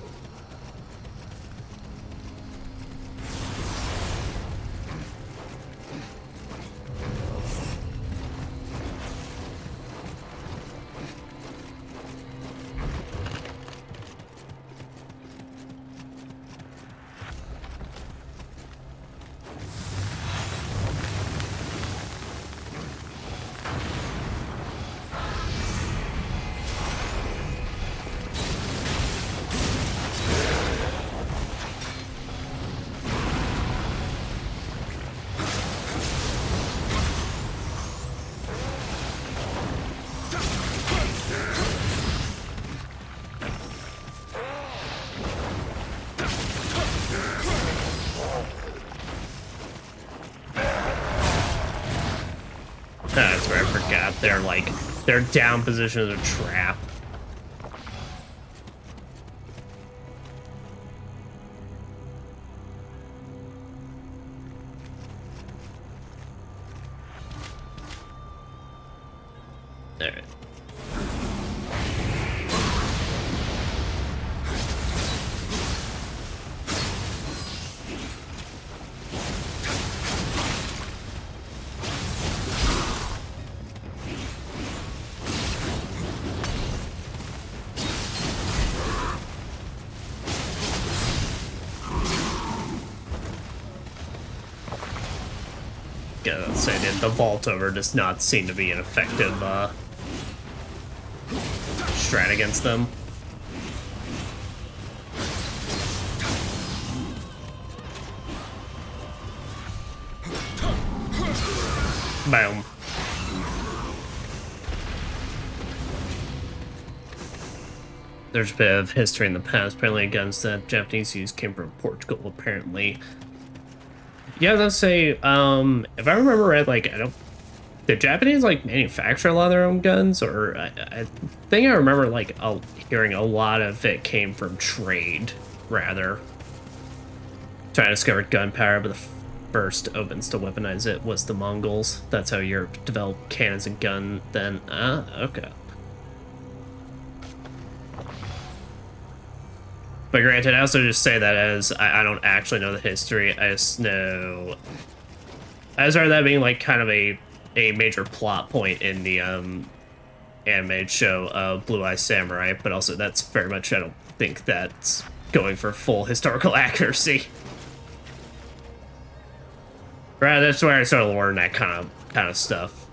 That's where I forgot. Their down position is a trap. Alright. Gotta say that the vault over does not seem to be an effective strat against them. Boom. There's a bit of history in the past. Apparently, guns that Japanese used came from Portugal. Apparently, yeah. Let's say, if I remember right, like I don't. The Japanese like manufacture a lot of their own guns, or I think I remember like hearing a lot of it came from trade, rather. China discovered gunpowder, but the first opens to weaponize it was the Mongols. That's how Europe developed cannons and gun. Then, okay. But granted, I also just say that as I don't actually know the history. I just know. I just heard that being like kind of a major plot point in the animated show Blue Eye Samurai, but also that's very much, I don't think that's going for full historical accuracy. Right, that's where I started learning that kind of stuff.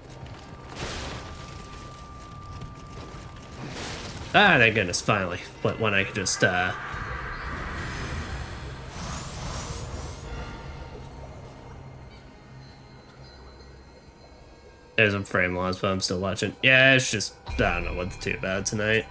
Ah, thank goodness, finally. But when I could just There's some frame loss, but I'm still watching. Yeah, it's just, I don't know what's too bad tonight.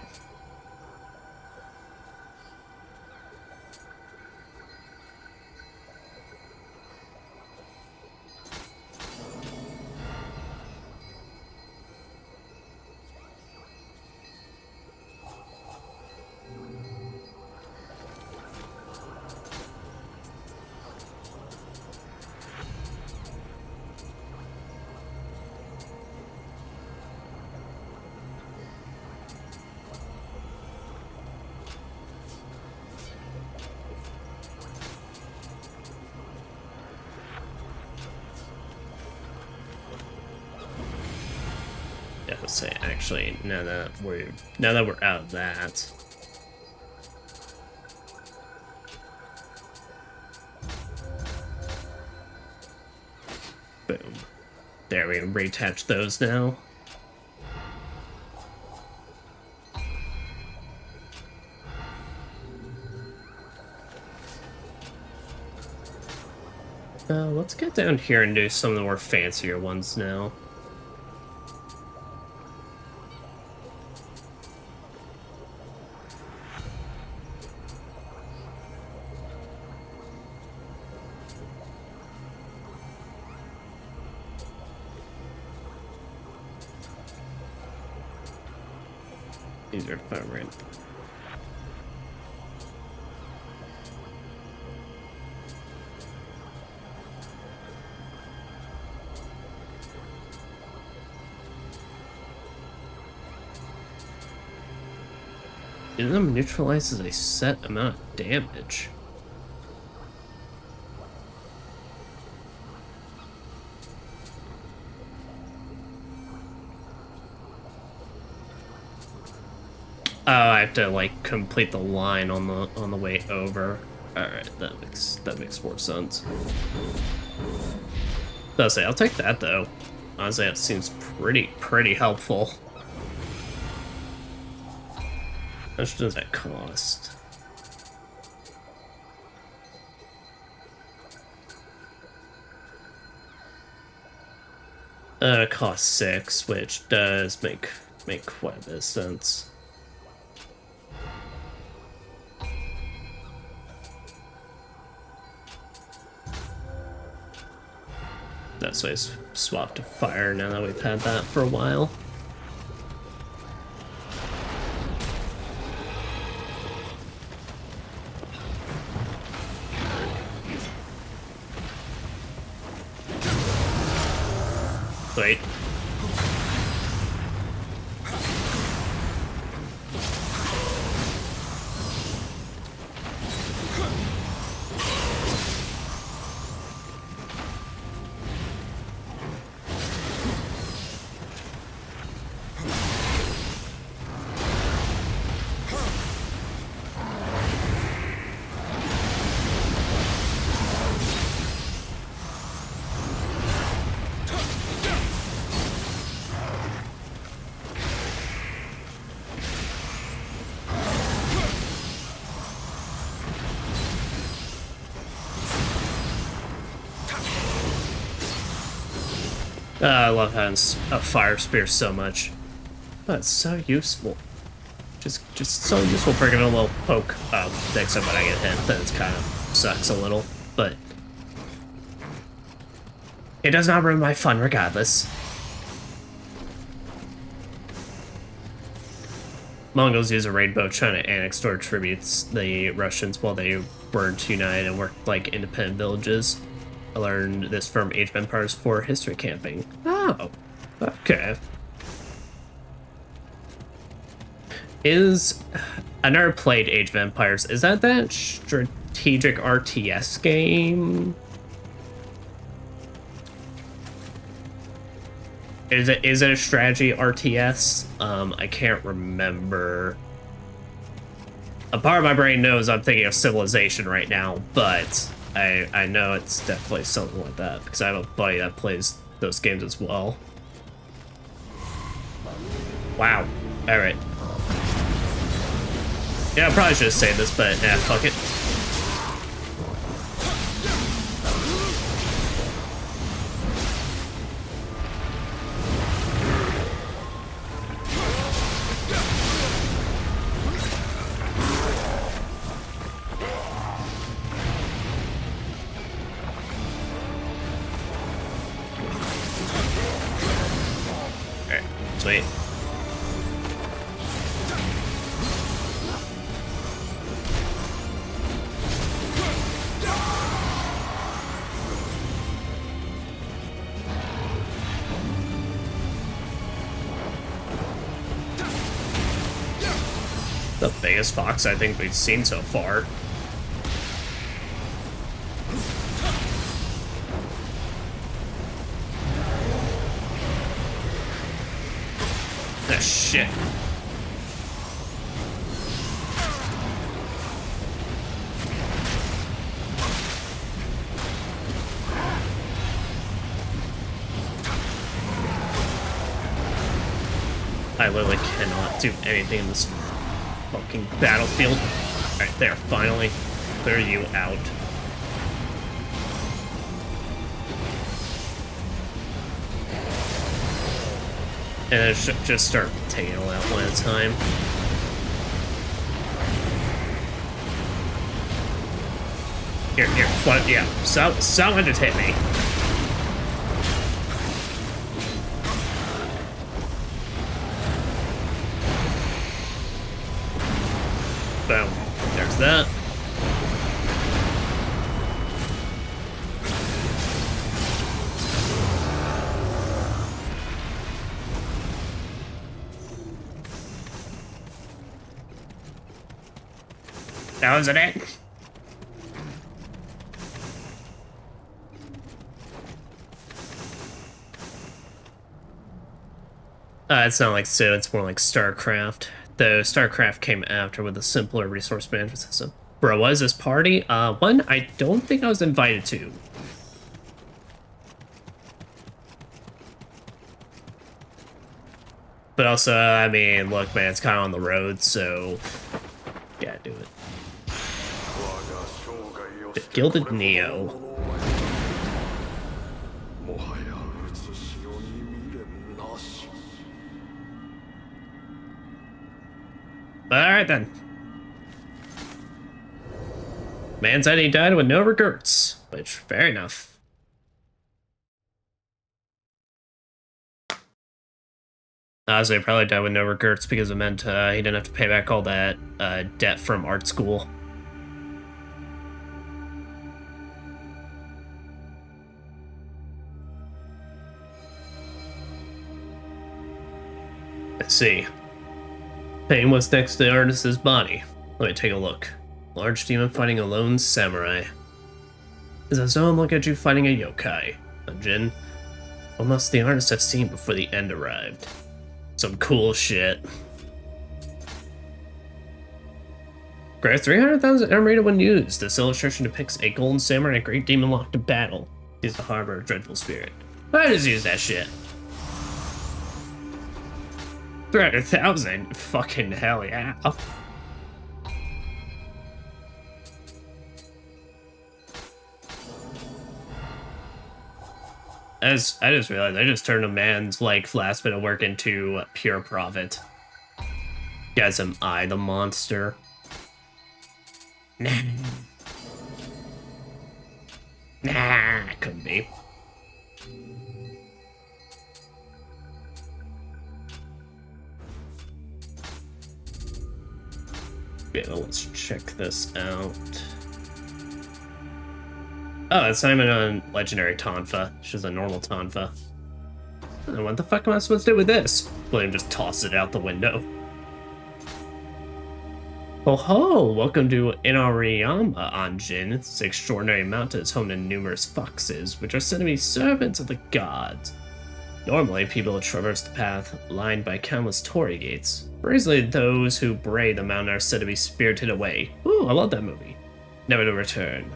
Yeah, let's say actually now that we're out of that. Boom. There, we can reattach those now. Let's get down here and do some of the more fancier ones now. These are fun, right? Venom neutralizes a set amount of damage. Oh, I have to like complete the line on the way over. All right, that makes more sense. I'll say I'll take that though. Honestly, that seems pretty helpful. How much does that cost? It costs 6, which does make quite a bit of sense. That's why I swapped to fire now that we've had that for a while. Wait. I love having a fire spear so much. Oh, it's so useful. Just so useful for giving a little poke. Next time when I get hit, then it kind of sucks a little, but it does not ruin my fun regardless. Mongols use a rainbow trying to annex or tributes the Russians while they weren't united and worked like independent villages. I learned this from Age of Empires 4 history camping. Oh, okay. I never played Age of Empires. Is that strategic RTS game? Is it a strategy RTS? I can't remember. A part of my brain knows I'm thinking of Civilization right now, but I know it's definitely something like that because I have a buddy that plays those games as well. Wow. All right. Yeah, I probably should have saved this, but nah, fuck it. Sweet. The biggest fox I think we've seen so far. Ah, shit. I literally cannot do anything in this fucking battlefield. Alright, there, finally. Clear you out. And then just start taking it all out one at a time. Here, what? Yeah, someone just hit me. Boom. There's that. That wasn't it. It's not like Civ, it's more like StarCraft. Though StarCraft came after with a simpler resource management system. Bro, what is this party? One I don't think I was invited to. But also, I mean, look, man, it's kind of on the road, so yeah, do it. The Gilded Nioh. Alright then. Man said he died with no regrets, which, fair enough. Honestly, he probably died with no regrets because it meant he didn't have to pay back all that debt from art school. Let's see. Pain was next to the artist's body. Let me take a look. Large demon fighting a lone samurai. As I saw him look at you fighting a yokai. A Jin. What must the artist have seen before the end arrived? Some cool shit. Grants 300,000 Emerita when used. This illustration depicts a golden samurai and a great demon locked in battle. He's the harbor of dreadful spirit. I just use that shit. 300,000? Fucking hell yeah. I just realized I just turned a man's like last bit of work into pure profit. Guess am I the monster? Nah. Nah, couldn't be. Okay, well, let's check this out. Oh, it's not even a legendary Tonfa. It's just a normal Tonfa. And what the fuck am I supposed to do with this? William just tosses it out the window. Oh ho! Welcome to Inariyama, Anjin. This extraordinary mountain is home to numerous foxes, which are said to be servants of the gods. Normally, people traverse the path lined by countless torii gates. Recently, those who brave the mountain are said to be spirited away. Ooh, I love that movie. Never to return.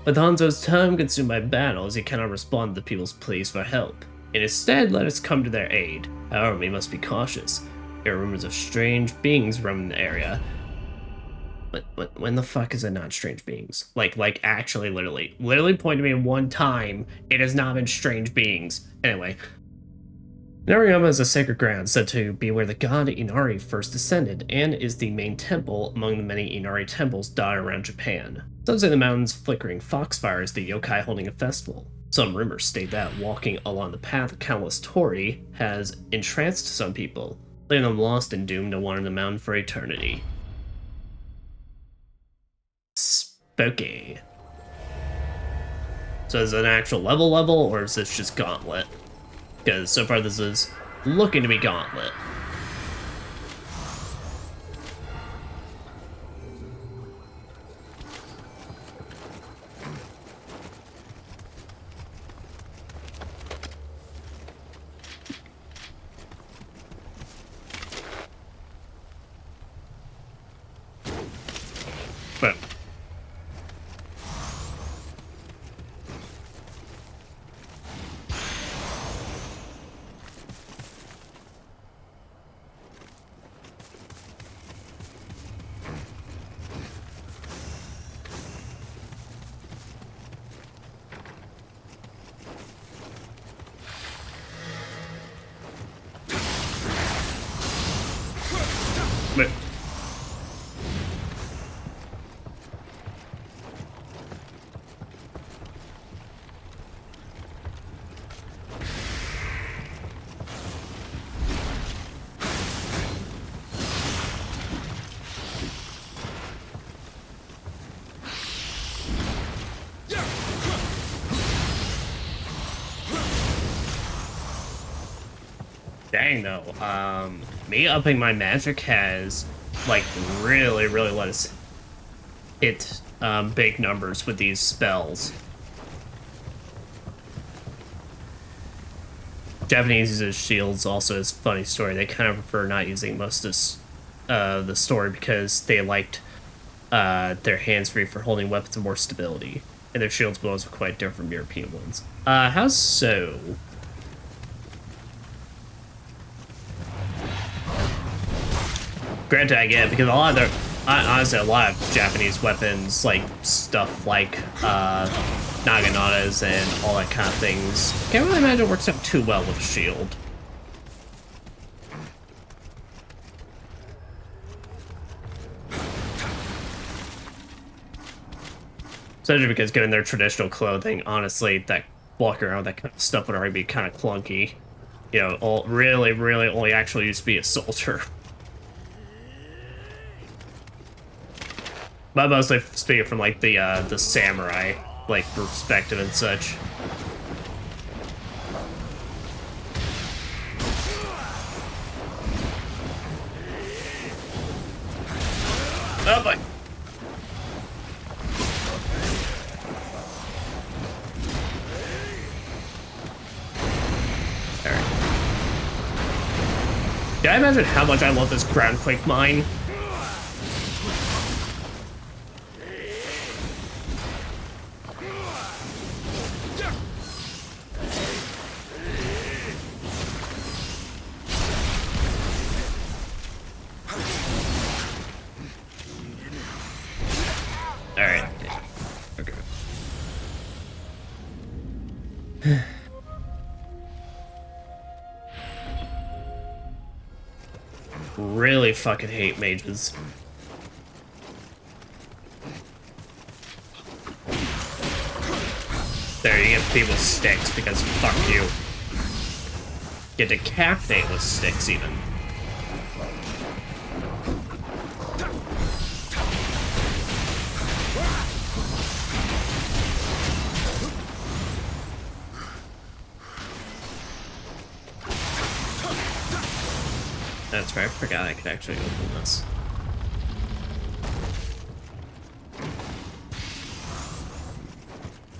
With Hanzo's time consumed by battles, he cannot respond to the people's pleas for help. Instead, let us come to their aid. However, we must be cautious. There are rumors of strange beings roaming the area. But when the fuck is it not strange beings? Like actually, literally point to me one time. It has not been strange beings. Anyway. Nariyama is a sacred ground said to be where the god Inari first descended, and is the main temple among the many Inari temples dotted around Japan. Some say the mountain's flickering foxfire is the yokai holding a festival. Some rumors state that walking along the path of countless torii has entranced some people, leaving them lost and doomed to wander the mountain for eternity. Spooky. So is it an actual level, or is this just Gauntlet? Because so far this is looking to be Gauntlet. Wait. Dang though, me upping my magic has like really let us hit big numbers with these spells. Japanese uses shields also is a funny story. They kind of prefer not using most of the story because they liked their hands free for holding weapons and more stability. And their shields bows are quite different from European ones. How so? Granted, I get it, because a lot of their, honestly, a lot of Japanese weapons, like stuff like naganatas and all that kind of things, can't really imagine it works out too well with a shield. Especially because given their traditional clothing, honestly, that walking around with that kind of stuff would already be kind of clunky. You know, all, really only actually used to be a soldier. But mostly speaking from like the samurai like perspective and such. Oh boy. Alright. Can I imagine how much I love this ground quake mine? Alright. Okay. Really fucking hate mages. There, you get people with sticks because fuck you. Get decapitate with sticks even. That's right, I forgot I could actually open this.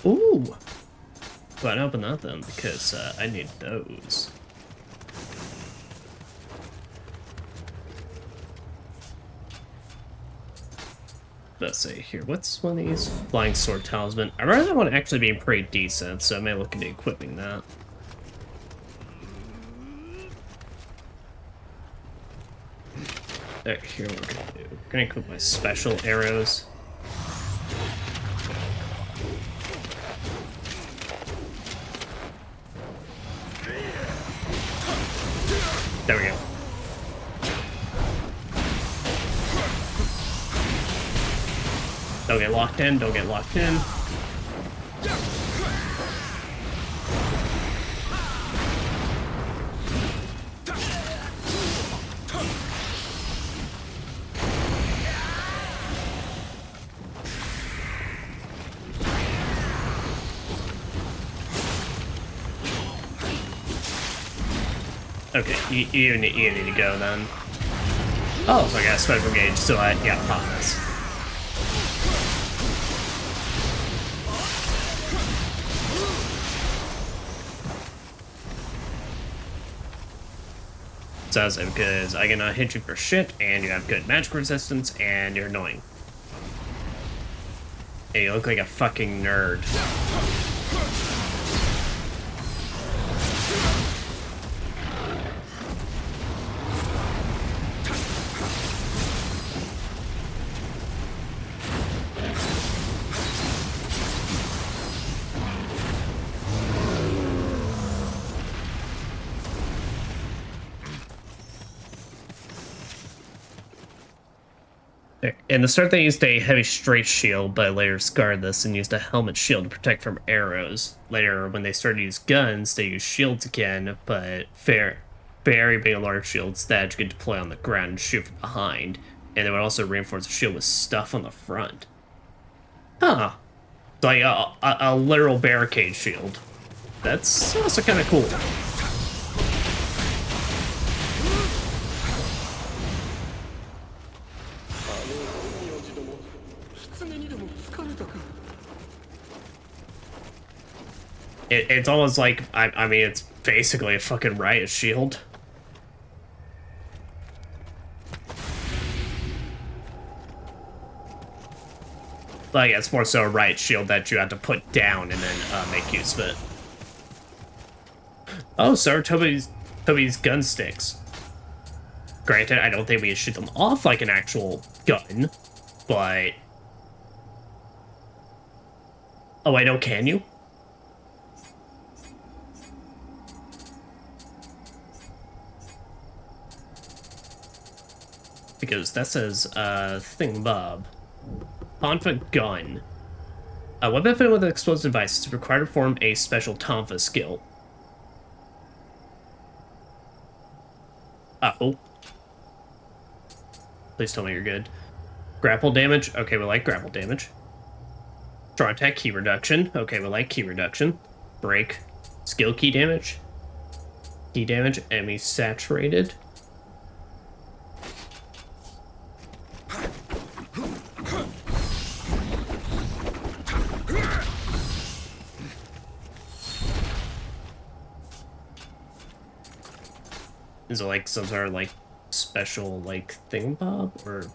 Ooh! Go ahead and open that then, because I need those. Let's see here, what's one of these? Flying Sword Talisman. I remember that one actually being pretty decent, so I may look into equipping that. Alright, here what we're gonna do. We're gonna equip my special arrows. There we go. Don't get locked in, don't get locked in. Okay, you need to go then. Oh, so I got a special gauge, so I got promise. Sounds like because I cannot hit you for shit, and you have good magic resistance, and you're annoying. Hey, you look like a fucking nerd. In the start, they used a heavy straight shield, but later scarred this and used a helmet shield to protect from arrows. Later, when they started to use guns, they used shields again, but very big and large shields that you could deploy on the ground and shoot from behind. And they would also reinforce the shield with stuff on the front. Huh. It's like a literal barricade shield. That's also kind of cool. It's almost like, I mean, it's basically a fucking riot shield. Like, it's more so a riot shield that you have to put down and then make use of it. Oh, so are Toby's gun sticks. Granted, I don't think we can shoot them off like an actual gun, but... Oh, wait, no, can you? Because that says, thingbob. Tonfa gun. A weapon fitted with an explosive device is required to perform a special Tonfa skill. Uh-oh. Please tell me you're good. Grapple damage. Okay, we like grapple damage. Strong attack key reduction. Okay, we like key reduction. Break. Skill key damage. Key damage. Enemy saturated. Is it like some sort of like special like thingbob or?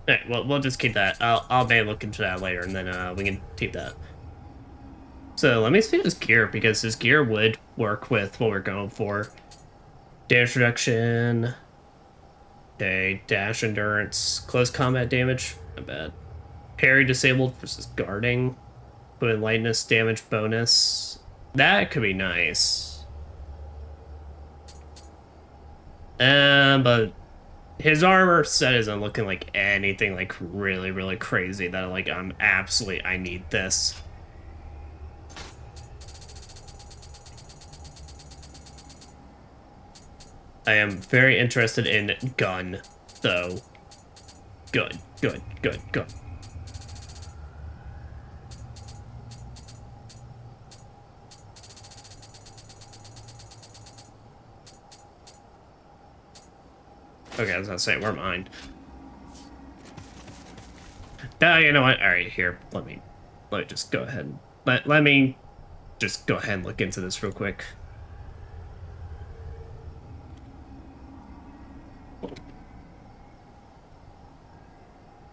Alright, well, we'll just keep that. I'll maybe look into that later, and then we can keep that. So let me see his gear, because his gear would work with what we're going for. Damage reduction. Okay, dash endurance. Close combat damage. Not bad. Parry disabled versus guarding. Put in lightness damage bonus. That could be nice. But his armor set isn't looking like anything like really crazy that like I need this. I am very interested in gun, though. Good. Okay, I was gonna say, where am I? You know what? Alright, here. Let me just go ahead. Let me just go ahead and look into this real quick.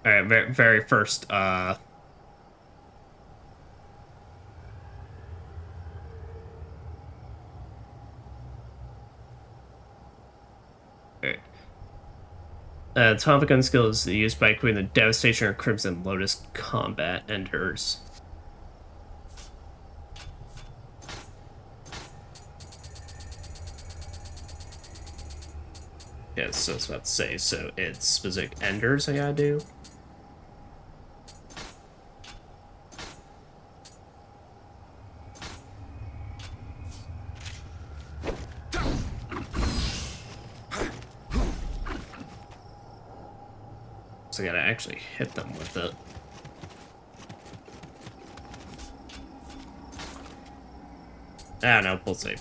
Alright, very first, Alright. Tonfa gun skill is used by equipping the Devastation or Crimson Lotus combat enders. Yeah, so I was about to say, so it's specific enders I gotta do. So I gotta actually hit them with it. I don't know, we'll see.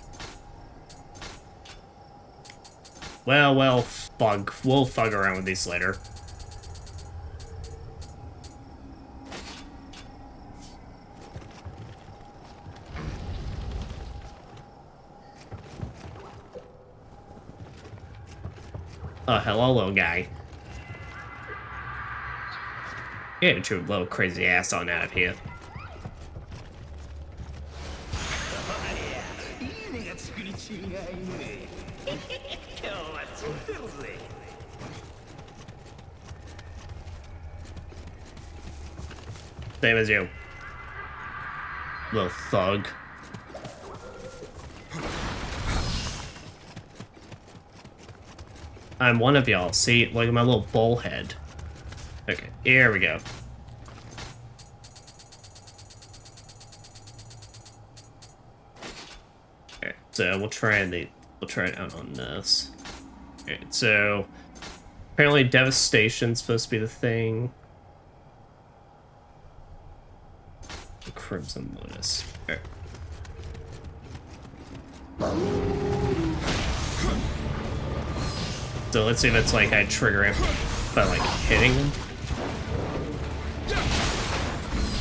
Well, we'll fug around with these later. Oh, hello, little guy. Get your little crazy ass on out of here. Same as you. Little thug. I'm one of y'all. See, look at my little bullhead. Okay, here we go. Okay, so we'll try it out on this. Okay, so apparently devastation's supposed to be the thing. Crimson Lotus. Okay. So let's see if it's like I trigger him by like hitting him.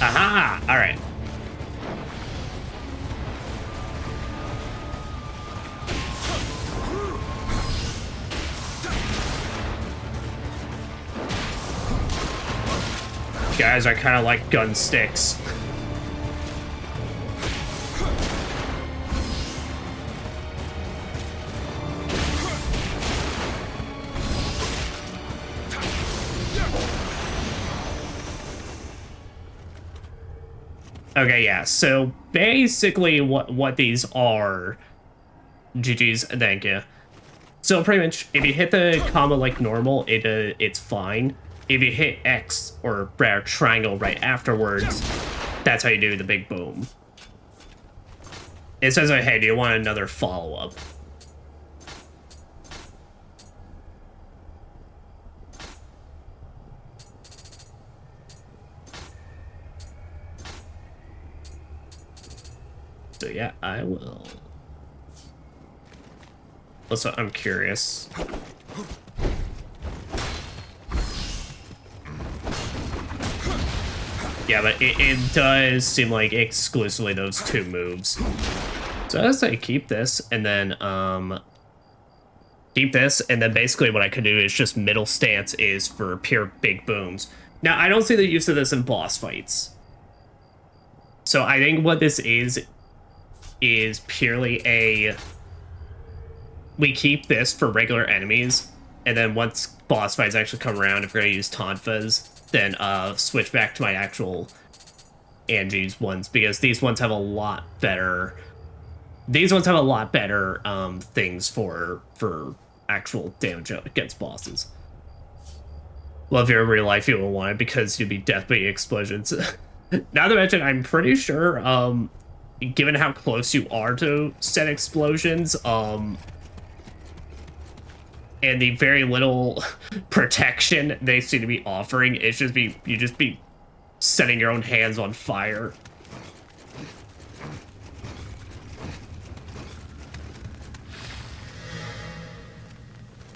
Aha! Alright. Guys are kind of like gun sticks. Okay, yeah, so basically what these are... GG's, thank you. So pretty much, if you hit the combo like normal, it's fine. If you hit X, or rather triangle right afterwards, that's how you do the big boom. It says, like, hey, do you want another follow-up? So yeah, I will. Also, I'm curious. Yeah, but it does seem like exclusively those two moves. So I say keep this, and then basically what I could do is just middle stance is for pure big booms. Now, I don't see the use of this in boss fights. So I think what this is purely a... We keep this for regular enemies, and then once boss fights actually come around, if we're going to use Tonfas, then switch back to my actual Angie's ones, because these ones have a lot better... These ones have a lot better things for actual damage against bosses. Well, if you're in real life, you will want it, because you'd be death by explosions. Not to mention, I'm pretty sure, given how close you are to set explosions, and the very little protection they seem to be offering, you just be setting your own hands on fire.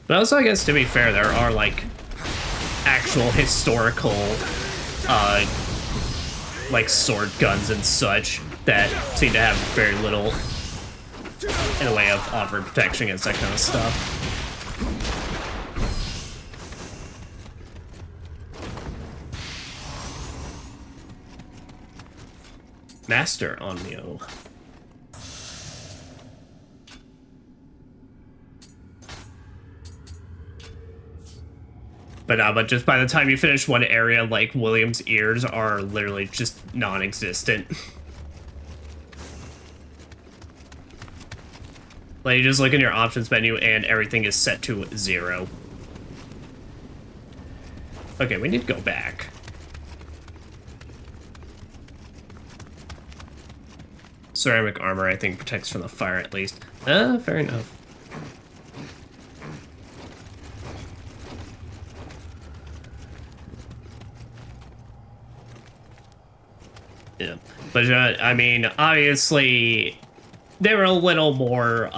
But also, I guess, to be fair, there are, like, actual historical, like, sword guns and such that seem to have very little in the way of offered protection against that kind of stuff. Master on Nioh. But just by the time you finish one area, like, William's ears are literally just non-existent. Like, you just look in your options menu and everything is set to 0. Okay, we need to go back. Ceramic armor, I think, protects from the fire at least. Fair enough. Yeah, but I mean, obviously, they were a little more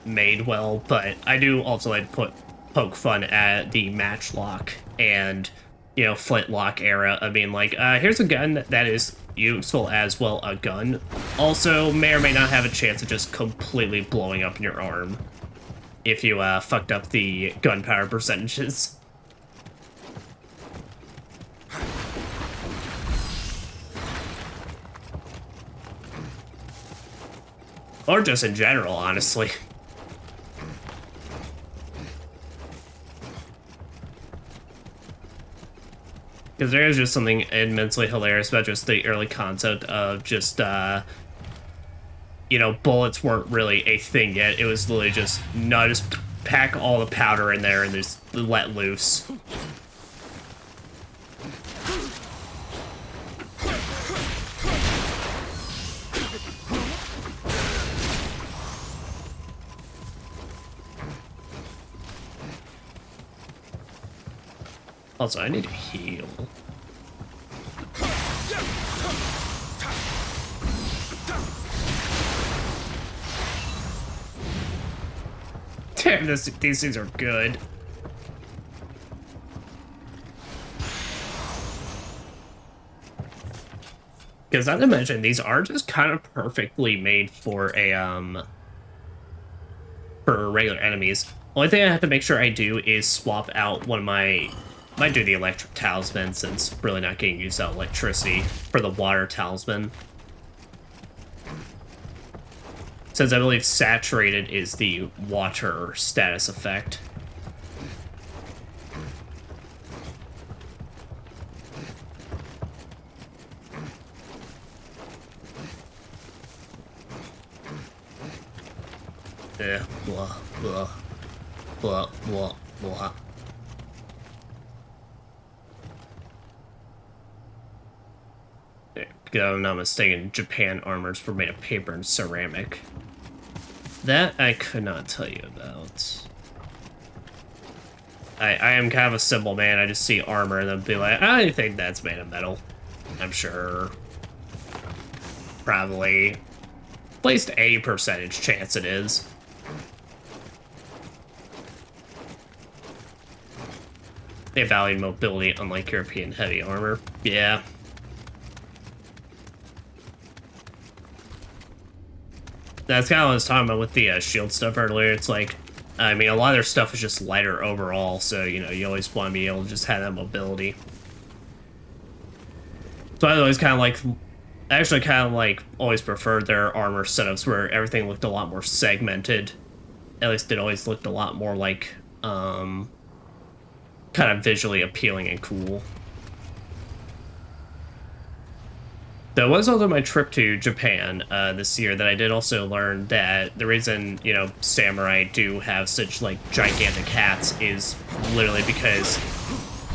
made well, but I do also like to poke fun at the matchlock and, you know, flintlock era. I mean, like, here's a gun that is useful as well, a gun. Also, may or may not have a chance of just completely blowing up in your arm if you fucked up the gunpowder percentages. Or just in general, honestly. Because there is just something immensely hilarious about just the early concept of just, you know, bullets weren't really a thing yet. It was literally just, no, just pack all the powder in there and just let loose. Also, I need to heal. Damn, these things are good. Because not to mention, these are just kind of perfectly made for a, for regular enemies. Only thing I have to make sure I do is swap out one of my... Might do the electric talisman, since really not getting used out electricity, for the water talisman. Since I believe saturated is the water status effect. Blah, blah, blah, blah, blah. If I'm not mistaken, Japan armors were made of paper and ceramic. That I could not tell you about. I am kind of a simple man. I just see armor and then be like, I think that's made of metal. I'm sure. Probably. At least a percentage chance it is. They value mobility unlike European heavy armor. Yeah. That's kind of what I was talking about with the shield stuff earlier. It's like, I mean, a lot of their stuff is just lighter overall, so, you know, you always want to be able to just have that mobility. So I always kind of like, actually kind of like, always preferred their armor setups where everything looked a lot more segmented. At least it always looked a lot more like, kind of visually appealing and cool. That was also my trip to Japan this year that I did also learn that the reason, you know, samurai do have such, like, gigantic hats is literally because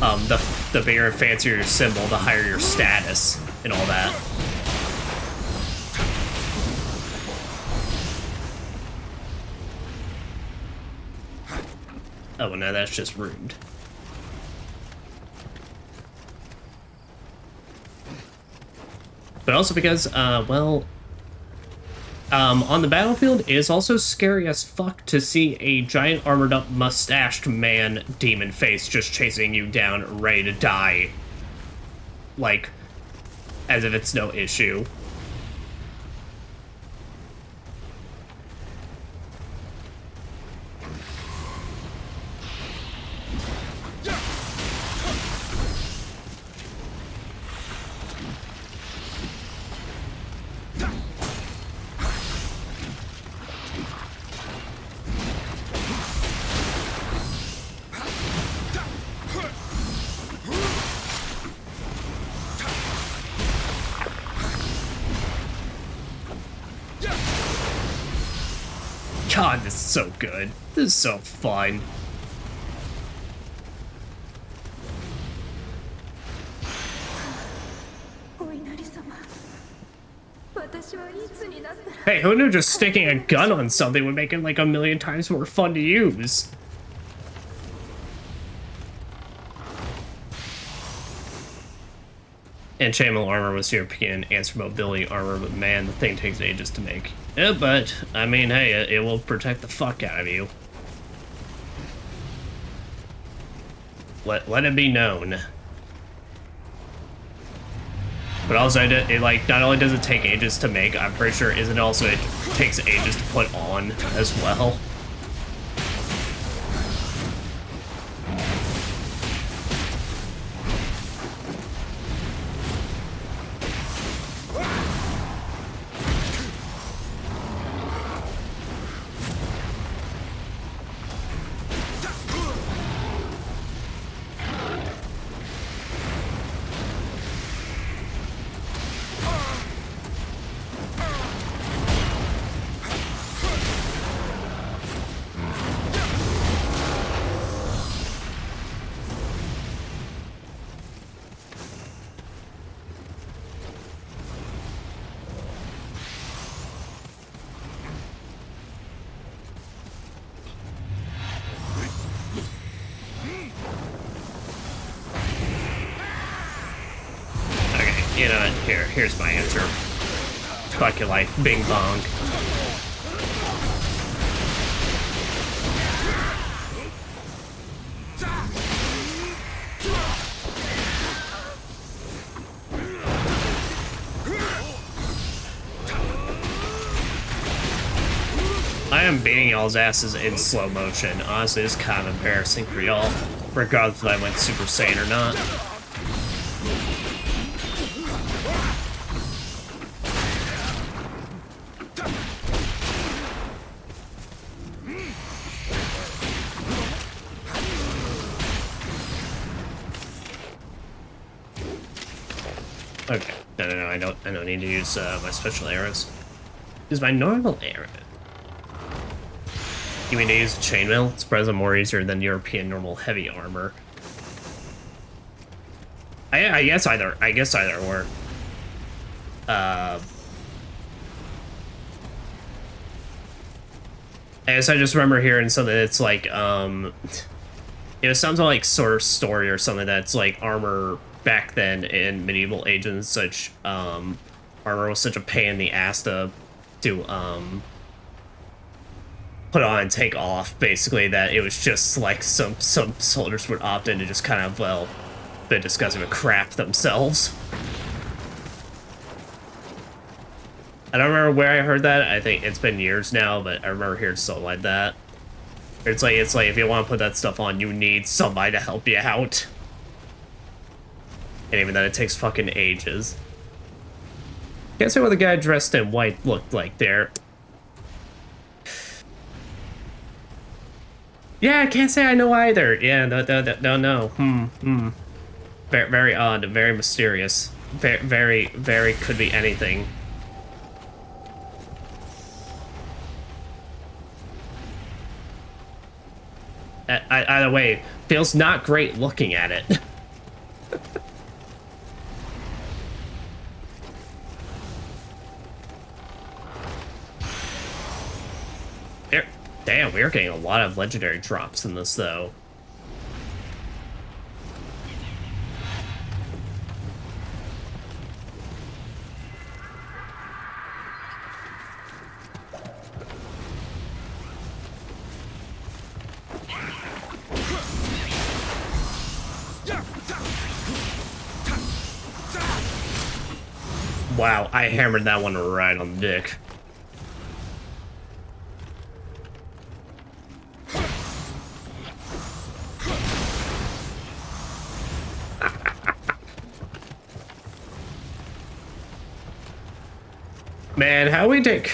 the bigger and fancier your symbol, the higher your status and all that. Oh, well, now that's just rude. But also because, well, on the battlefield, it is also scary as fuck to see a giant armored up mustached man demon face just chasing you down, ready to die. Like, as if it's no issue. God, this is so good. This is so fun. Hey, who knew just sticking a gun on something would make it like a million times more fun to use? And chainmail armor was European answer mobility armor, but man, the thing takes ages to make. Yeah, but, I mean, hey, it will protect the fuck out of you. Let it be known. But also, it, like, not only does it take ages to make, I'm pretty sure it also it takes ages to put on as well. here's my answer. Fuck your life. Bing bong. I am beating y'all's asses in slow motion. Honestly, it's kind of embarrassing for y'all, regardless if I went Super Saiyan or not. Okay, no, I don't need to use my special arrows. Use my normal arrow. You mean to use chainmail? It's present more easier than European normal heavy armor. I guess either work. I guess I just remember hearing something that's like it was something like Source Story or something that's like armor back then in medieval ages and such. Armor was such a pain in the ass to put on and take off, basically, that it was just like some soldiers would opt in to just kind of, well, a bit disgusting, but crap themselves. I don't remember where I heard that. I think it's been years now, but I remember hearing something like that. It's like if you want to put that stuff on, you need somebody to help you out. And even then, it takes fucking ages. Can't say what the guy dressed in white looked like there. Yeah, I can't say I know either. Yeah, no. Very odd, very mysterious. Very could be anything. Either way, feels not great looking at it. Damn, we are getting a lot of legendary drops in this, though. Wow, I hammered that one right on the dick. Man, how we take...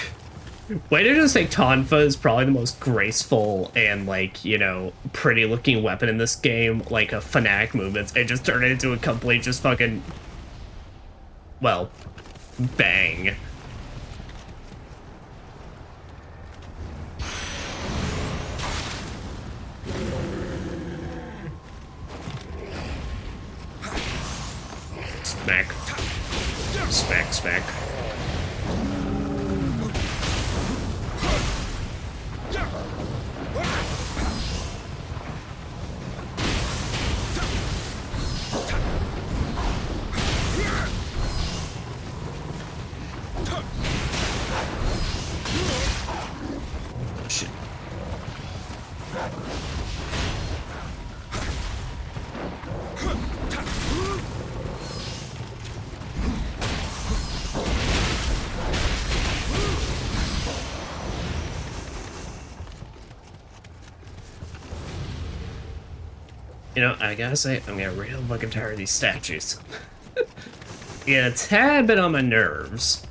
Way to just think Tonfa is probably the most graceful and, like, you know, pretty-looking weapon in this game. Like, a fanatic movements. And just turn it into a complete just fucking... Well, bang. Smack. Smack, smack. Shit. You know, I gotta say, I'm getting real fucking tired of these statues. Yeah, a tad bit on my nerves.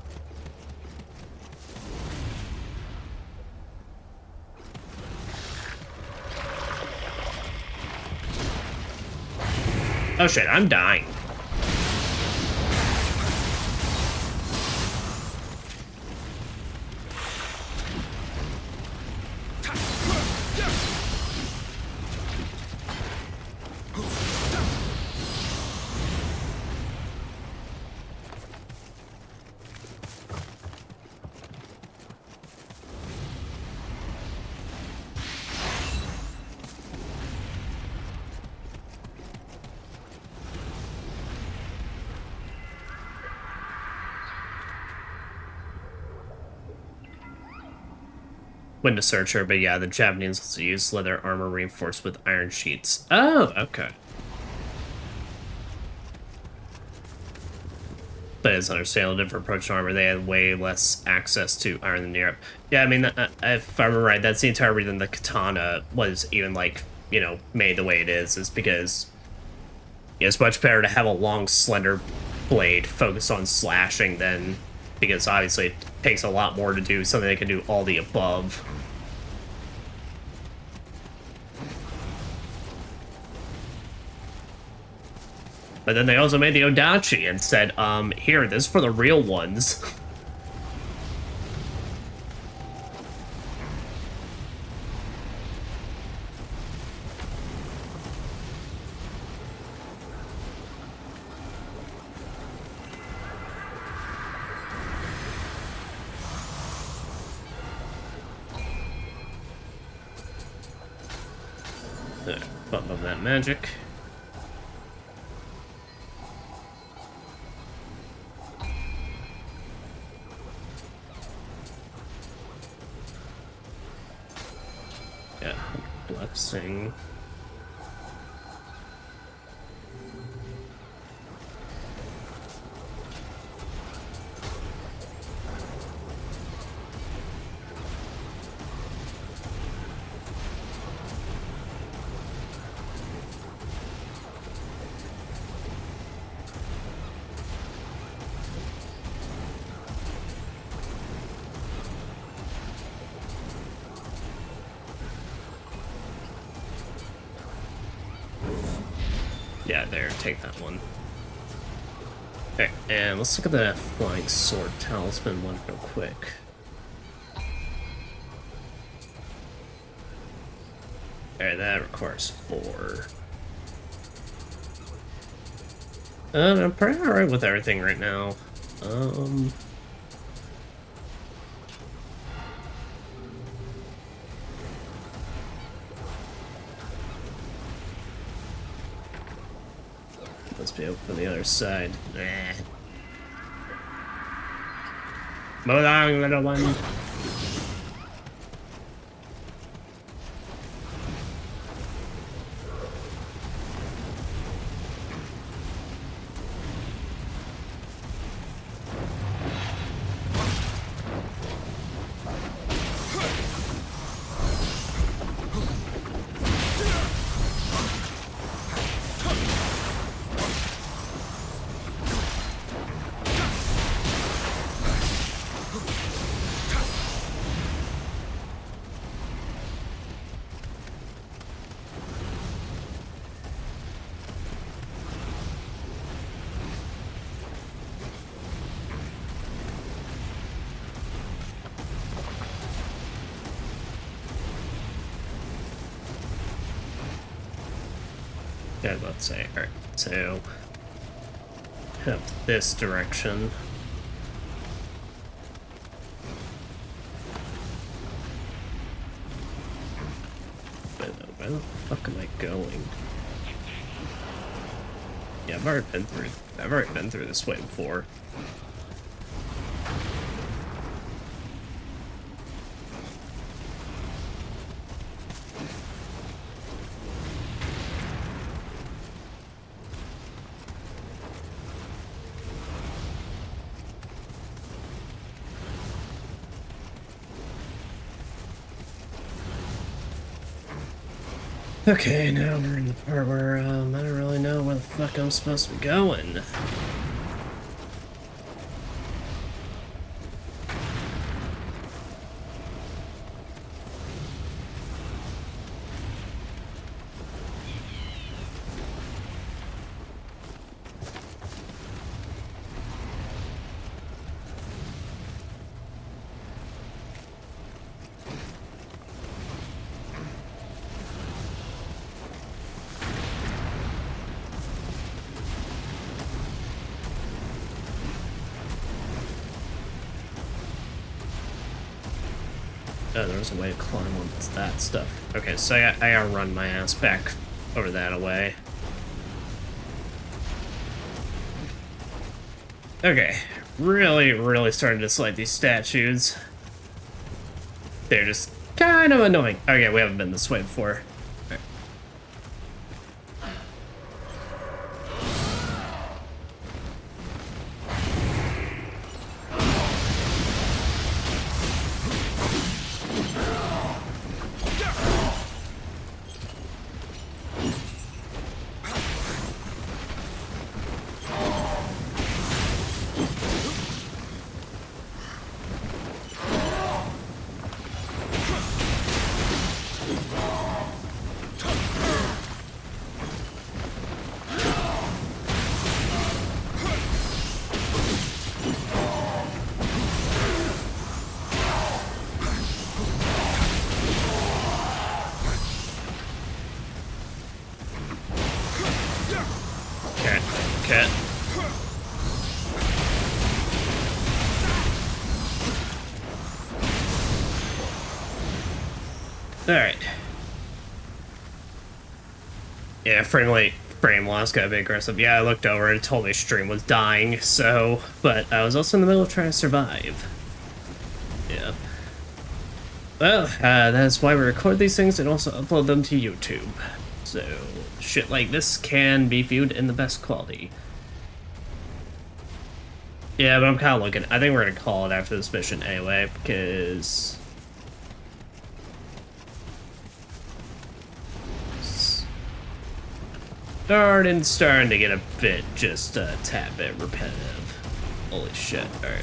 Oh shit, I'm dying. Window Searcher, but yeah, the Japanese also use leather armor reinforced with iron sheets. Oh, okay. But it's understandable, different approach to armor. They had way less access to iron than Europe. Yeah, I mean, if I remember right, that's the entire reason the katana was even, like, you know, made the way it is because it's much better to have a long, slender blade focused on slashing than, because obviously it takes a lot more to do something that can do all the above. But then they also made the Odachi and said, here, this is for the real ones. Bump up that magic. Yeah, blessing. Yeah, there, take that one. Okay, and let's look at the Flying Sword Talisman one real quick. Alright, that requires 4. I'm pretty alright with everything right now. Must be open on the other side. Nah. Move along, little one. Yeah, let's say, alright, so head up this direction. But where the fuck am I going? Yeah, I've already been through this way before. Okay, now we're in the part where, I don't really know where the fuck I'm supposed to be going. Oh, there's a way to climb on that stuff. Okay, so I gotta run my ass back over that way. Okay, really starting to dislike these statues. They're just kind of annoying. Okay, we haven't been this way before. Right. Okay. Alright. Yeah, frame loss got a bit aggressive. Yeah, I looked over and it told me stream was dying, so... But I was also in the middle of trying to survive. Yeah. Well, that's why we record these things and also upload them to YouTube. So, shit like this can be viewed in the best quality. Yeah, but I'm kind of looking... I think we're going to call it after this mission anyway, because... starting to get a bit, just a tad bit repetitive. Holy shit, alright.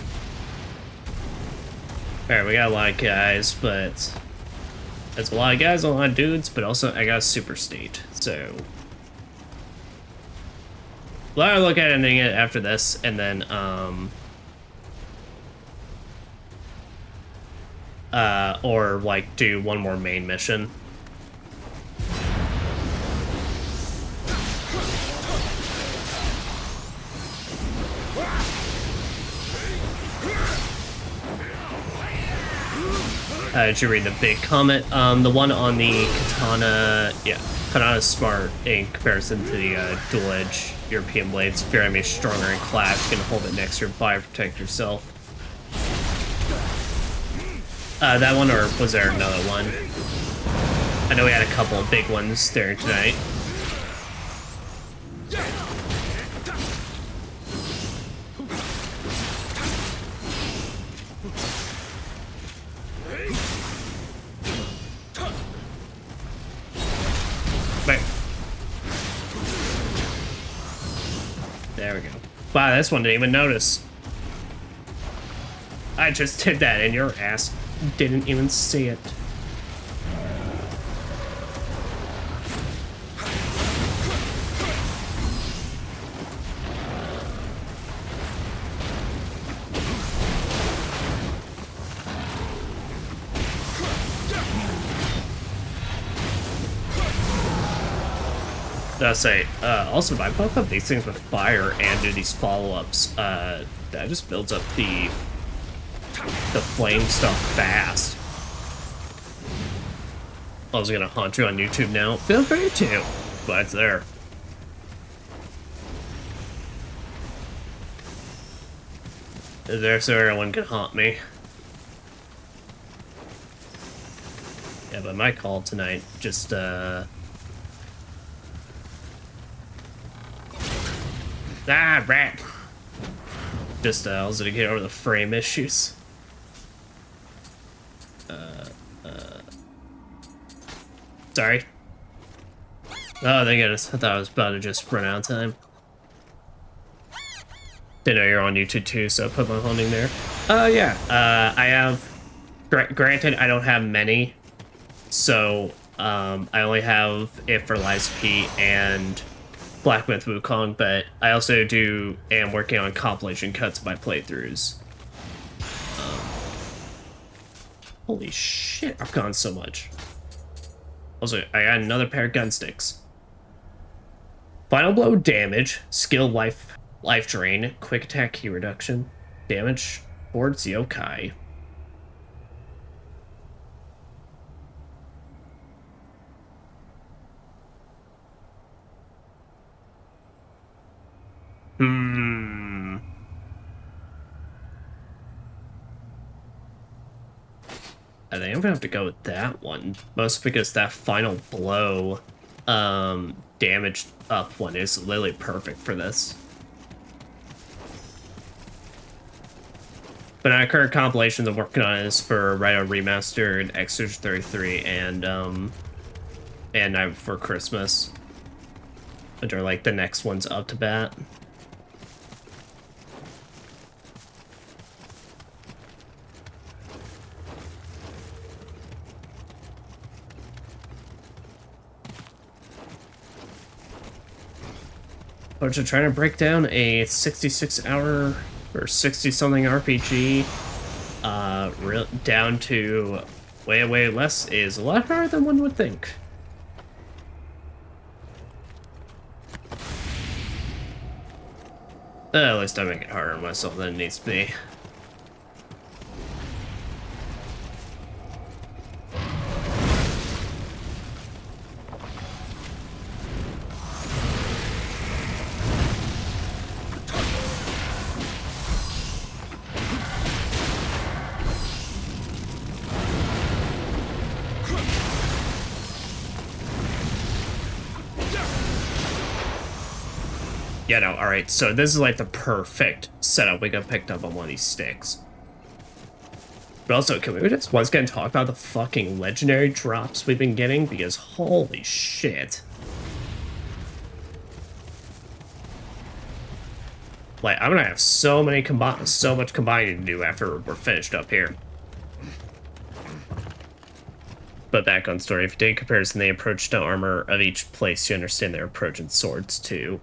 Alright, we got a lot of guys, but... There's a lot of guys, a lot of dudes, but also I got a super state, so... Well, I'll look at ending it after this, and then, or, like, do one more main mission. Did you read the big comment? The one on the katana, yeah, katana's smart in comparison to the dual edge European blades. If your enemy's stronger in clash, you can hold it next to your body to protect yourself. That one, or was there another one? I know we had a couple of big ones there tonight. There we go. Wow, this one didn't even notice. I just did that and your ass didn't even see it. I'll say, also, if I pop up these things with fire and do these follow-ups, that just builds up the flame stuff fast. I was gonna haunt you on YouTube now. Feel free to, but it's there. It's there so everyone can haunt me. Yeah, but my call tonight, just, Ah, Rant! Just, I was gonna get over the frame issues. Sorry. Oh, thank goodness. I thought I was about to just run out of time. Didn't know you're on YouTube too, so I put my holding there. Yeah. I have... Granted, I don't have many. So, I only have it for Lies P and... Black Myth Wukong, but I also am working on compilation cuts of my playthroughs. Holy shit, I've gone so much. Also, I got another pair of gun sticks. Final blow damage, skill life drain, quick attack key reduction, damage towards Yokai. I think I'm gonna have to go with that one. Mostly because that final blow damage up one is literally perfect for this. But our current compilations I'm working on is for Rhino Remastered, Exorcist 33, and Night Before Christmas, which are like the next ones up to bat. Which are trying to break down a 66-hour or 60-something RPG down to way less is a lot harder than one would think. At least I make it harder on myself than it needs to be. Yeah, no, alright, so this is like the perfect setup we got picked up on one of these sticks. But also, can we just once again talk about the fucking legendary drops we've been getting? Because holy shit. Like, I'm gonna have so much combining to do after we're finished up here. But back on story, if you take comparison the approach to armor of each place, you understand their approach in swords too.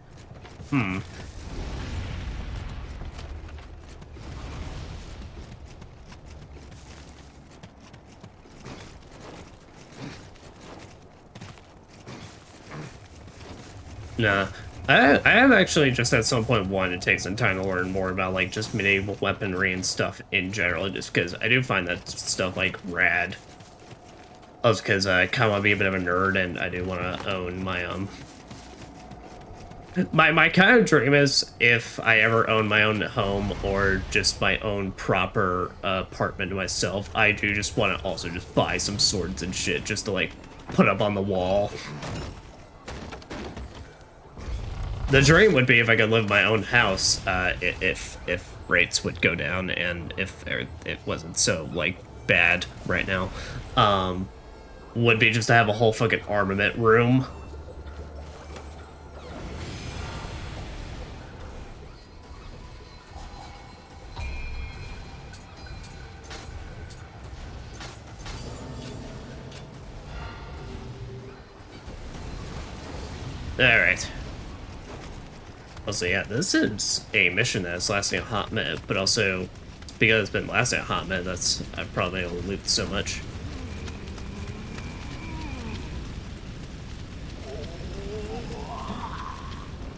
Nah. I have actually just at some point wanted to take some time to learn more about like just medieval weaponry and stuff in general, just because I do find that stuff like rad. Also because I kind of want to be a bit of a nerd and I do want to own my My kind of dream is if I ever own my own home or just my own proper apartment to myself, I do just want to also just buy some swords and shit just to like put up on the wall. The dream would be if I could live in my own house, if rates would go down and if it wasn't so like bad right now, would be just to have a whole fucking armament room. Alright. Also, yeah, this is a mission that's lasting a hot minute, but also, because it's been lasting a hot minute, that's I've probably been able to loot so much.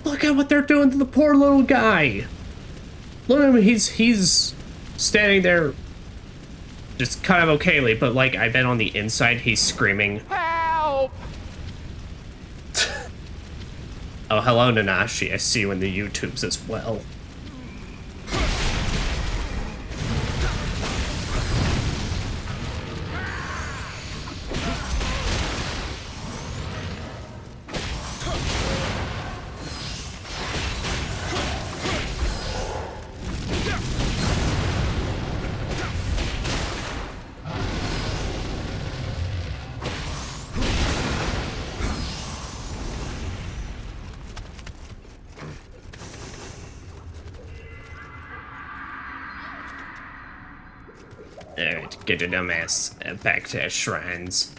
Look at what they're doing to the poor little guy! Look at him, he's standing there just kind of okayly, but like, I bet on the inside he's screaming, "Help!" Oh, hello, Nanashi. I see you in the YouTubes as well. Alright, get your dumb ass back to our shrines.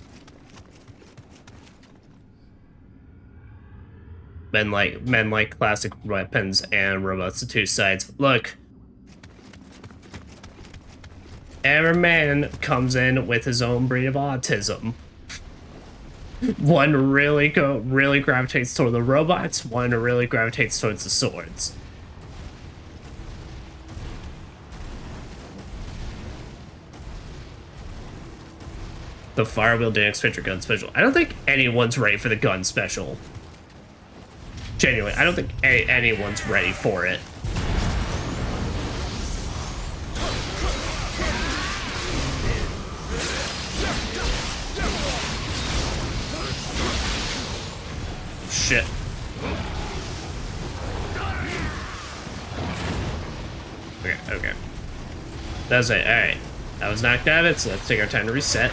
Men like classic weapons and robots to two sides. Look. Every man comes in with his own breed of autism. One really gravitates toward the robots, one really gravitates towards the swords. The Firewheel didn't expect your gun special. I don't think anyone's ready for the gun special. Genuinely, I don't think anyone's ready for it. shit. Okay, okay. That's it. Alright. I was knocked out of it, so let's take our time to reset.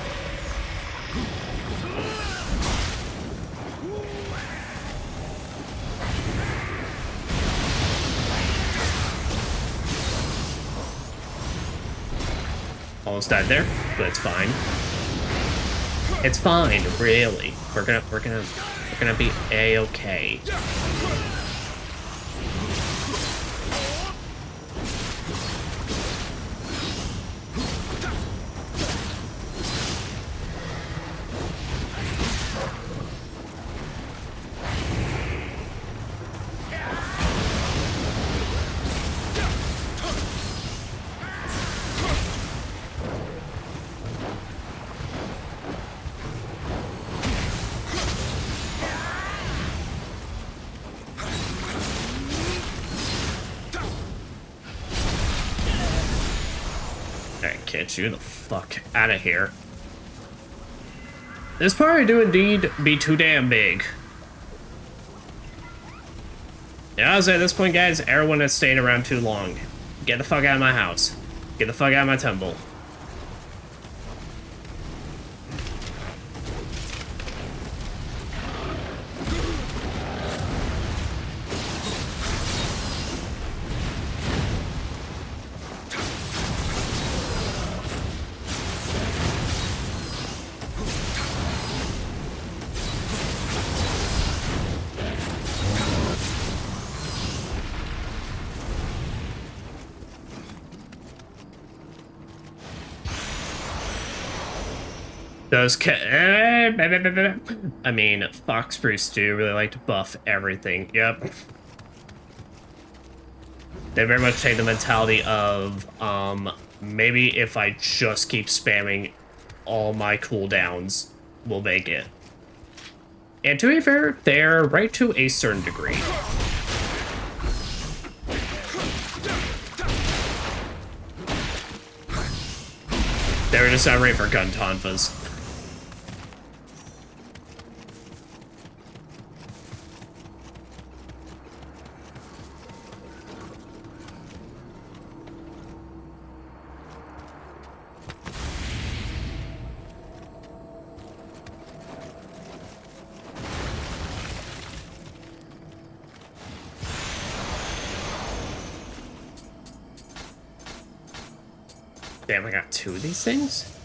Almost died there, but it's fine. It's fine, really. We're gonna be a-okay. Get you the fuck out of here. This party do indeed be too damn big. Yeah, I was at this point, guys, everyone that's staying around too long. Get the fuck out of my house. Get the fuck out of my temple. Those I mean, Fox Priests do really like to buff everything. Yep. They very much take the mentality of, maybe if I just keep spamming all my cooldowns, we'll make it. And to be fair, they're right to a certain degree. They were just not ready for gun tonfas. Damn, I got two of these things?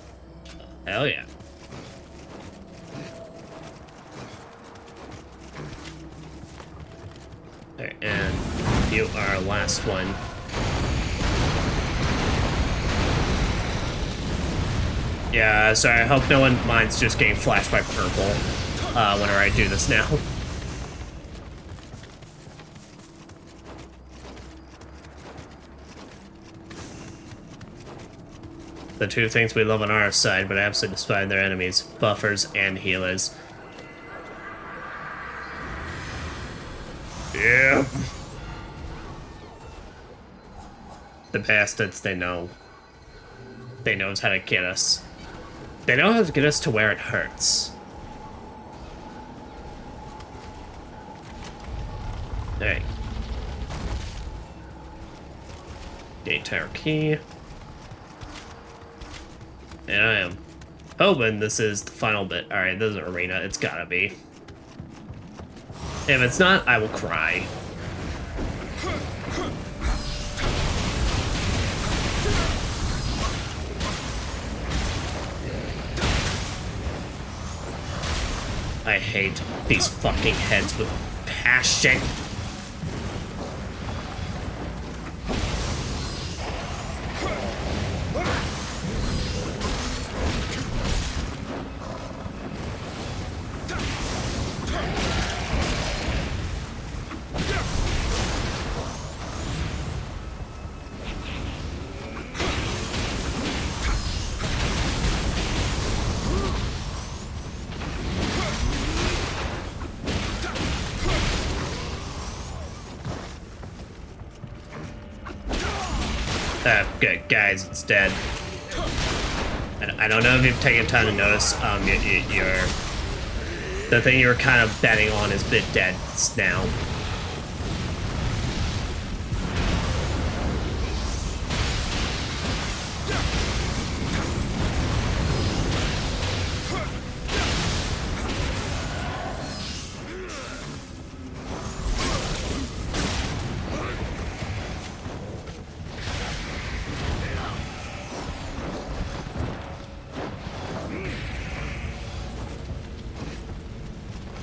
Hell yeah. Okay, and you are our last one. Yeah, sorry, I hope no one minds just getting flashed by purple whenever I do this now. The two things we love on our side, but absolutely despise their enemies, buffers and healers. Yeah. The bastards, they know. They know how to get us. They know how to get us to where it hurts. Hey. Gate tower key. And I am hoping this is the final bit. Alright, this is an arena. It's gotta be. If it's not, I will cry. I hate these fucking heads with passion. Good, guys, it's dead. I don't know if you've taken time to notice, The thing you were kind of betting on is a bit dead now.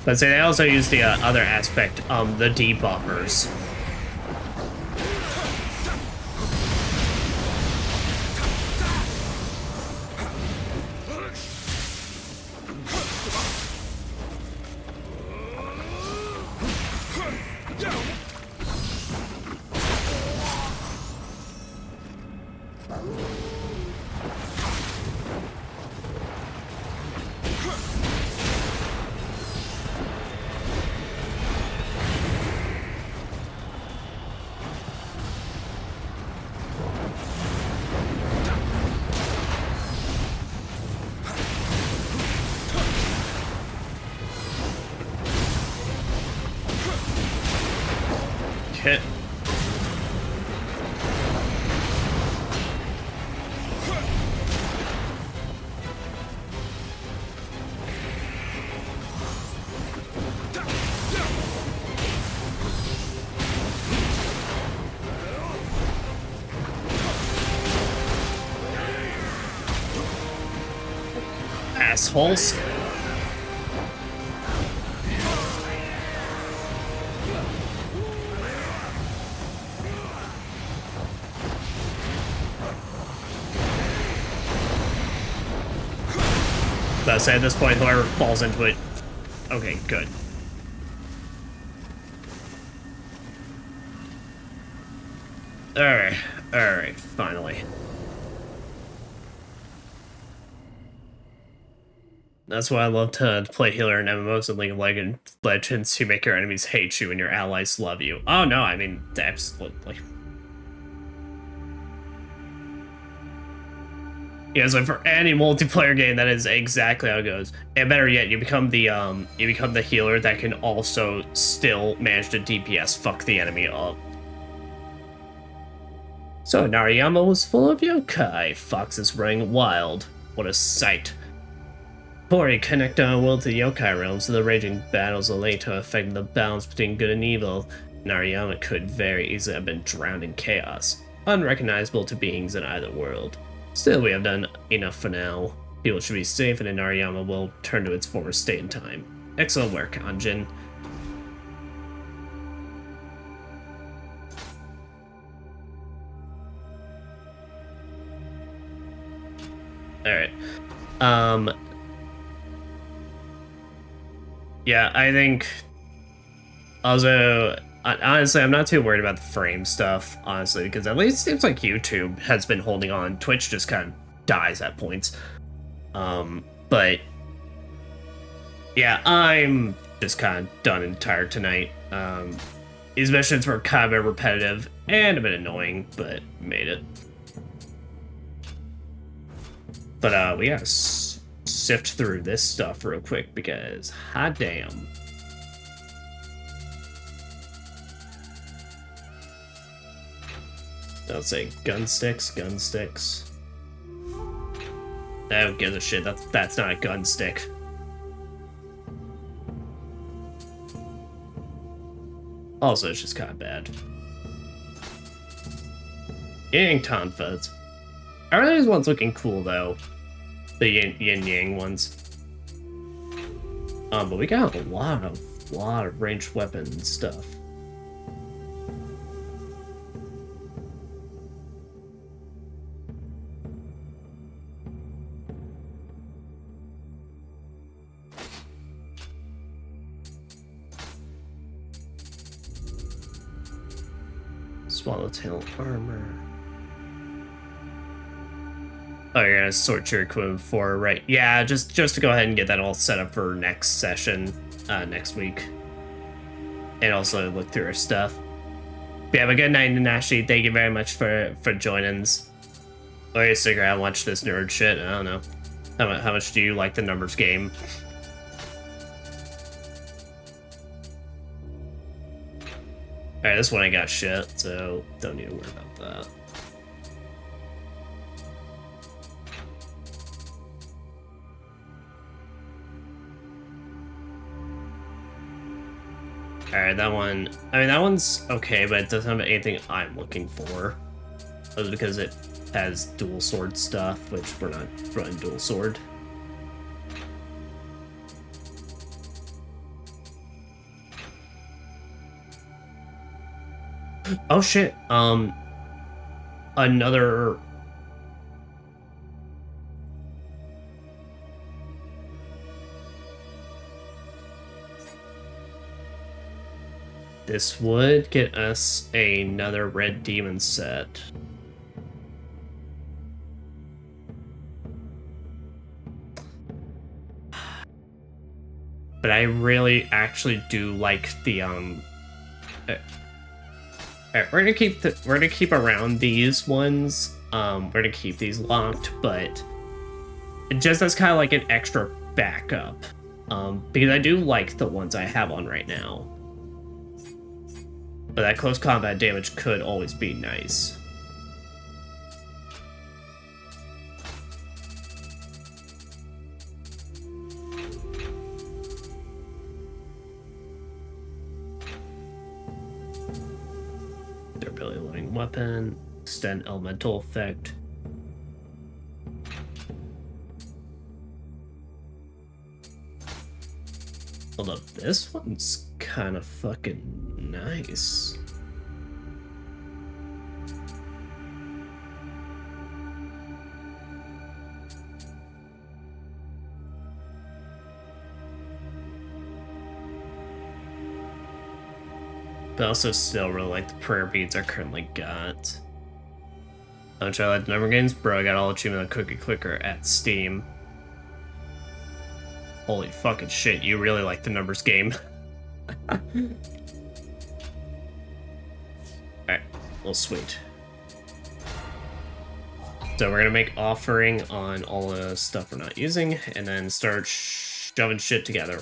But say they also use the other aspect, the debuffers. Hit. Assholes. But I say at this point, whoever falls into it. Okay, good. Alright, finally. That's why I love to play healer in MMOs and League of Legends to make your enemies hate you and your allies love you. Oh no, I mean, absolutely. Yeah, so for any multiplayer game, that is exactly how it goes. And better yet, you become the healer that can also still manage to DPS fuck the enemy up. So Nariyama was full of yokai. Foxes running wild. What a sight. Hori connect our world to the yokai realms, so the raging battles are laid to affect the balance between good and evil. Nariyama could very easily have been drowned in chaos, unrecognizable to beings in either world. Still, we have done enough for now. People should be safe, and Nariyama will turn to its former state in time. Excellent work, Anjin. Alright. Yeah, I think... Also, honestly, I'm not too worried about the frame stuff, honestly, because at least it seems like YouTube has been holding on. Twitch just kind of dies at points. But... yeah, I'm just kind of done and tired tonight. These missions were kind of repetitive and a bit annoying, but made it. But we gotta sift through this stuff real quick because hot damn. Let's say gun sticks. Who gives a shit? That's not a gun stick. Also, it's just kind of bad. Yang Tonfas. I really these ones looking cool though. The yin yang ones. But we got a lot of ranged weapon stuff. Swallowtail armor. Oh, you're gonna sort your equipment for, right? Yeah, just to go ahead and get that all set up for next session, next week. And also look through our stuff. But have a good night, Nanashi. Thank you very much for joining us. Oh, you stick around and watch this nerd shit? I don't know. How much do you like the numbers game? Alright, this one I got shit, so don't need to worry about that. Alright, that one... I mean, that one's okay, but it doesn't have anything I'm looking for. That's because it has dual sword stuff, which we're not running dual sword. Oh shit, another... This would get us another red demon set. But I really actually do like the alright, we're gonna keep around these ones. We're gonna keep these locked, but just as kind of like an extra backup. Because I do like the ones I have on right now. But that close combat damage could always be nice. Durability loading weapon, extend elemental effect. Hold up, this one's kind of fucking nice. But also still really like the prayer beads I currently got. Don't you like the number games? Bro, I got all achievement on Cookie Clicker at Steam. Holy fucking shit, you really like the numbers game. Alright, well, sweet. So we're gonna make offering on all the stuff we're not using, and then start shoving shit together.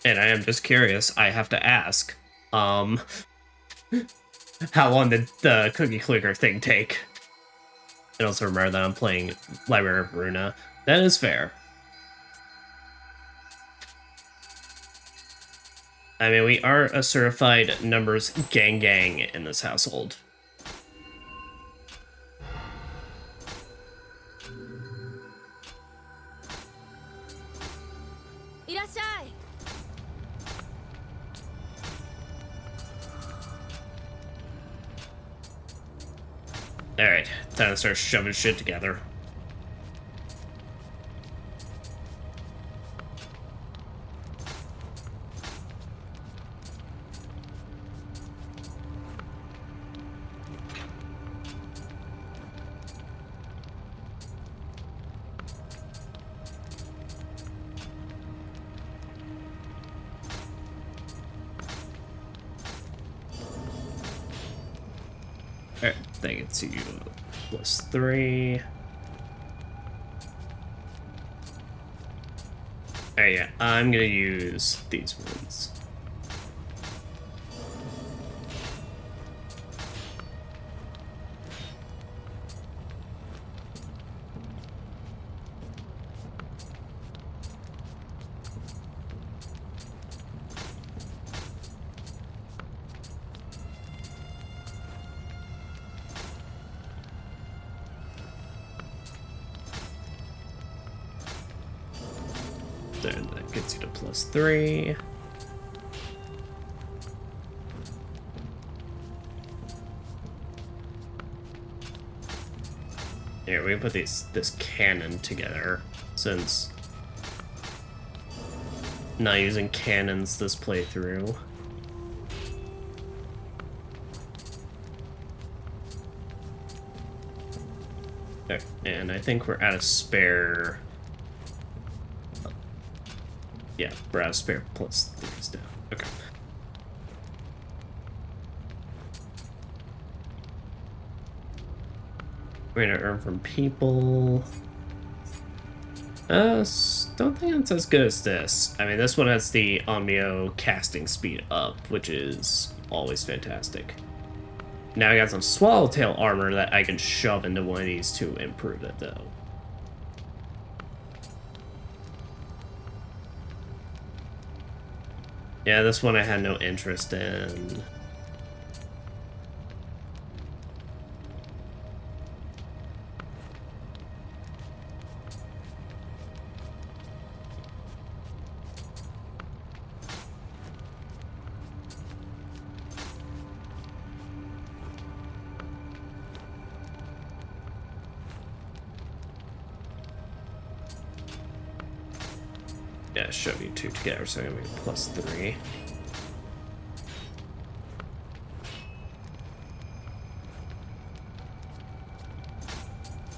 And I am just curious, I have to ask, how long did the Cookie Clicker thing take? And also remember that I'm playing Library of Runa. That is fair. I mean, we are a certified numbers gang in this household. Alright, time to start shoving shit together. Alright, that gets you +3. Oh yeah, I'm gonna use these ones. Then that gets you to +3. Here, we can put this cannon together, since not using cannons this playthrough. Okay, and I think we're out of spare. Yeah, we're out of spare +3s down. Okay. We're gonna earn from people. Don't think it's as good as this. I mean, this one has the Omnio casting speed up, which is always fantastic. Now I got some Swallowtail armor that I can shove into one of these to improve it, though. Yeah, this one I had no interest in. Yeah, shove you two together, so I'm gonna make +3.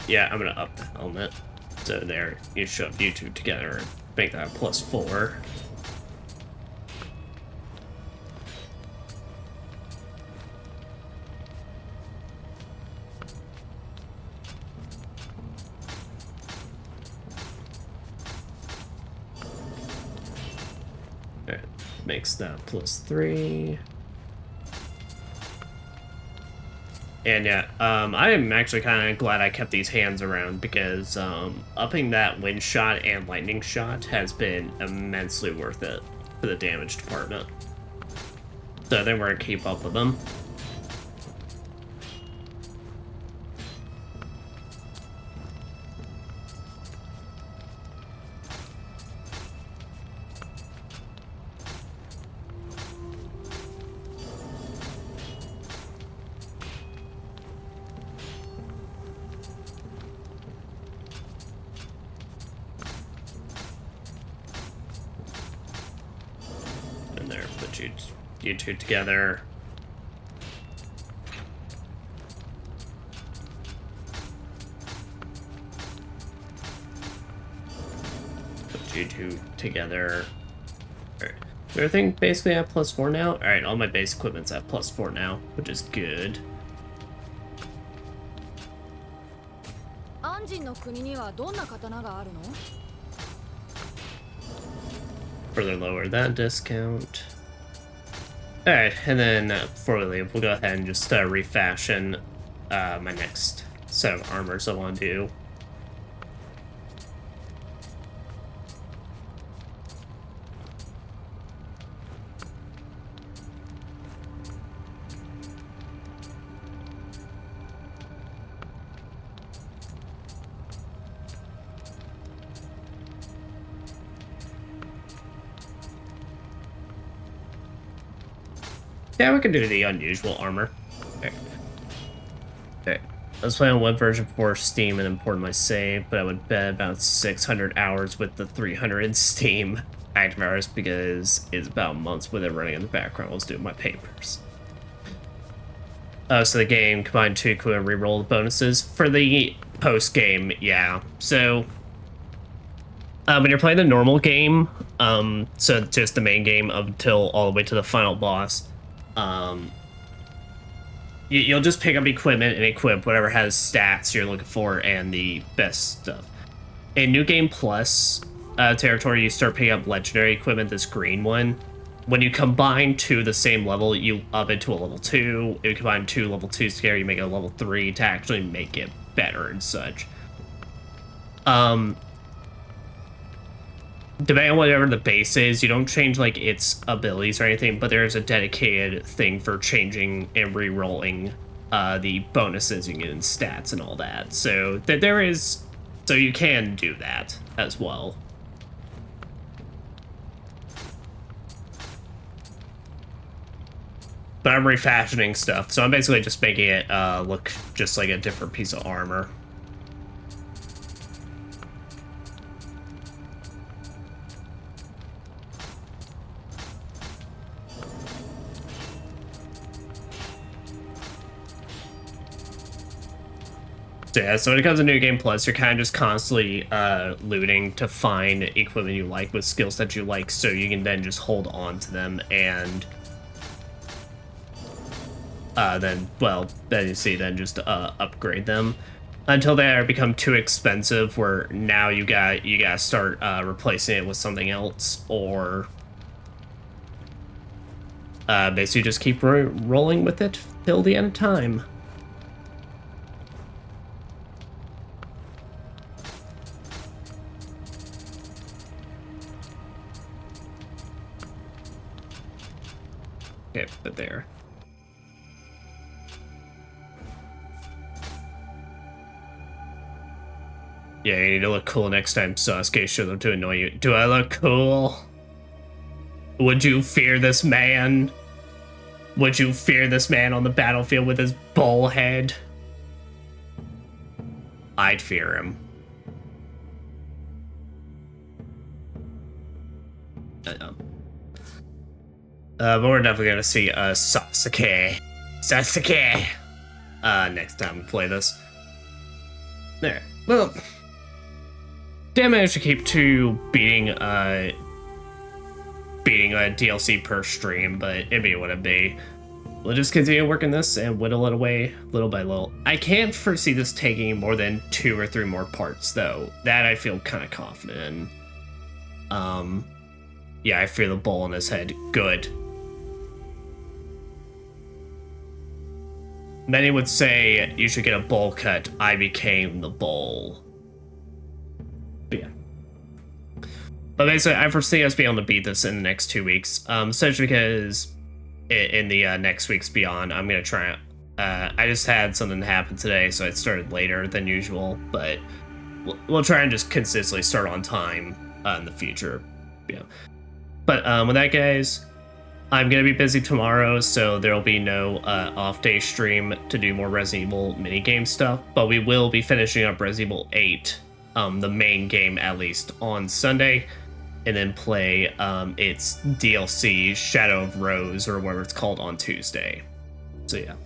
Yeah, I'm gonna up the helmet. So there, you shove you two together and make that +4. Makes that +3. And yeah, I am actually kind of glad I kept these hands around because upping that wind shot and lightning shot has been immensely worth it for the damage department. So I think we're gonna keep up with them. You two together. Put you two together. Alright. Everything basically at +4 now? Alright, all my base equipment's at +4 now, which is good. Further lower that discount. Alright, and then before we leave, we'll go ahead and just refashion my next set of armors I want to do. Yeah, we can do the unusual armor. Okay. Okay. I was playing on web version for Steam and imported my save, but I would bet about 600 hours with the 300 in Steam active hours because it's about months with it running in the background. I was doing my papers. So the game combined 2 cool and reroll the bonuses. For the post-game, yeah. So when you're playing the normal game, so just the main game up until all the way to the final boss, you'll just pick up equipment and equip whatever has stats you're looking for and the best stuff. In New Game Plus territory, you start picking up legendary equipment, this green one. When you combine 2 the same level, you up it to a level 2. If you combine 2 level 2s together, you make it a level 3 to actually make it better and such. Depending on whatever the base is, you don't change like its abilities or anything, but there's a dedicated thing for changing and re-rolling the bonuses you get in stats and all that. So so you can do that as well. But I'm refashioning stuff, so I'm basically just making it look just like a different piece of armor. So yeah, so when it comes to New Game Plus, you're kind of just constantly looting to find equipment you like with skills that you like, so you can then just hold on to them and then you see, then just upgrade them. until they become too expensive, where now you gotta start replacing it with something else, or basically just keep rolling with it till the end of time. Okay, put it there. Yeah, you need to look cool next time Sasuke shows up to annoy you. Do I look cool? Would you fear this man? Would you fear this man on the battlefield with his bull head? I'd fear him. But we're definitely gonna see Sasuke next time we play this. There. Well, didn't manage to keep beating a DLC per stream, but it'd be what it'd be. We'll just continue working this and whittle it away little by little. I can't foresee this taking more than 2 or 3 more parts, though. That I feel kind of confident in. Yeah, I fear the bull in his head. Good. Many would say you should get a bowl cut. I became the bowl. But yeah. But basically, I foresee us being able to beat this in the next 2 weeks. Essentially because in the next weeks beyond, I'm going to try. I just had something happen today, so it started later than usual. But we'll try and just consistently start on time in the future. Yeah. But with that, guys, I'm going to be busy tomorrow, so there will be no off-day stream to do more Resident Evil minigame stuff. But we will be finishing up Resident Evil 8, the main game at least, on Sunday. And then play its DLC, Shadow of Rose, or whatever it's called, on Tuesday. So yeah.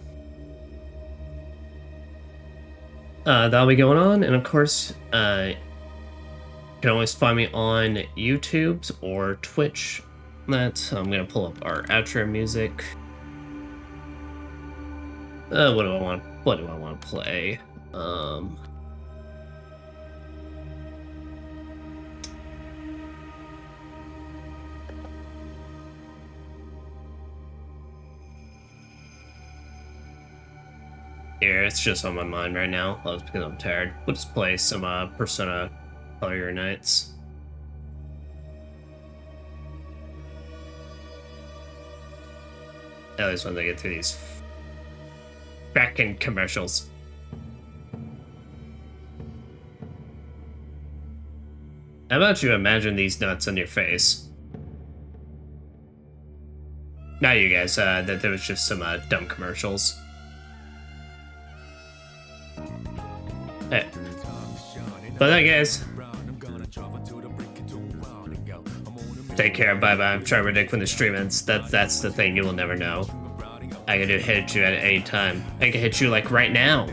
That'll be going on, and of course, you can always find me on YouTube or Twitch. I'm gonna pull up our outro music. What do I want to play? Here, it's just on my mind right now. Well, it's because I'm tired. We'll just play some Persona Color Your Nights. At least when they get through these back-end commercials. How about you imagine these nuts on your face? Not you guys, that there was just some dumb commercials. Hey. But that, guys, take care, bye-bye. I'm trying to predict when the stream ends. That's the thing, you will never know. I can hit you at any time. I can hit you like right now.